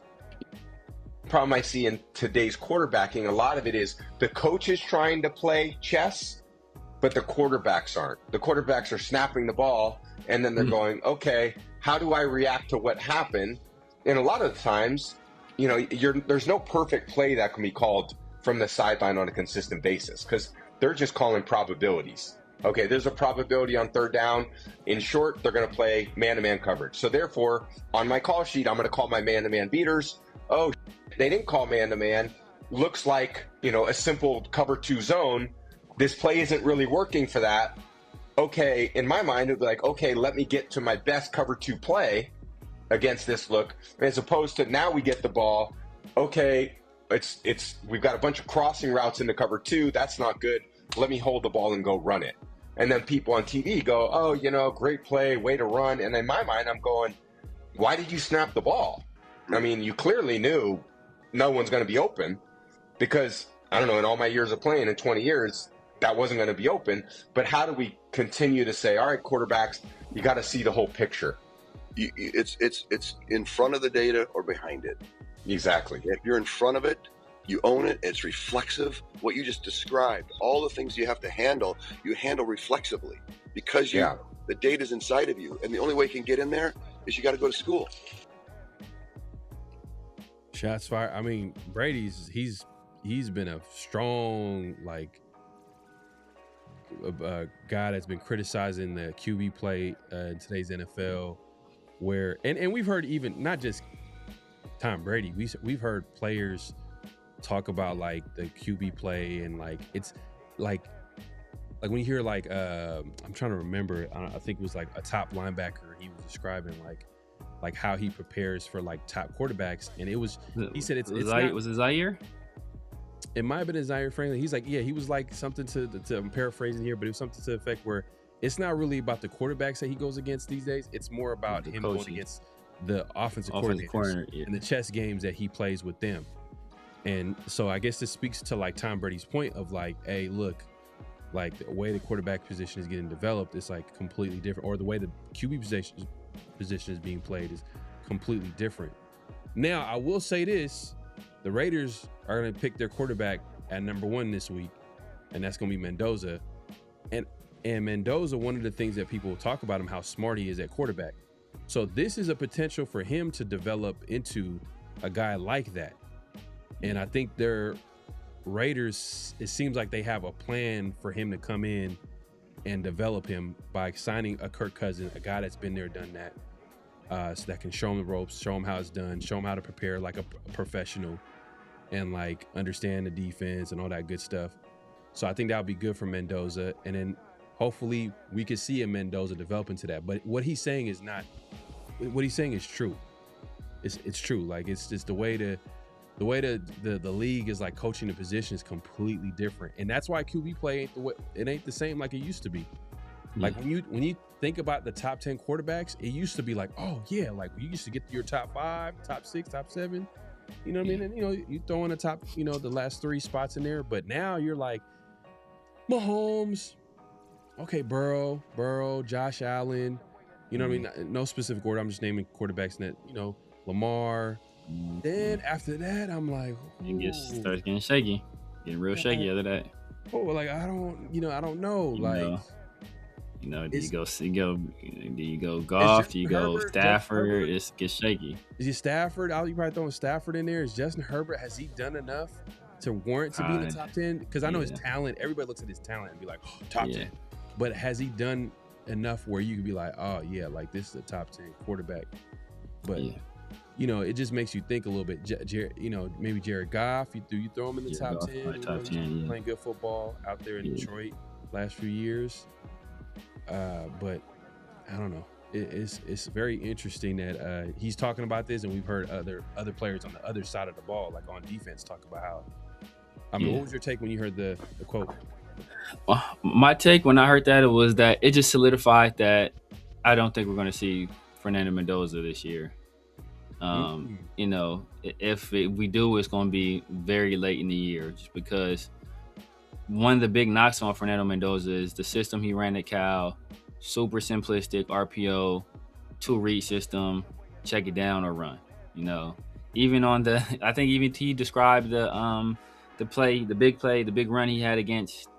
the problem I see in today's quarterbacking, a lot of it is the coach is trying to play chess, but the quarterbacks aren't. The quarterbacks are snapping the ball, and then they're going, okay, how do I react to what happened? And a lot of the times, you know, there's no perfect play that can be called from the sideline on a consistent basis because they're just calling probabilities. Okay, there's a probability on 3rd down. In short, they're going to play man-to-man coverage. So therefore, on my call sheet, I'm going to call my man-to-man beaters. Oh, they didn't call man-to-man. Looks like, you know, a simple cover 2 zone. This play isn't really working for that. Okay, in my mind, it would be like, okay, let me get to my best cover 2 play against this look, as opposed to now we get the ball. Okay, we've got a bunch of crossing routes into cover 2. That's not good. Let me hold the ball and go run it. And then people on TV go, oh, you know, great play, way to run. And in my mind, I'm going, why did you snap the ball? I mean, you clearly knew no one's going to be open because, I don't know, in all my years of playing, in 20 years, that wasn't going to be open. But how do we continue to say, all right, quarterbacks, you got to see the whole picture? It's in front of the data or behind it. Exactly. If you're in front of it, you own it. It's reflexive. What you just described, all the things you have to handle, you handle reflexively because the data's inside of you. And the only way you can get in there is you got to go to school. Shots fired. I mean, Brady's he's been a strong guy that's been criticizing the QB play in today's NFL, where and we've heard even not just Tom Brady, we've heard players talk about like the QB play and like it's like when you hear like I'm trying to remember, I think it was like a top linebacker, he was describing like how he prepares for like top quarterbacks, and it was he said was it Zaire? It might have been Zaire Franklin. He's like, yeah, he was like something to I'm paraphrasing here, but it was something to the effect where it's not really about the quarterbacks that he goes against these days. It's more about him going against the offensive coordinators and the chess games that he plays with them. And so I guess this speaks to like Tom Brady's point of like, hey, look, like the way the quarterback position is getting developed is like completely different, or the way the QB position is being played is completely different. Now, I will say this, the Raiders are going to pick their quarterback at number 1 this week, and that's going to be Mendoza. And And Mendoza, one of the things that people talk about him, how smart he is at quarterback. So this is a potential for him to develop into a guy like that. And I think their Raiders, it seems like they have a plan for him to come in and develop him by signing a Kirk Cousins, a guy that's been there, done that, so that can show him the ropes, show him how it's done, show him how to prepare like a professional and like understand the defense and all that good stuff. So I think that would be good for Mendoza. And then hopefully we could see a Mendoza develop into that. But what he's saying is true. It's true. Like, it's just the way the league is like coaching the position is completely different. And that's why QB play ain't the same like it used to be. Like when you think about the top 10 quarterbacks, it used to be like, oh yeah, like you used to get your top 5, top 6, top 7. You know what I mean? And you throw in the top, the last 3 spots in there. But now you're like Mahomes, okay, Burrow, Josh Allen. You know what I mean? No specific order. I'm just naming quarterbacks that, Lamar. Then after that, I'm like, it starts getting shaky, getting real shaky after that. Oh, like I don't know. Do you go Goff? Do you go Stafford? It gets shaky. Is it Stafford? You probably throwing Stafford in there. Is Justin Herbert? Has he done enough to warrant to be in the top 10? Because I know his talent. Everybody looks at his talent and be like, oh, top 10. But has he done enough where you can be like, oh yeah, like this is a top 10 quarterback? But it just makes you think a little bit. Maybe Jared Goff. You throw him in the top 10. Top 10, playing good football out there in Detroit last few years. But I don't know. It's very interesting that he's talking about this, and we've heard other players on the other side of the ball, like on defense, talk about how. I mean, what was your take when you heard the quote? My take when I heard that was that it just solidified that I don't think we're going to see Fernando Mendoza this year. If we do, it's going to be very late in the year, just because one of the big knocks on Fernando Mendoza is the system he ran at Cal, super simplistic RPO, 2-read system, check it down or run. Even on I think even he described the big run he had against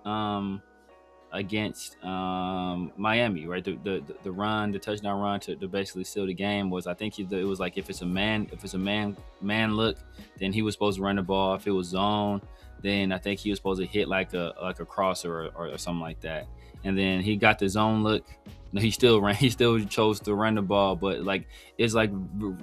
Miami, right? The run, the touchdown run to basically seal the game was, I think it was like if it's a man look, then he was supposed to run the ball. If it was zone, then I think he was supposed to hit like a crosser or something like that. And then he got the zone look. No, he still chose to run the ball, but like it's like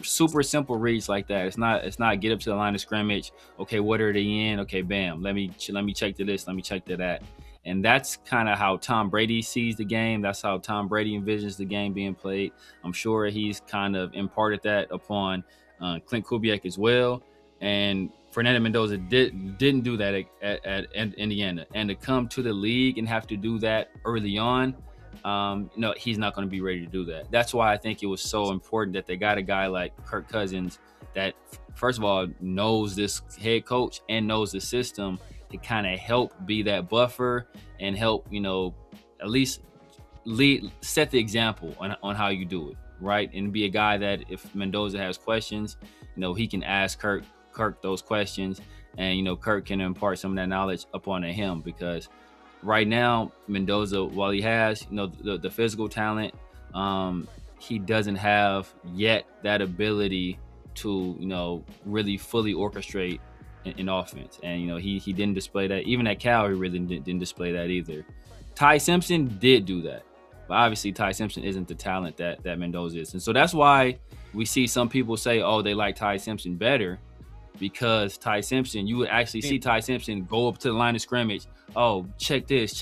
super simple reads like that. It's not get up to the line of scrimmage. Okay, what are they in? Okay, bam. Let me check to this. Let me check to that. And that's kind of how Tom Brady sees the game. That's how Tom Brady envisions the game being played. I'm sure he's kind of imparted that upon Clint Kubiak as well. And Fernando Mendoza didn't do that at Indiana. And to come to the league and have to do that early on, he's not going to be ready to do that. That's why I think it was so important that they got a guy like Kirk Cousins that, first of all, knows this head coach and knows the system to kind of help be that buffer and help, at least set the example on how you do it, right? And be a guy that if Mendoza has questions, he can ask Kirk those questions, and Kirk can impart some of that knowledge upon him, because right now Mendoza, while he has the physical talent, he doesn't have yet that ability to really fully orchestrate in offense. And he didn't display that. Even at Cal, he really didn't display that either. Ty Simpson did do that, but obviously Ty Simpson isn't the talent that Mendoza is. And so that's why we see some people say, oh, they like Ty Simpson better, because Ty Simpson, you would actually see Ty Simpson go up to the line of scrimmage. Oh, check this.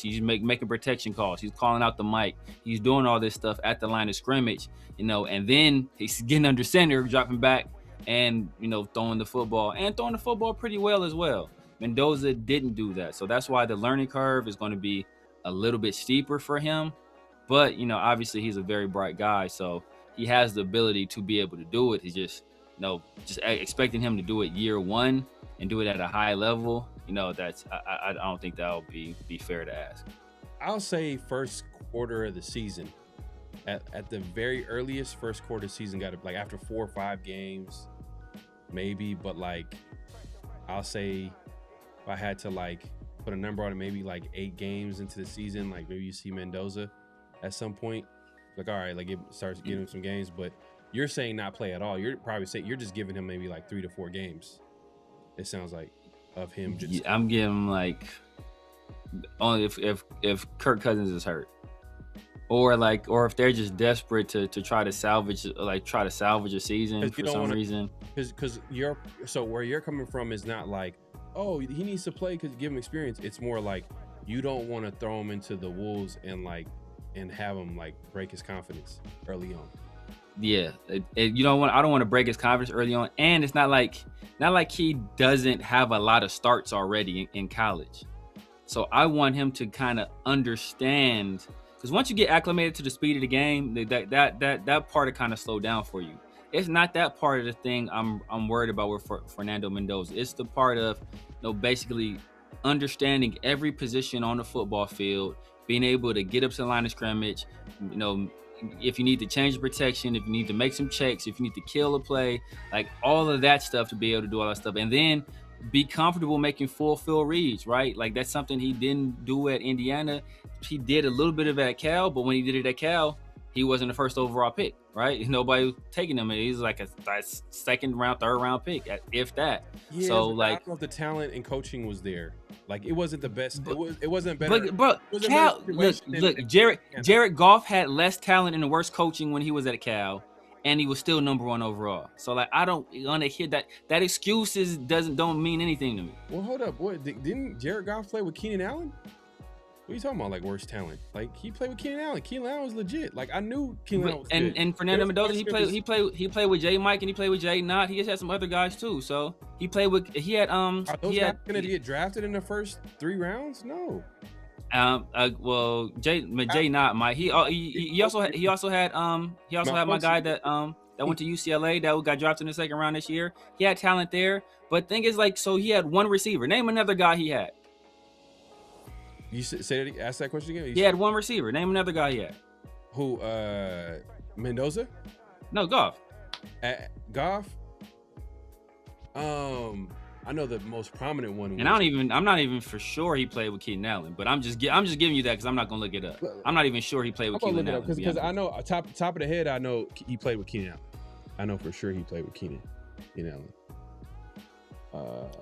He's making protection calls. He's calling out the mic. He's doing all this stuff at the line of scrimmage, and then he's getting under center, dropping back, and throwing the football pretty well as well. Mendoza didn't do that. So that's why the learning curve is going to be a little bit steeper for him. But, obviously he's a very bright guy, so he has the ability to be able to do it. He's just expecting him to do it year one and do it at a high level. That's I don't think that would be fair to ask. I'll say first quarter of the season. At the very earliest, first quarter season, got to like after 4 or 5 games, maybe. But like, I'll say if I had to like put a number on it, maybe like 8 games into the season, like maybe you see Mendoza at some point. Like, all right, like it starts getting him some games, but you're saying not play at all. You're probably saying you're just giving him maybe like 3 to 4 games. It sounds like of him. Just I'm giving him like only if Kirk Cousins is hurt, or if they're just desperate to try to salvage a season for some reason. Because where you're coming from is not like, oh, he needs to play because you give him experience. It's more like you don't want to throw him into the wolves and have him like break his confidence early on. Yeah, I don't want to break his confidence early on, and it's not like he doesn't have a lot of starts already in college. So I want him to kind of understand, because once you get acclimated to the speed of the game, that part of kind of slow down for you. It's not that part of the thing I'm worried about with Fernando Mendoza. It's the part of basically understanding every position on the football field, being able to get up to the line of scrimmage, if you need to change the protection, if you need to make some checks, if you need to kill a play, like all of that stuff, to be able to do all that stuff. And then be comfortable making full field reads, right? Like that's something he didn't do at Indiana. He did a little bit of it at Cal, but when he did it at Cal, he wasn't the first overall pick, right? Nobody was taking him. He's like a second round, third round pick, if that. Yeah, so like, I like, don't know if the talent and coaching was there. Like it wasn't the best. It wasn't better. But Cal, look, Jared Goff had less talent and worse coaching when he was at Cal, and he was still number 1 overall. So like, I don't want to hear that excuses don't mean anything to me. Well, hold up, boy. Didn't Jared Goff play with Keenan Allen? What are you talking about? Like worst talent? Like he played with Keenan Allen. Keenan Allen was legit. Like I knew Keenan Allen was good. And Fernando Mendoza, he played with Jay Mike and he played with Jay Knott. He just had some other guys too. So he played with Are those guys gonna get drafted in the first 3 rounds? No. Well, Jay Knott might. He also had my guy that went to UCLA that got drafted in the 2nd round this year. He had talent there, but thing is like, so he had 1 receiver. Name another guy he had. You say that? Ask that question again. He had 1 receiver. Name another guy he had. Who? Mendoza? No, Goff. Goff. I know the most prominent one. And I'm not even for sure he played with Keenan Allen, but I'm just giving you that because I'm not gonna look it up. I'm not even sure he played with Keenan Allen because I know top of the head. I know he played with Keenan Allen. I know for sure he played with Keenan Allen.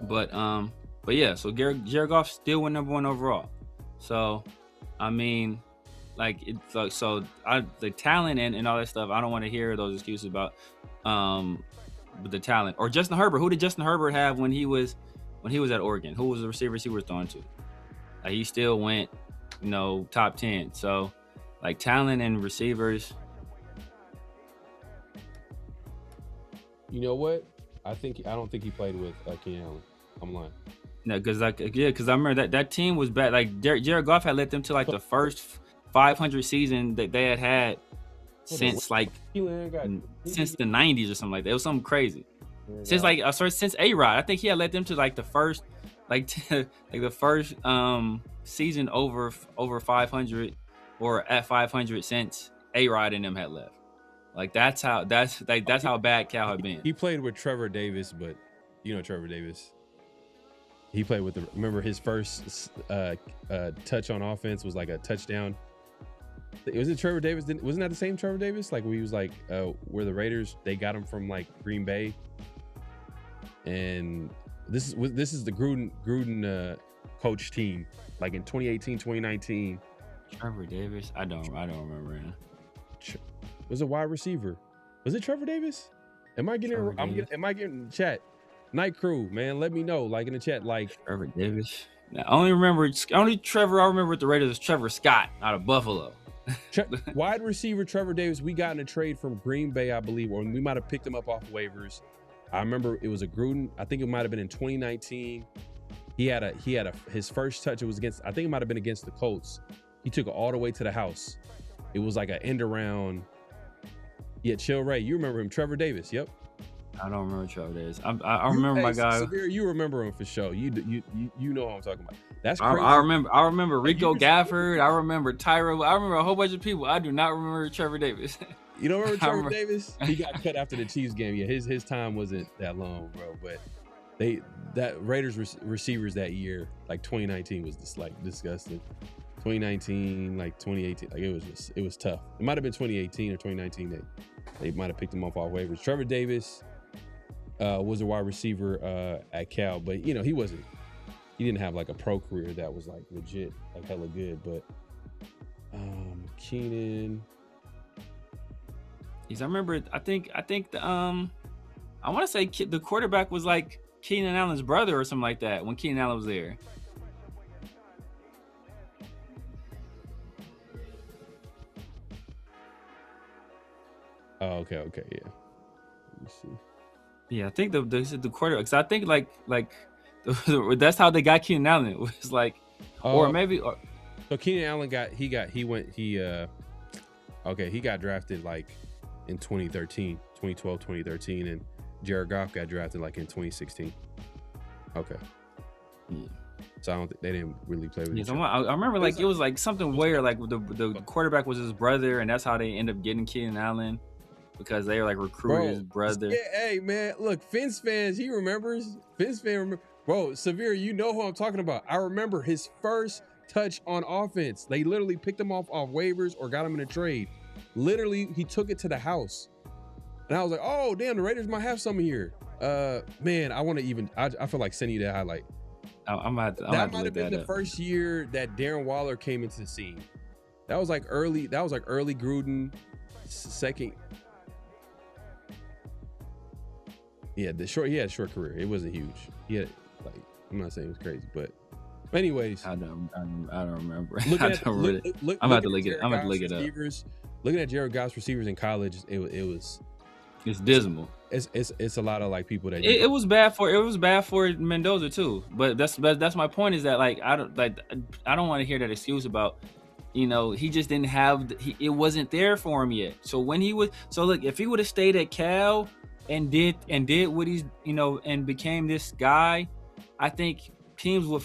But yeah. So Jared Goff still went number 1 overall. So, I mean, like it's like the talent and all that stuff. I don't want to hear those excuses about the talent or Justin Herbert. Who did Justin Herbert have when he was at Oregon? Who was the receivers he was throwing to? Like, he still went, top 10. So, like talent and receivers. You know what? I don't think he played with Keenan Allen. I'm lying. No, because I remember that team was bad. Like Jared Goff had led them to like the first 500 season that they had since the 90s or something like that. It was something crazy. Since since A-Rod, I think he had led them to like the first the first season over 500 or at 500 since A-Rod and them had left. Like that's how bad Cal had been. He played with Trevor Davis, but Trevor Davis. He played with remember his first touch on offense was like a touchdown. Was it Trevor Davis? Wasn't that the same Trevor Davis? Like where he was like, where the Raiders, they got him from like Green Bay. And this is the Gruden coach team, like in 2018, 2019. Trevor Davis? I don't remember him. Was a wide receiver. Was it Trevor Davis? Am I getting chat? Night crew, man, let me know, like in the chat, like Trevor Davis. Now, only Trevor I remember with the Raiders is Trevor Scott out of Buffalo. Wide receiver Trevor Davis, we got in a trade from Green Bay, I believe, or we might have picked him up off waivers. I remember it was a Gruden. I think it might have been in 2019. He had his first touch. It was against. I think it might have been against the Colts. He took it all the way to the house. It was like an end around. Yeah, Chill Ray, you remember him? Trevor Davis. Yep. I don't remember Trevor Davis. I remember my guy. Severe, you remember him for sure. You know what I'm talking about. That's crazy. I remember Rico Gafford. I remember Tyro. I remember a whole bunch of people. I do not remember Trevor Davis. You don't remember Trevor Davis? He got cut after the Chiefs game. Yeah, his time wasn't that long, bro. But that Raiders receivers that year, like 2019 was just like disgusting. 2019, like 2018, like it was tough. It might have been 2018 or 2019 they might have picked him off waivers. Trevor Davis was a wide receiver at Cal, but he didn't have like a pro career that was like legit, like hella good. But Keenan, I remember. I think the I want to say the quarterback was like Keenan Allen's brother or something like that when Keenan Allen was there. Oh, okay, yeah. Let me see. Yeah, I think the quarterback. Because I think like that's how they got Keenan Allen. It was like, or maybe. So Keenan Allen he got drafted like in 2012, 2013, and Jared Goff got drafted like in 2016. Okay. Yeah. So I don't think they didn't really play with each other. other. I remember like it was like something weird, like the quarterback was his brother, and that's how they end up getting Keenan Allen because they were like recruited his brother. Yeah, hey man, look, Fins fans, he remembers. Fins fan remember. Bro, Severe, you know who I'm talking about. I remember his first touch on offense. They literally picked him off waivers or got him in a trade. Literally, he took it to the house. And I was like, oh, damn, the Raiders might have some here. Man, I want to even, I feel like sending you that highlight. That might have been the first year that Darren Waller came into the scene. That was like early Gruden, second. Yeah, he had a short career. It wasn't huge. He had, like, I'm not saying it was crazy, but anyways. I don't remember. I'm about to look it up. Looking at Jared Goff's receivers in college, it's dismal. It's a lot of like people that it was bad for Mendoza too. But that's my point is that like I don't want to hear that excuse about he just didn't have it wasn't there for him yet. So look, if he would have stayed at Cal and did what he's and became this guy, I think teams would.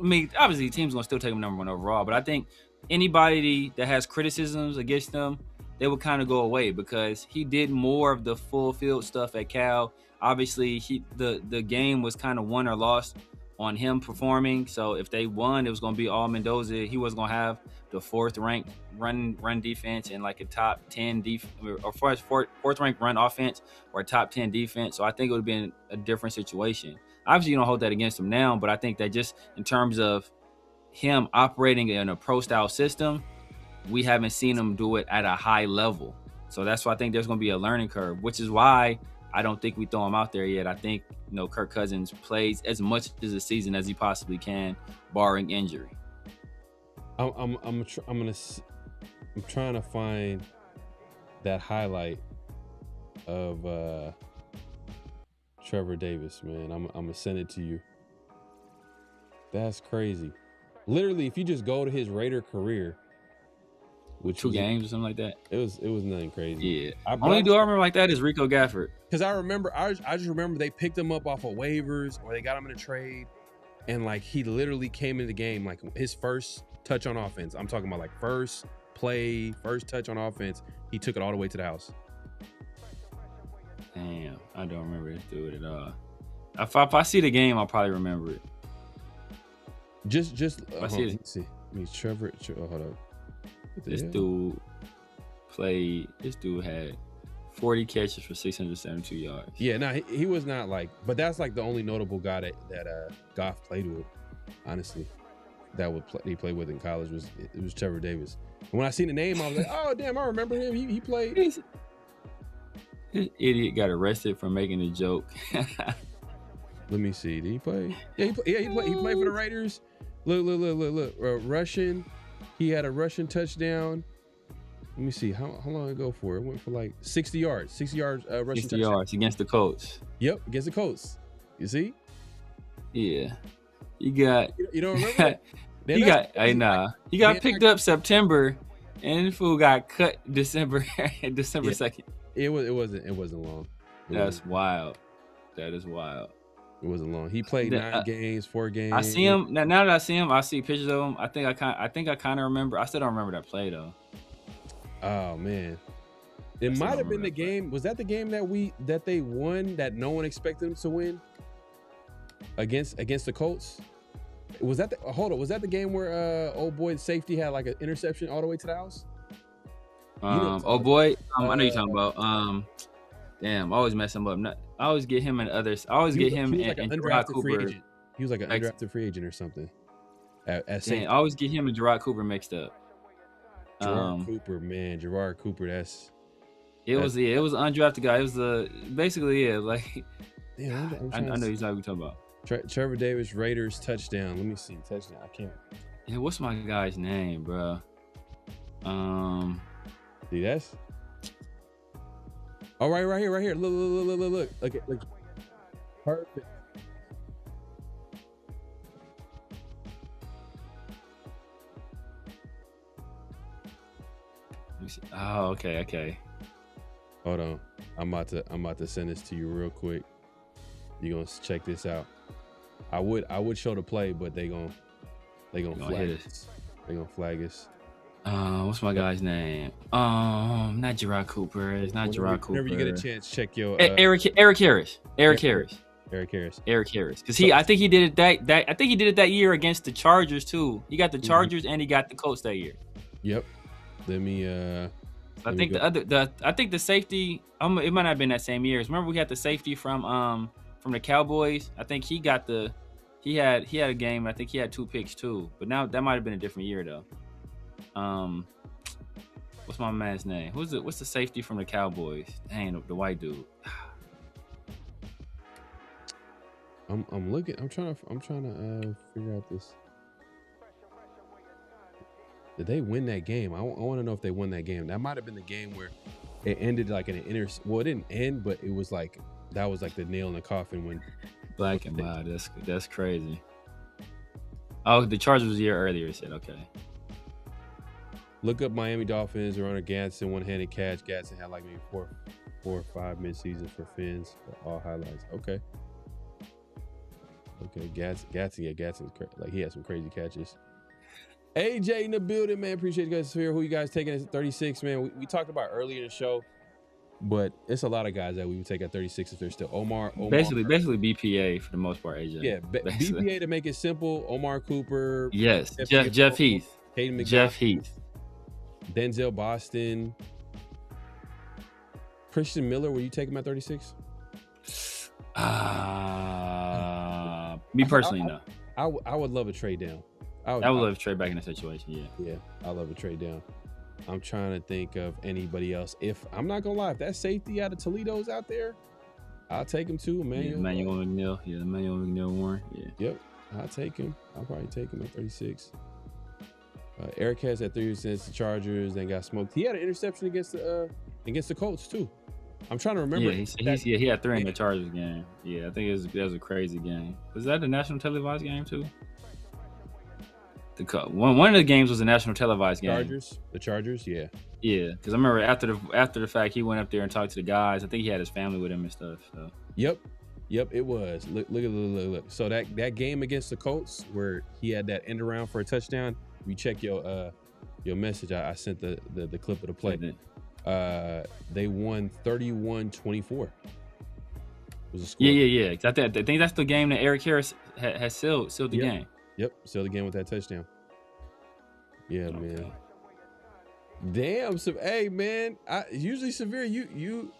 I mean, obviously teams gonna still take him number 1 overall, but I think anybody that has criticisms against them, they would kind of go away because he did more of the full field stuff at Cal. Obviously, the game was kind of won or lost on him performing. So if they won, it was going to be all Mendoza. He was going to have the 4th ranked run defense and like a top 10 or 4th ranked run offense or a top 10 defense. So I think it would have been a different situation. Obviously, you don't hold that against him now, but I think that just in terms of him operating in a pro style system, we haven't seen him do it at a high level. So that's why I think there's going to be a learning curve, which is why I don't think we throw him out there yet. I think, Kirk Cousins plays as much as a season as he possibly can, barring injury. I'm trying to find that highlight of Trevor Davis, man. I'm gonna send it to you. That's crazy. Literally, if you just go to his Raider career, which 2 games or something like that, it was nothing crazy. Yeah, only do I remember like that is Rico Gafford. Because I just remember they picked him up off of waivers or they got him in a trade, and like he literally came into the game like his first touch on offense. I'm talking about like first play, first touch on offense. He took it all the way to the house. Damn, I don't remember this dude at all. If I see the game, I'll probably remember it. Just let me see. I mean, Trevor. Hold up. This dude had 40 catches for 672 yards. Yeah, no, he was not like, but that's like the only notable guy that Goff played with, honestly. He played with in college was Trevor Davis. And when I seen the name, I was like, oh damn, I remember him. He played. This idiot got arrested for making a joke. Let me see. Did he play? Yeah, he played. He played for the Raiders. Look. Russian. He had a Russian touchdown. Let me see. How long ago for it? Went for like 60 yards. 60 yards rushing 60 touchdown. yards against the Colts. Yep, against the Colts. You see? Yeah. You don't remember? He got picked up September, and the fool got cut December 2nd. It wasn't long. That's wild. That is wild. It wasn't long. He played 9 games, 4 games. I see him now. That I see him, I see pictures of him. I think I kind of remember. I still don't remember that play though. Oh man, it might have been the game. Was that the game that they won that no one expected them to win? against the Colts. Was that was that the game where old boy safety had like an interception all the way to the house? I know you're talking about. Damn, I always mess him up. I always get him and others. I always get him and Gerard Cooper. He was like an undrafted free agent or something. I always get him and Gerard Cooper mixed up. Gerard Cooper, that's. It was an undrafted guy. It was basically like. Yeah, I know exactly what you're talking about. Trevor Davis, Raiders touchdown. Let me see touchdown. I can't. Yeah, what's my guy's name, bro? See that's. All right, right here. Look. Okay, look. Perfect. Let me see. Oh, okay. Hold on. I'm about to send this to you real quick. You're gonna check this out. I would show the play, but they gonna flag us. They gonna flag us. What's my guy's name? Not Gerard Cooper. It's not Gerard Cooper. Whenever you get a chance, check your Eric Harris. Eric Harris. Because I think he did it that year against the Chargers too. He got the Chargers and he got the Colts that year. Yep. Let me I think the safety. It might not have been that same year. Remember we had the safety from the Cowboys. I think he had a game. I think he had 2 picks too. But now that might have been a different year though. What's my man's name? What's the safety from the Cowboys? Dang, the white dude. I'm looking. I'm trying to figure out this. Did they win that game? I want to know if they won that game. That might have been the game where it ended like in an well, it didn't end, but it was like that was like the nail in the coffin when. Black and white. That's crazy. Oh, the Chargers was a year earlier. Said okay. Look up Miami Dolphins. Runner Gatson, one-handed catch. Gatson had like maybe four or 5 midseason for Fins. All highlights. Okay. Gatson's like he had some crazy catches. AJ in the building, man. Appreciate you guys here. Who you guys taking at 36, man? We talked about earlier in the show, but it's a lot of guys that we would take at 36 if they're still Omar. Basically BPA for the most part, AJ. Yeah, BPA to make it simple. Omar Cooper. Yes, Jeff Heath. Jeff Heath. Denzel Boston. Christian Miller, will you take him at 36? Me personally, no. I would love a trade down. I would love to trade back in that situation, yeah. Yeah, I love a trade down. I'm trying to think of anybody else. If I'm not gonna lie, if that safety out of Toledo's out there, I'll take him too, man. Emmanuel McNeil. Yeah, Emmanuel McNeil Warren. Yeah. Yep. I'll take him. I'll probably take him at 36. Eric has at 30 since the Chargers, then got smoked. He had an interception against the Colts too. I'm trying to remember. Yeah, he had 3 in the Chargers game. Yeah, I think that was a crazy game. Was that the national televised game too? One of the games was a national televised game. The Chargers, yeah. Yeah, because I remember after the fact, he went up there and talked to the guys. I think he had his family with him and stuff. So. Yep, it was. Look. So that game against the Colts where he had that end around for a touchdown. We check your message. I sent the clip of the play. They won 31-24. Was the score? Yeah. I think that's the game that Eric Harris has sealed the game. Yep, sealed the game with that touchdown. Yeah, okay. Man. Damn, hey man, usually Severe, you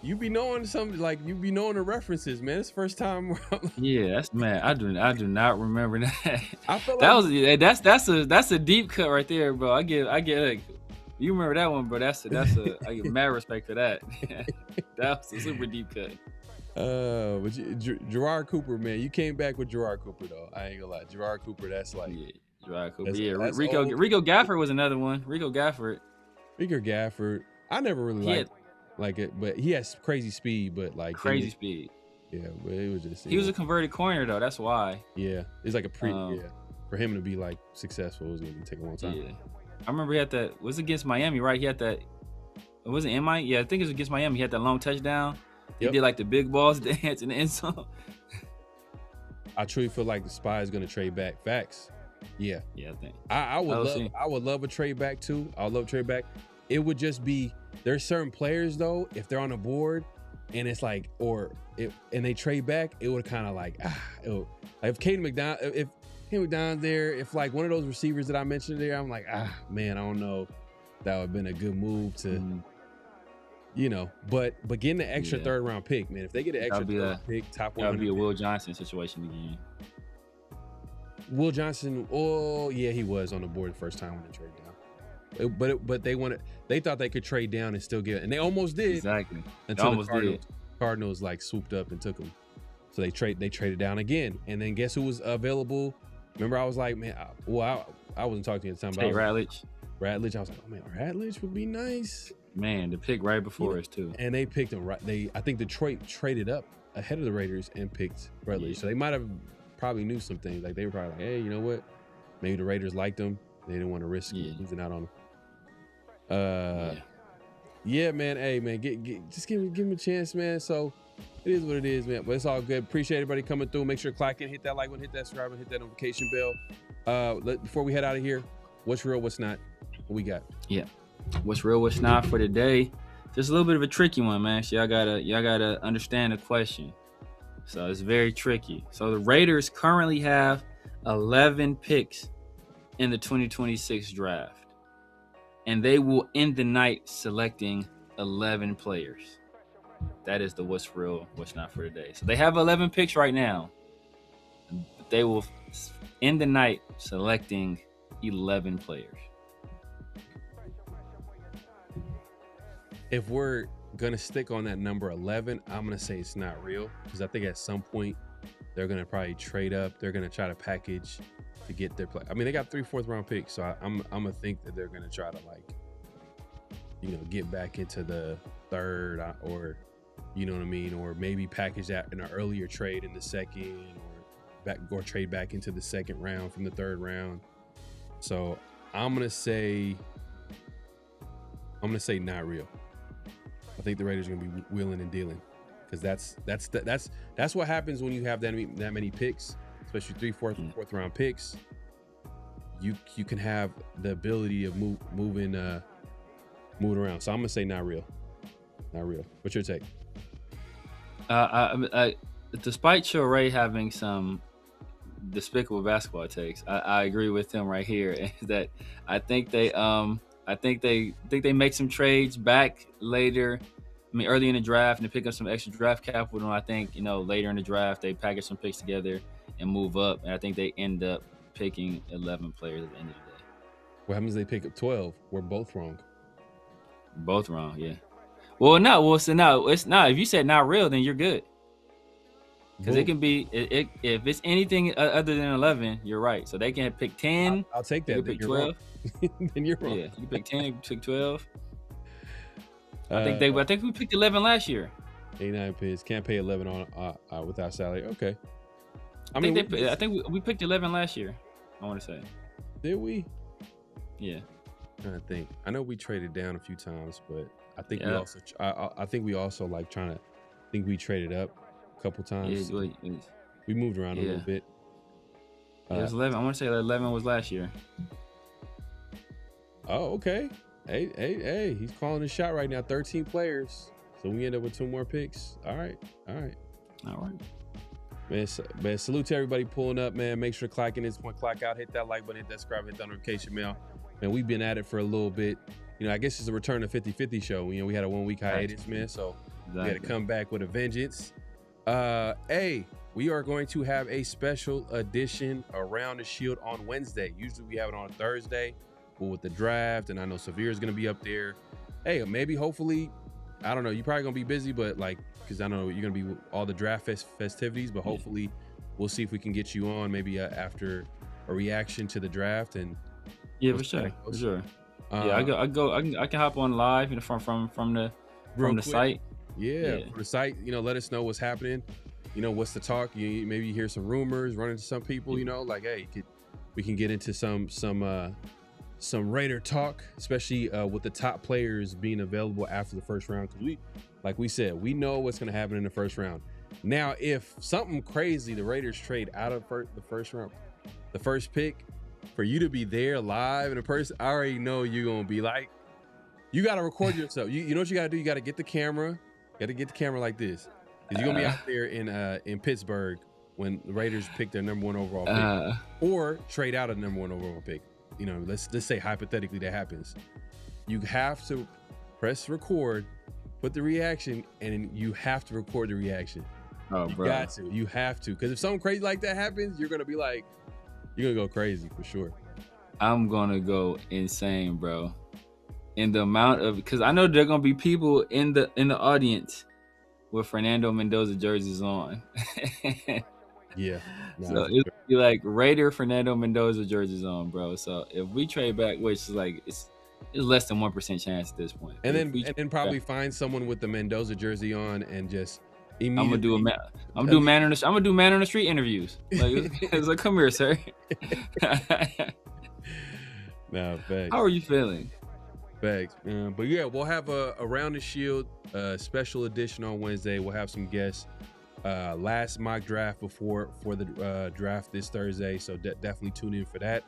be knowing something, like you be knowing the references, man. It's the first time. Yeah, that's man. I do not remember that. I feel like that's a deep cut right there, bro. I get like, you remember that one, bro. I get mad respect for that. That was a super deep cut. But Gerard Cooper, man, you came back with Gerard Cooper though. I ain't gonna lie, Gerard Cooper. That's like Gerard Cooper. That's Rico Gafford was another one. Rico Gafford. I never really liked it, but he has crazy speed. But like crazy speed. Yeah, but it was just he was a converted corner though. That's why. Yeah, it's like for him to be like successful, it was gonna take a long time. Yeah, I remember he had that. It was against Miami, right? He had that. It wasn't in Miami. Yeah, I think it was against Miami. He had that long touchdown. He did like the big balls dance in the end zone. I truly feel like the Spy is gonna trade back. Facts. Yeah. Yeah, I think. I would love a trade back too. I would love a trade back. It would just be there's certain players though, if they're on the board, and it's like, and they trade back, it would kind of like, if Caden McDonald's there, if like one of those receivers that I mentioned there, I'm like, man, I don't know, that would have been a good move to, but getting the extra third round pick, man, if they get an extra third round pick, top 100, that would be a Will Johnson situation again. Will Johnson, he was on the board the first time when they traded down. But they thought they could trade down and still get it. And they almost did. Exactly. Until the Cardinals like swooped up and took them. So they traded down again. And then guess who was available? Remember, I was like, man, I wasn't talking to you at the time. Tate Ratledge. I was like, oh man, Ratledge would be nice. Man, the pick right before us too. And they picked him right. I think Detroit traded up ahead of the Raiders and picked Ratledge. Yeah. So they might have probably knew some things. Like they were probably like, hey, you know what? Maybe the Raiders liked him. They didn't want to risk losing out on him. Yeah, man. Hey, man, just give him a chance, man. So it is what it is, man. But it's all good. Appreciate everybody coming through. Make sure to click in, hit that like button, hit that subscribe button, hit that notification bell. Before we head out of here, what's real, what's not? What we got? Yeah, what's real, what's not for today? Just a little bit of a tricky one, man. So y'all gotta understand the question. So it's very tricky. So the Raiders currently have 11 picks in the 2026 draft, and they will end the night selecting 11 players. That is the what's real, what's not for today. So they have 11 picks right now, but they will end the night selecting 11 players. If we're gonna stick on that number 11, I'm gonna say it's not real, because I think at some point they're gonna probably trade up. They're gonna try to package to get their play. I mean, they got 3 4th round picks, so I'm gonna think that they're gonna try to get back into the 3rd, or you know what I mean, or maybe package that in an earlier trade in the 2nd, or trade back into the 2nd round from the 3rd round. So I'm gonna say not real. I think the Raiders are gonna be wheeling and dealing, because that's what happens when you have that many picks, especially 3 4th round picks. You can have the ability of moving around. So I'm gonna say not real. What's your take? Despite Chill Ray having some despicable basketball takes, I agree with him right here. That I think they make some trades back later. I mean, early in the draft, and they pick up some extra draft capital. And I think, later in the draft, they package some picks together and move up. And I think they end up picking 11 players at the end of the day. What happens if they pick up 12? We're both wrong. Both wrong, yeah. Well, no. Well, so no, it's not. If you said not real, then you're good. Because it can be, if it's anything other than 11, you're right. So they can pick 10. I'll take that. You pick 12. Then you're wrong. Yeah, you pick 10, you pick 12. I think we picked 11 last year. 89 picks. Can't pay 11 on without salary. Okay. I think we picked 11 last year. I want to say. Did we? Yeah. I think. I know we traded down a few times, but I think we also. I think we also I think we traded up a couple times. Yeah, we moved around a little bit. It was 11. I want to say 11 was last year. Oh, okay. Hey, he's calling his shot right now. 13 players. So we end up with 2 more picks. All right. Man, salute to everybody pulling up, man. Make sure to clock in this point, clock out, hit that like button, hit that subscribe, hit that notification bell. Man, we've been at it for a little bit. I guess it's a return to 50-50 show. We had a 1 week hiatus, man. So we had to come back with a vengeance. We are going to have a special edition Around the Shield on Wednesday. Usually we have it on Thursday. But with the draft, and I know Severe is going to be up there. Hey, maybe, hopefully, I don't know. You're probably going to be busy, but because I know you're going to be with all the draft festivities, but hopefully we'll see if we can get you on maybe after a reaction to the draft. And for sure. I can hop on live from the site. Yeah, from the site. Let us know what's happening. What's the talk. Maybe you hear some rumors, run into some people. Hey, we can get into some Raider talk, especially with the top players being available after the first round. Because like we said, we know what's going to happen in the first round. Now, if something crazy, the Raiders trade out of the first round, the first pick, for you to be there live in a person, I already know you're going to be like, you got to record yourself. You know what you got to do? You got to get the camera, Got to get the camera like this. Because you're going to be out there in Pittsburgh when the Raiders pick their number 1 overall pick. Or trade out a number 1 overall pick. You know, let's say hypothetically that happens. You have to press record, put the reaction, and you have to record the reaction. Oh, you bro. got to. You have to. Because if something crazy like that happens, you're going to be like, you're going to go crazy for sure. I'm going to go insane, bro. In the amount of, because I know there are going to be people in the audience with Fernando Mendoza jerseys on. Yeah. So it'll be like Raider Fernando Mendoza jerseys on, bro. So if we trade back, which is like, it's less than 1% chance at this point. And then probably find someone with the Mendoza jersey on and just I'm gonna do man on the street interviews. Like, it's like, come here, sir. Nah, facts. How are you feeling? Facts. But yeah, we'll have a Around the Shield special edition on Wednesday. We'll have some guests. Last mock draft for the draft this Thursday, so definitely tune in for that.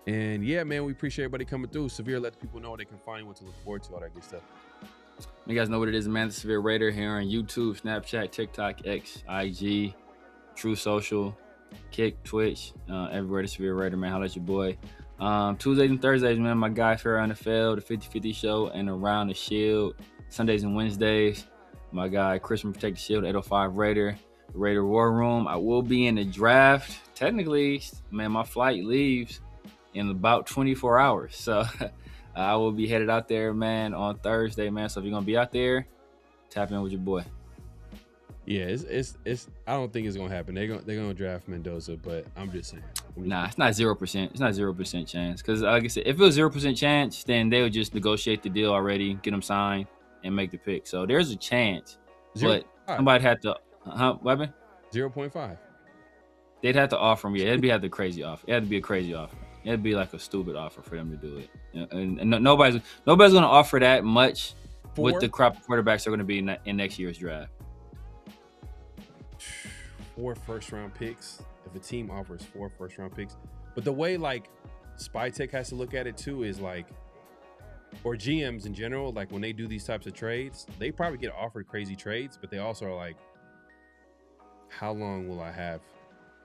And yeah, man, we appreciate everybody coming through. Severe, let the people know they can find what to look forward to, all that good stuff. You guys know what it is, man. The Severe Raider here on YouTube, Snapchat, TikTok, X, IG, True Social, Kick, Twitch, everywhere. The Severe Raider, man. Holla at your boy. Tuesdays and Thursdays, man, my guy PharoahNFL, the 50-50 show, and Around the Shield. Sundays and Wednesdays, my guy Christian Protect the Shield, 805 Raider, the Raider War Room. I will be in the draft. Technically, man, my flight leaves in about 24 hours. So I will be headed out there, man, on Thursday, man. So if you're going to be out there, tap in with your boy. Yeah, it's I don't think it's gonna happen. They're gonna draft Mendoza, but I'm just saying. Nah, it's not 0%. It's not 0% chance. Because like I said, if it was 0% chance, then they would just negotiate the deal already, get them signed, and make the pick. So there's a chance, but somebody had to, weapon 0.5. They'd have to offer them. Yeah, it'd be have the crazy offer. It had to be a crazy offer. It'd be like a stupid offer for them to do it. And nobody's gonna offer that much with the crop of quarterbacks they're gonna be in next year's draft. 4 first-round picks. If a team offers 4 first-round picks, but the way like SpyTech has to look at it too is like, or GMs in general, like when they do these types of trades, they probably get offered crazy trades, but they also are like, how long will I have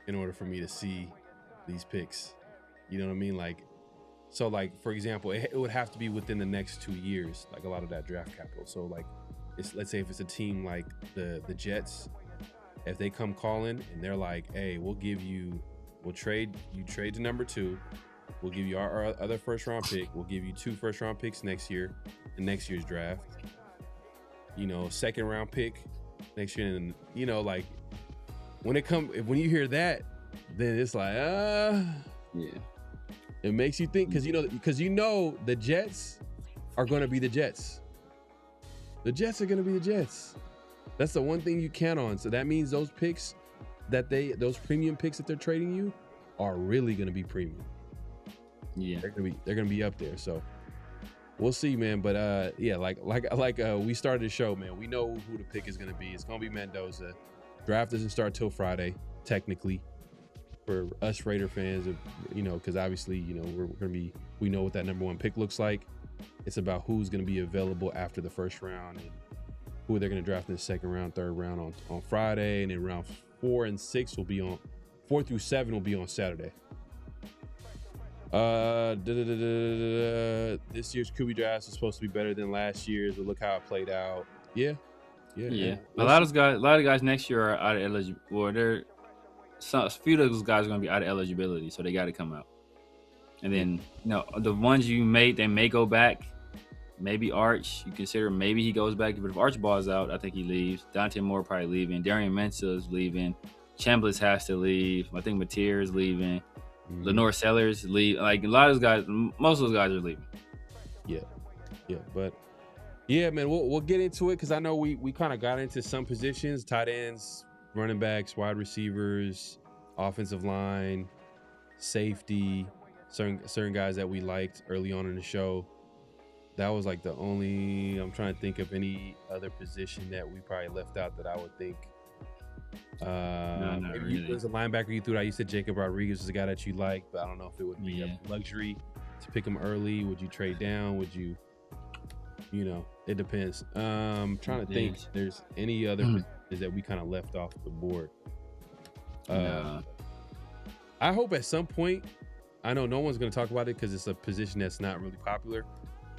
in order for me to see these picks? You know what I mean? Like, so like, for example, it would have to be within the next 2 years, like a lot of that draft capital. So like, let's say if it's a team like the Jets, if they come calling and they're like, hey, we'll trade to number 2. We'll give you our other first-round pick. We'll give you 2 first-round picks next year in next year's draft. You know, second-round pick next year. And, you know, like, when you hear that, then it's like, yeah. It makes you think, because you know the Jets are going to be the Jets. The Jets are going to be the Jets. That's the one thing you count on. So that means those picks those premium picks that they're trading you are really going to be premium. Yeah, they're gonna be up there. So we'll see, man. But yeah, like we started the show, man. We know who the pick is gonna be. It's gonna be Mendoza. Draft doesn't start till Friday, technically, for us Raider fans. You know, because obviously, you know, we know what that number 1 pick looks like. It's about who's gonna be available after the first round and who they're gonna draft in the second round, third round on Friday, and then round 4 and 6 will be on 4 through 7 will be on Saturday. This year's QB draft is supposed to be better than last year's, but look how it played out. Yeah. A lot of guys next year are out of eligibility. Well, a few of those guys are going to be out of eligibility, so they got to come out. And then, you know, the ones you made, they may go back. Maybe Arch, you consider maybe he goes back. But if Arch balls out, I think he leaves. Dante Moore probably leaving. Darian Mensa is leaving. Chambliss has to leave. I think Mateer is leaving. Lenore Sellers leave. Like a lot of those guys, most of those guys are leaving. Yeah, but yeah, man, we'll get into it because I know we kind of got into some positions: tight ends, running backs, wide receivers, offensive line, safety. Certain guys that we liked early on in the show. That was like the only. I'm trying to think of any other position that we probably left out that I would think. No, really. There's a linebacker you threw out. You said Jacob Rodriguez is a guy that you like, but I don't know if it would be a luxury to pick him early. Would you trade down? Would you, you know? It depends. Trying to think if there's any other positions that we kind of left off the board. I hope at some point, I know no one's going to talk about it because it's a position that's not really popular,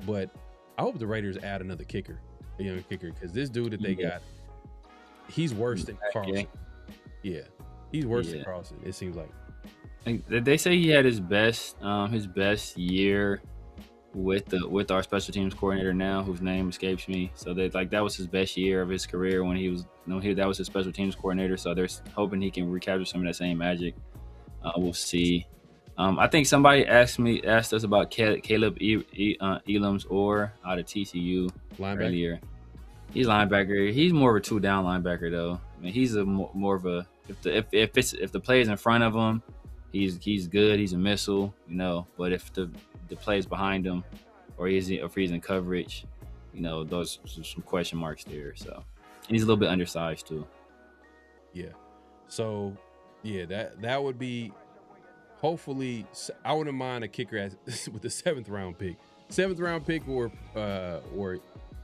but I hope the Raiders add another kicker, a young kicker, because this dude that they got, he's worse than Carlson. Yeah, he's worse than Carlson, it seems like. They say he had his best year with our special teams coordinator now, whose name escapes me. So that was his best year of his career when he was that was his special teams coordinator. So they're hoping he can recapture some of that same magic. We'll see. I think somebody asked us about Caleb Elam's or out of TCU earlier. He's linebacker. He's more of a 2-down linebacker though. I mean, he's more of a if the play is in front of him, he's good. He's a missile, But if the plays behind him, or if he's in coverage, those some question marks there. So, and he's a little bit undersized too. Yeah. So, yeah, that would be. Hopefully, I wouldn't mind a kicker with the 7th round pick or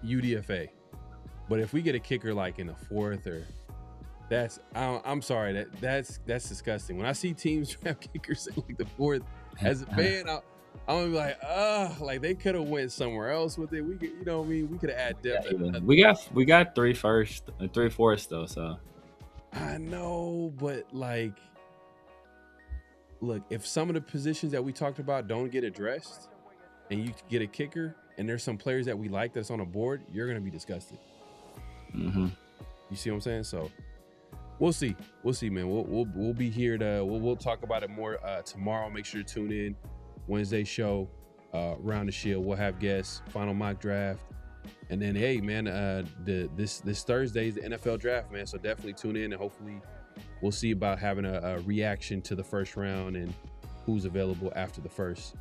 UDFA. But if we get a kicker like in the 4th or I'm sorry, that's disgusting. When I see teams draft kickers in like the 4th, as a fan, I'm gonna be like they could have went somewhere else with it. We could, we could have added depth. Yeah, we got 3 first, 3 fourths though. So I know, but look, if some of the positions that we talked about don't get addressed, and you get a kicker, and there's some players that we like that's on the board, you're gonna be disgusted. Mm-hmm. You see what I'm saying? So we'll see, man. We'll be here we'll talk about it more tomorrow. Make sure to tune in. Wednesday show, Round the Shield. We'll have guests, final mock draft, and then hey, man, this Thursday is the NFL draft, man. So definitely tune in, and hopefully we'll see about having a reaction to the first round and who's available after the first.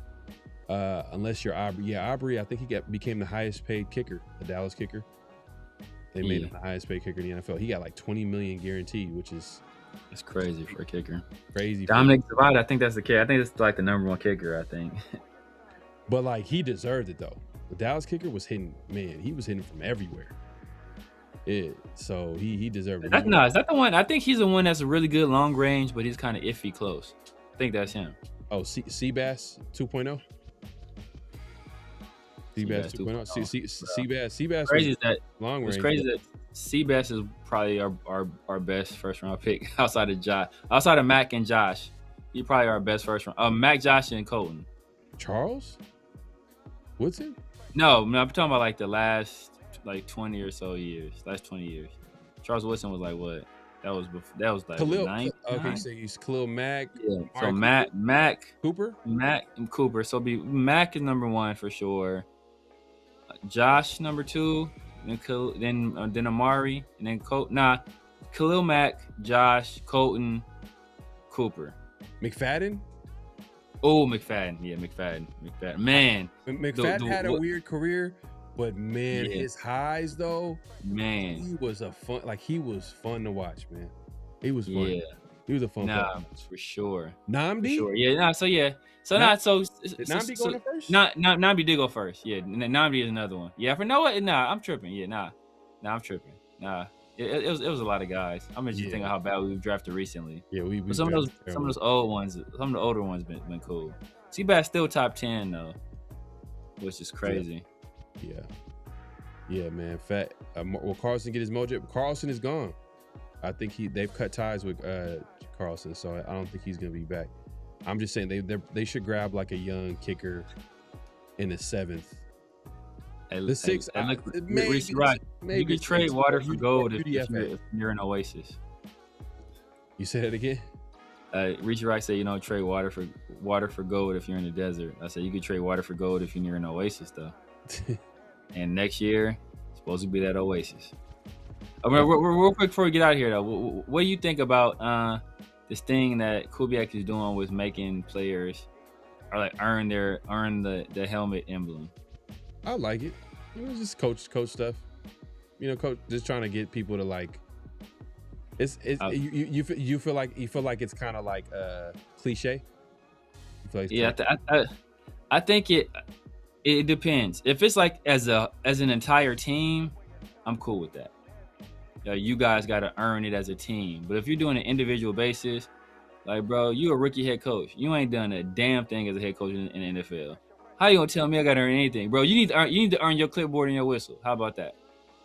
Unless you're Aubrey. Yeah, Aubrey, I think he became the highest paid kicker, the Dallas kicker. They made him the highest paid kicker in the NFL. He got like $20 million guaranteed, which is crazy for a kicker. Crazy. Dominic Zavada, I think that's the kid. I think it's like the number 1 kicker, I think. But he deserved it though. The Dallas kicker was hitting, man, he was hitting from everywhere. So he deserved it. Is that the one? I think he's the one that's a really good long range, but he's kind of iffy close. I think that's him. Oh, Seabass 2.0. Seabass 2.0. Seabass. Crazy is that long range. It's crazy that Seabass is probably our best first round pick outside of Mac and Josh. He probably our best first round. Mac, Josh, and Colton. Charles Woodson? No, I'm talking about like the last 20 or so years. Last 20 years. Charles Woodson was like what? That was like Khalil. 9. Okay, so he's Khalil Mack. Yeah. So Mac Cooper. Mac and Cooper. So Mac is number 1 for sure. Josh number 2. Then Amari, and then Khalil Mack, Josh, Colton, Cooper. McFadden? Oh, McFadden. Yeah, McFadden. Man. McFadden had a weird career, but man, his highs though, man. He was he was fun to watch, man. He was fun. Yeah. He was a fun player. For sure. Namdi? For sure. Yeah, so did Namdi go first? Namdi did go first. Yeah, Namdi is another one. Yeah, for Noah, I'm tripping. Yeah, I'm tripping. It was a lot of guys. I'm just thinking how bad we've drafted recently. Yeah, but some of those old ones, some of the older ones been cool. Seabass still top 10 though, which is crazy. Yeah, man. Will Carlson get his mojo? Carlson is gone. I think they've cut ties with Carlson, so I don't think he's gonna be back. I'm just saying they should grab like a young kicker in the 7th. The 6th, Reese Wright. You could trade water for gold if you're an Oasis. You say that again? Reese Wright said, trade water for gold if you're in the desert. I said you could trade water for gold if you're near an Oasis though. And next year, it's supposed to be that Oasis. Real quick before we get out of here, though, what do you think about this thing that Kubiak is doing with making players earn the helmet emblem? I like it. Just coach stuff. Coach just trying to get people to you feel like it's kind of like cliche. I think it. It depends. If it's like as an entire team, I'm cool with that. You guys got to earn it as a team. But if you're doing an individual basis, like, bro, you a rookie head coach. You ain't done a damn thing as a head coach in the NFL. How you gonna tell me I got to earn anything, bro? You need to earn your clipboard and your whistle. How about that?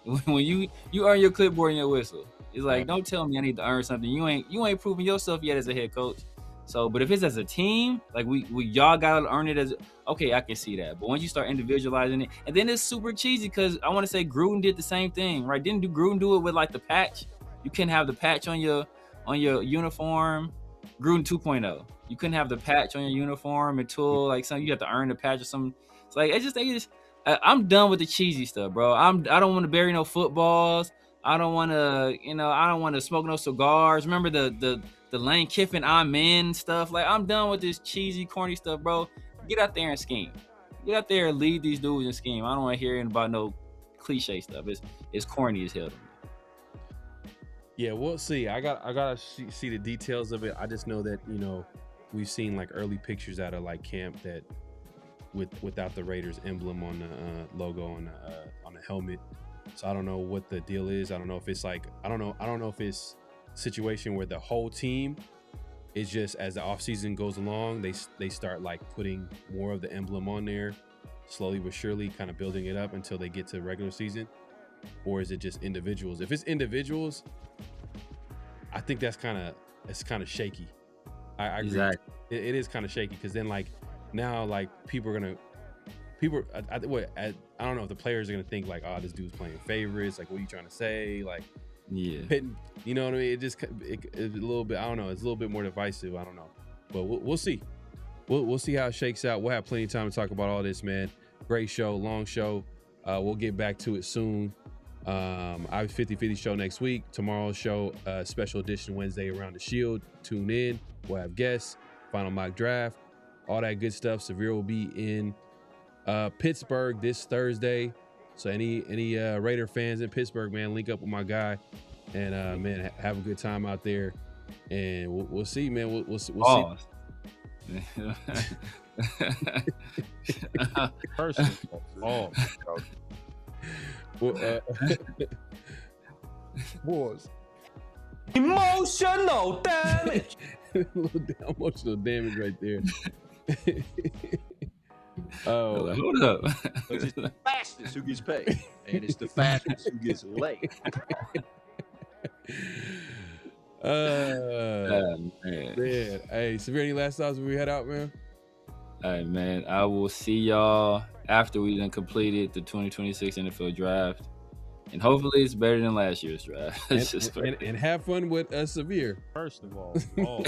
When you earn your clipboard and your whistle, it's like, don't tell me I need to earn something. You ain't proven yourself yet as a head coach. So, but if it's as a team, like we y'all gotta earn it as okay, I can see that. But once you start individualizing it, and then it's super cheesy because I want to say Gruden did the same thing, right? Didn't Gruden do it with like the patch? You couldn't have the patch on your uniform. Gruden 2.0. You couldn't have the patch on your uniform until like something you have to earn the patch or something. It's like I'm done with the cheesy stuff, bro. I don't want to bury no footballs. I don't want to smoke no cigars. Remember the Lane Kiffin Amen stuff? Like, I'm done with this cheesy, corny stuff, bro. Get out there and scheme. Get out there and lead these dudes and scheme. I don't want to hear about no cliche stuff. It's corny as hell to me. Yeah, we'll see. I gotta see the details of it. I just know that we've seen like early pictures out of like camp that without the Raiders emblem on the logo on the helmet. So I don't know what the deal is. I don't know if it's like I don't know if it's a situation where the whole team is just as the offseason goes along, they start like putting more of the emblem on there, slowly but surely, kind of building it up until they get to regular season, or is it just individuals? If it's individuals, I think it's kind of shaky. I agree. Exactly. It is kind of shaky because then like now like people are gonna. I don't know if the players are gonna think like, oh, this dude's playing favorites. Like, what are you trying to say? Like, yeah, you know what I mean? It's a little bit. I don't know. It's a little bit more divisive. I don't know, but we'll see. We'll see how it shakes out. We'll have plenty of time to talk about all this, man. Great show, long show. We'll get back to it soon. I have 50-50 show next week. Tomorrow's show, special edition Wednesday around the Shield. Tune in. We'll have guests, final mock draft, all that good stuff. Severe will be in Pittsburgh this Thursday. So any Raider fans in Pittsburgh, man, link up with my guy and man, have a good time out there. And we'll see, man. We'll see. Personal. Oh, boys. Emotional damage. Emotional damage right there. Oh, hold up. It's the fastest who gets paid, and it's the fastest who gets laid. Man. Hey, Severe, any last thoughts before we head out, man? All right, man. I will see y'all after we done completed the 2026 NFL draft. And hopefully it's better than last year's draft. And have fun with Severe. First of all.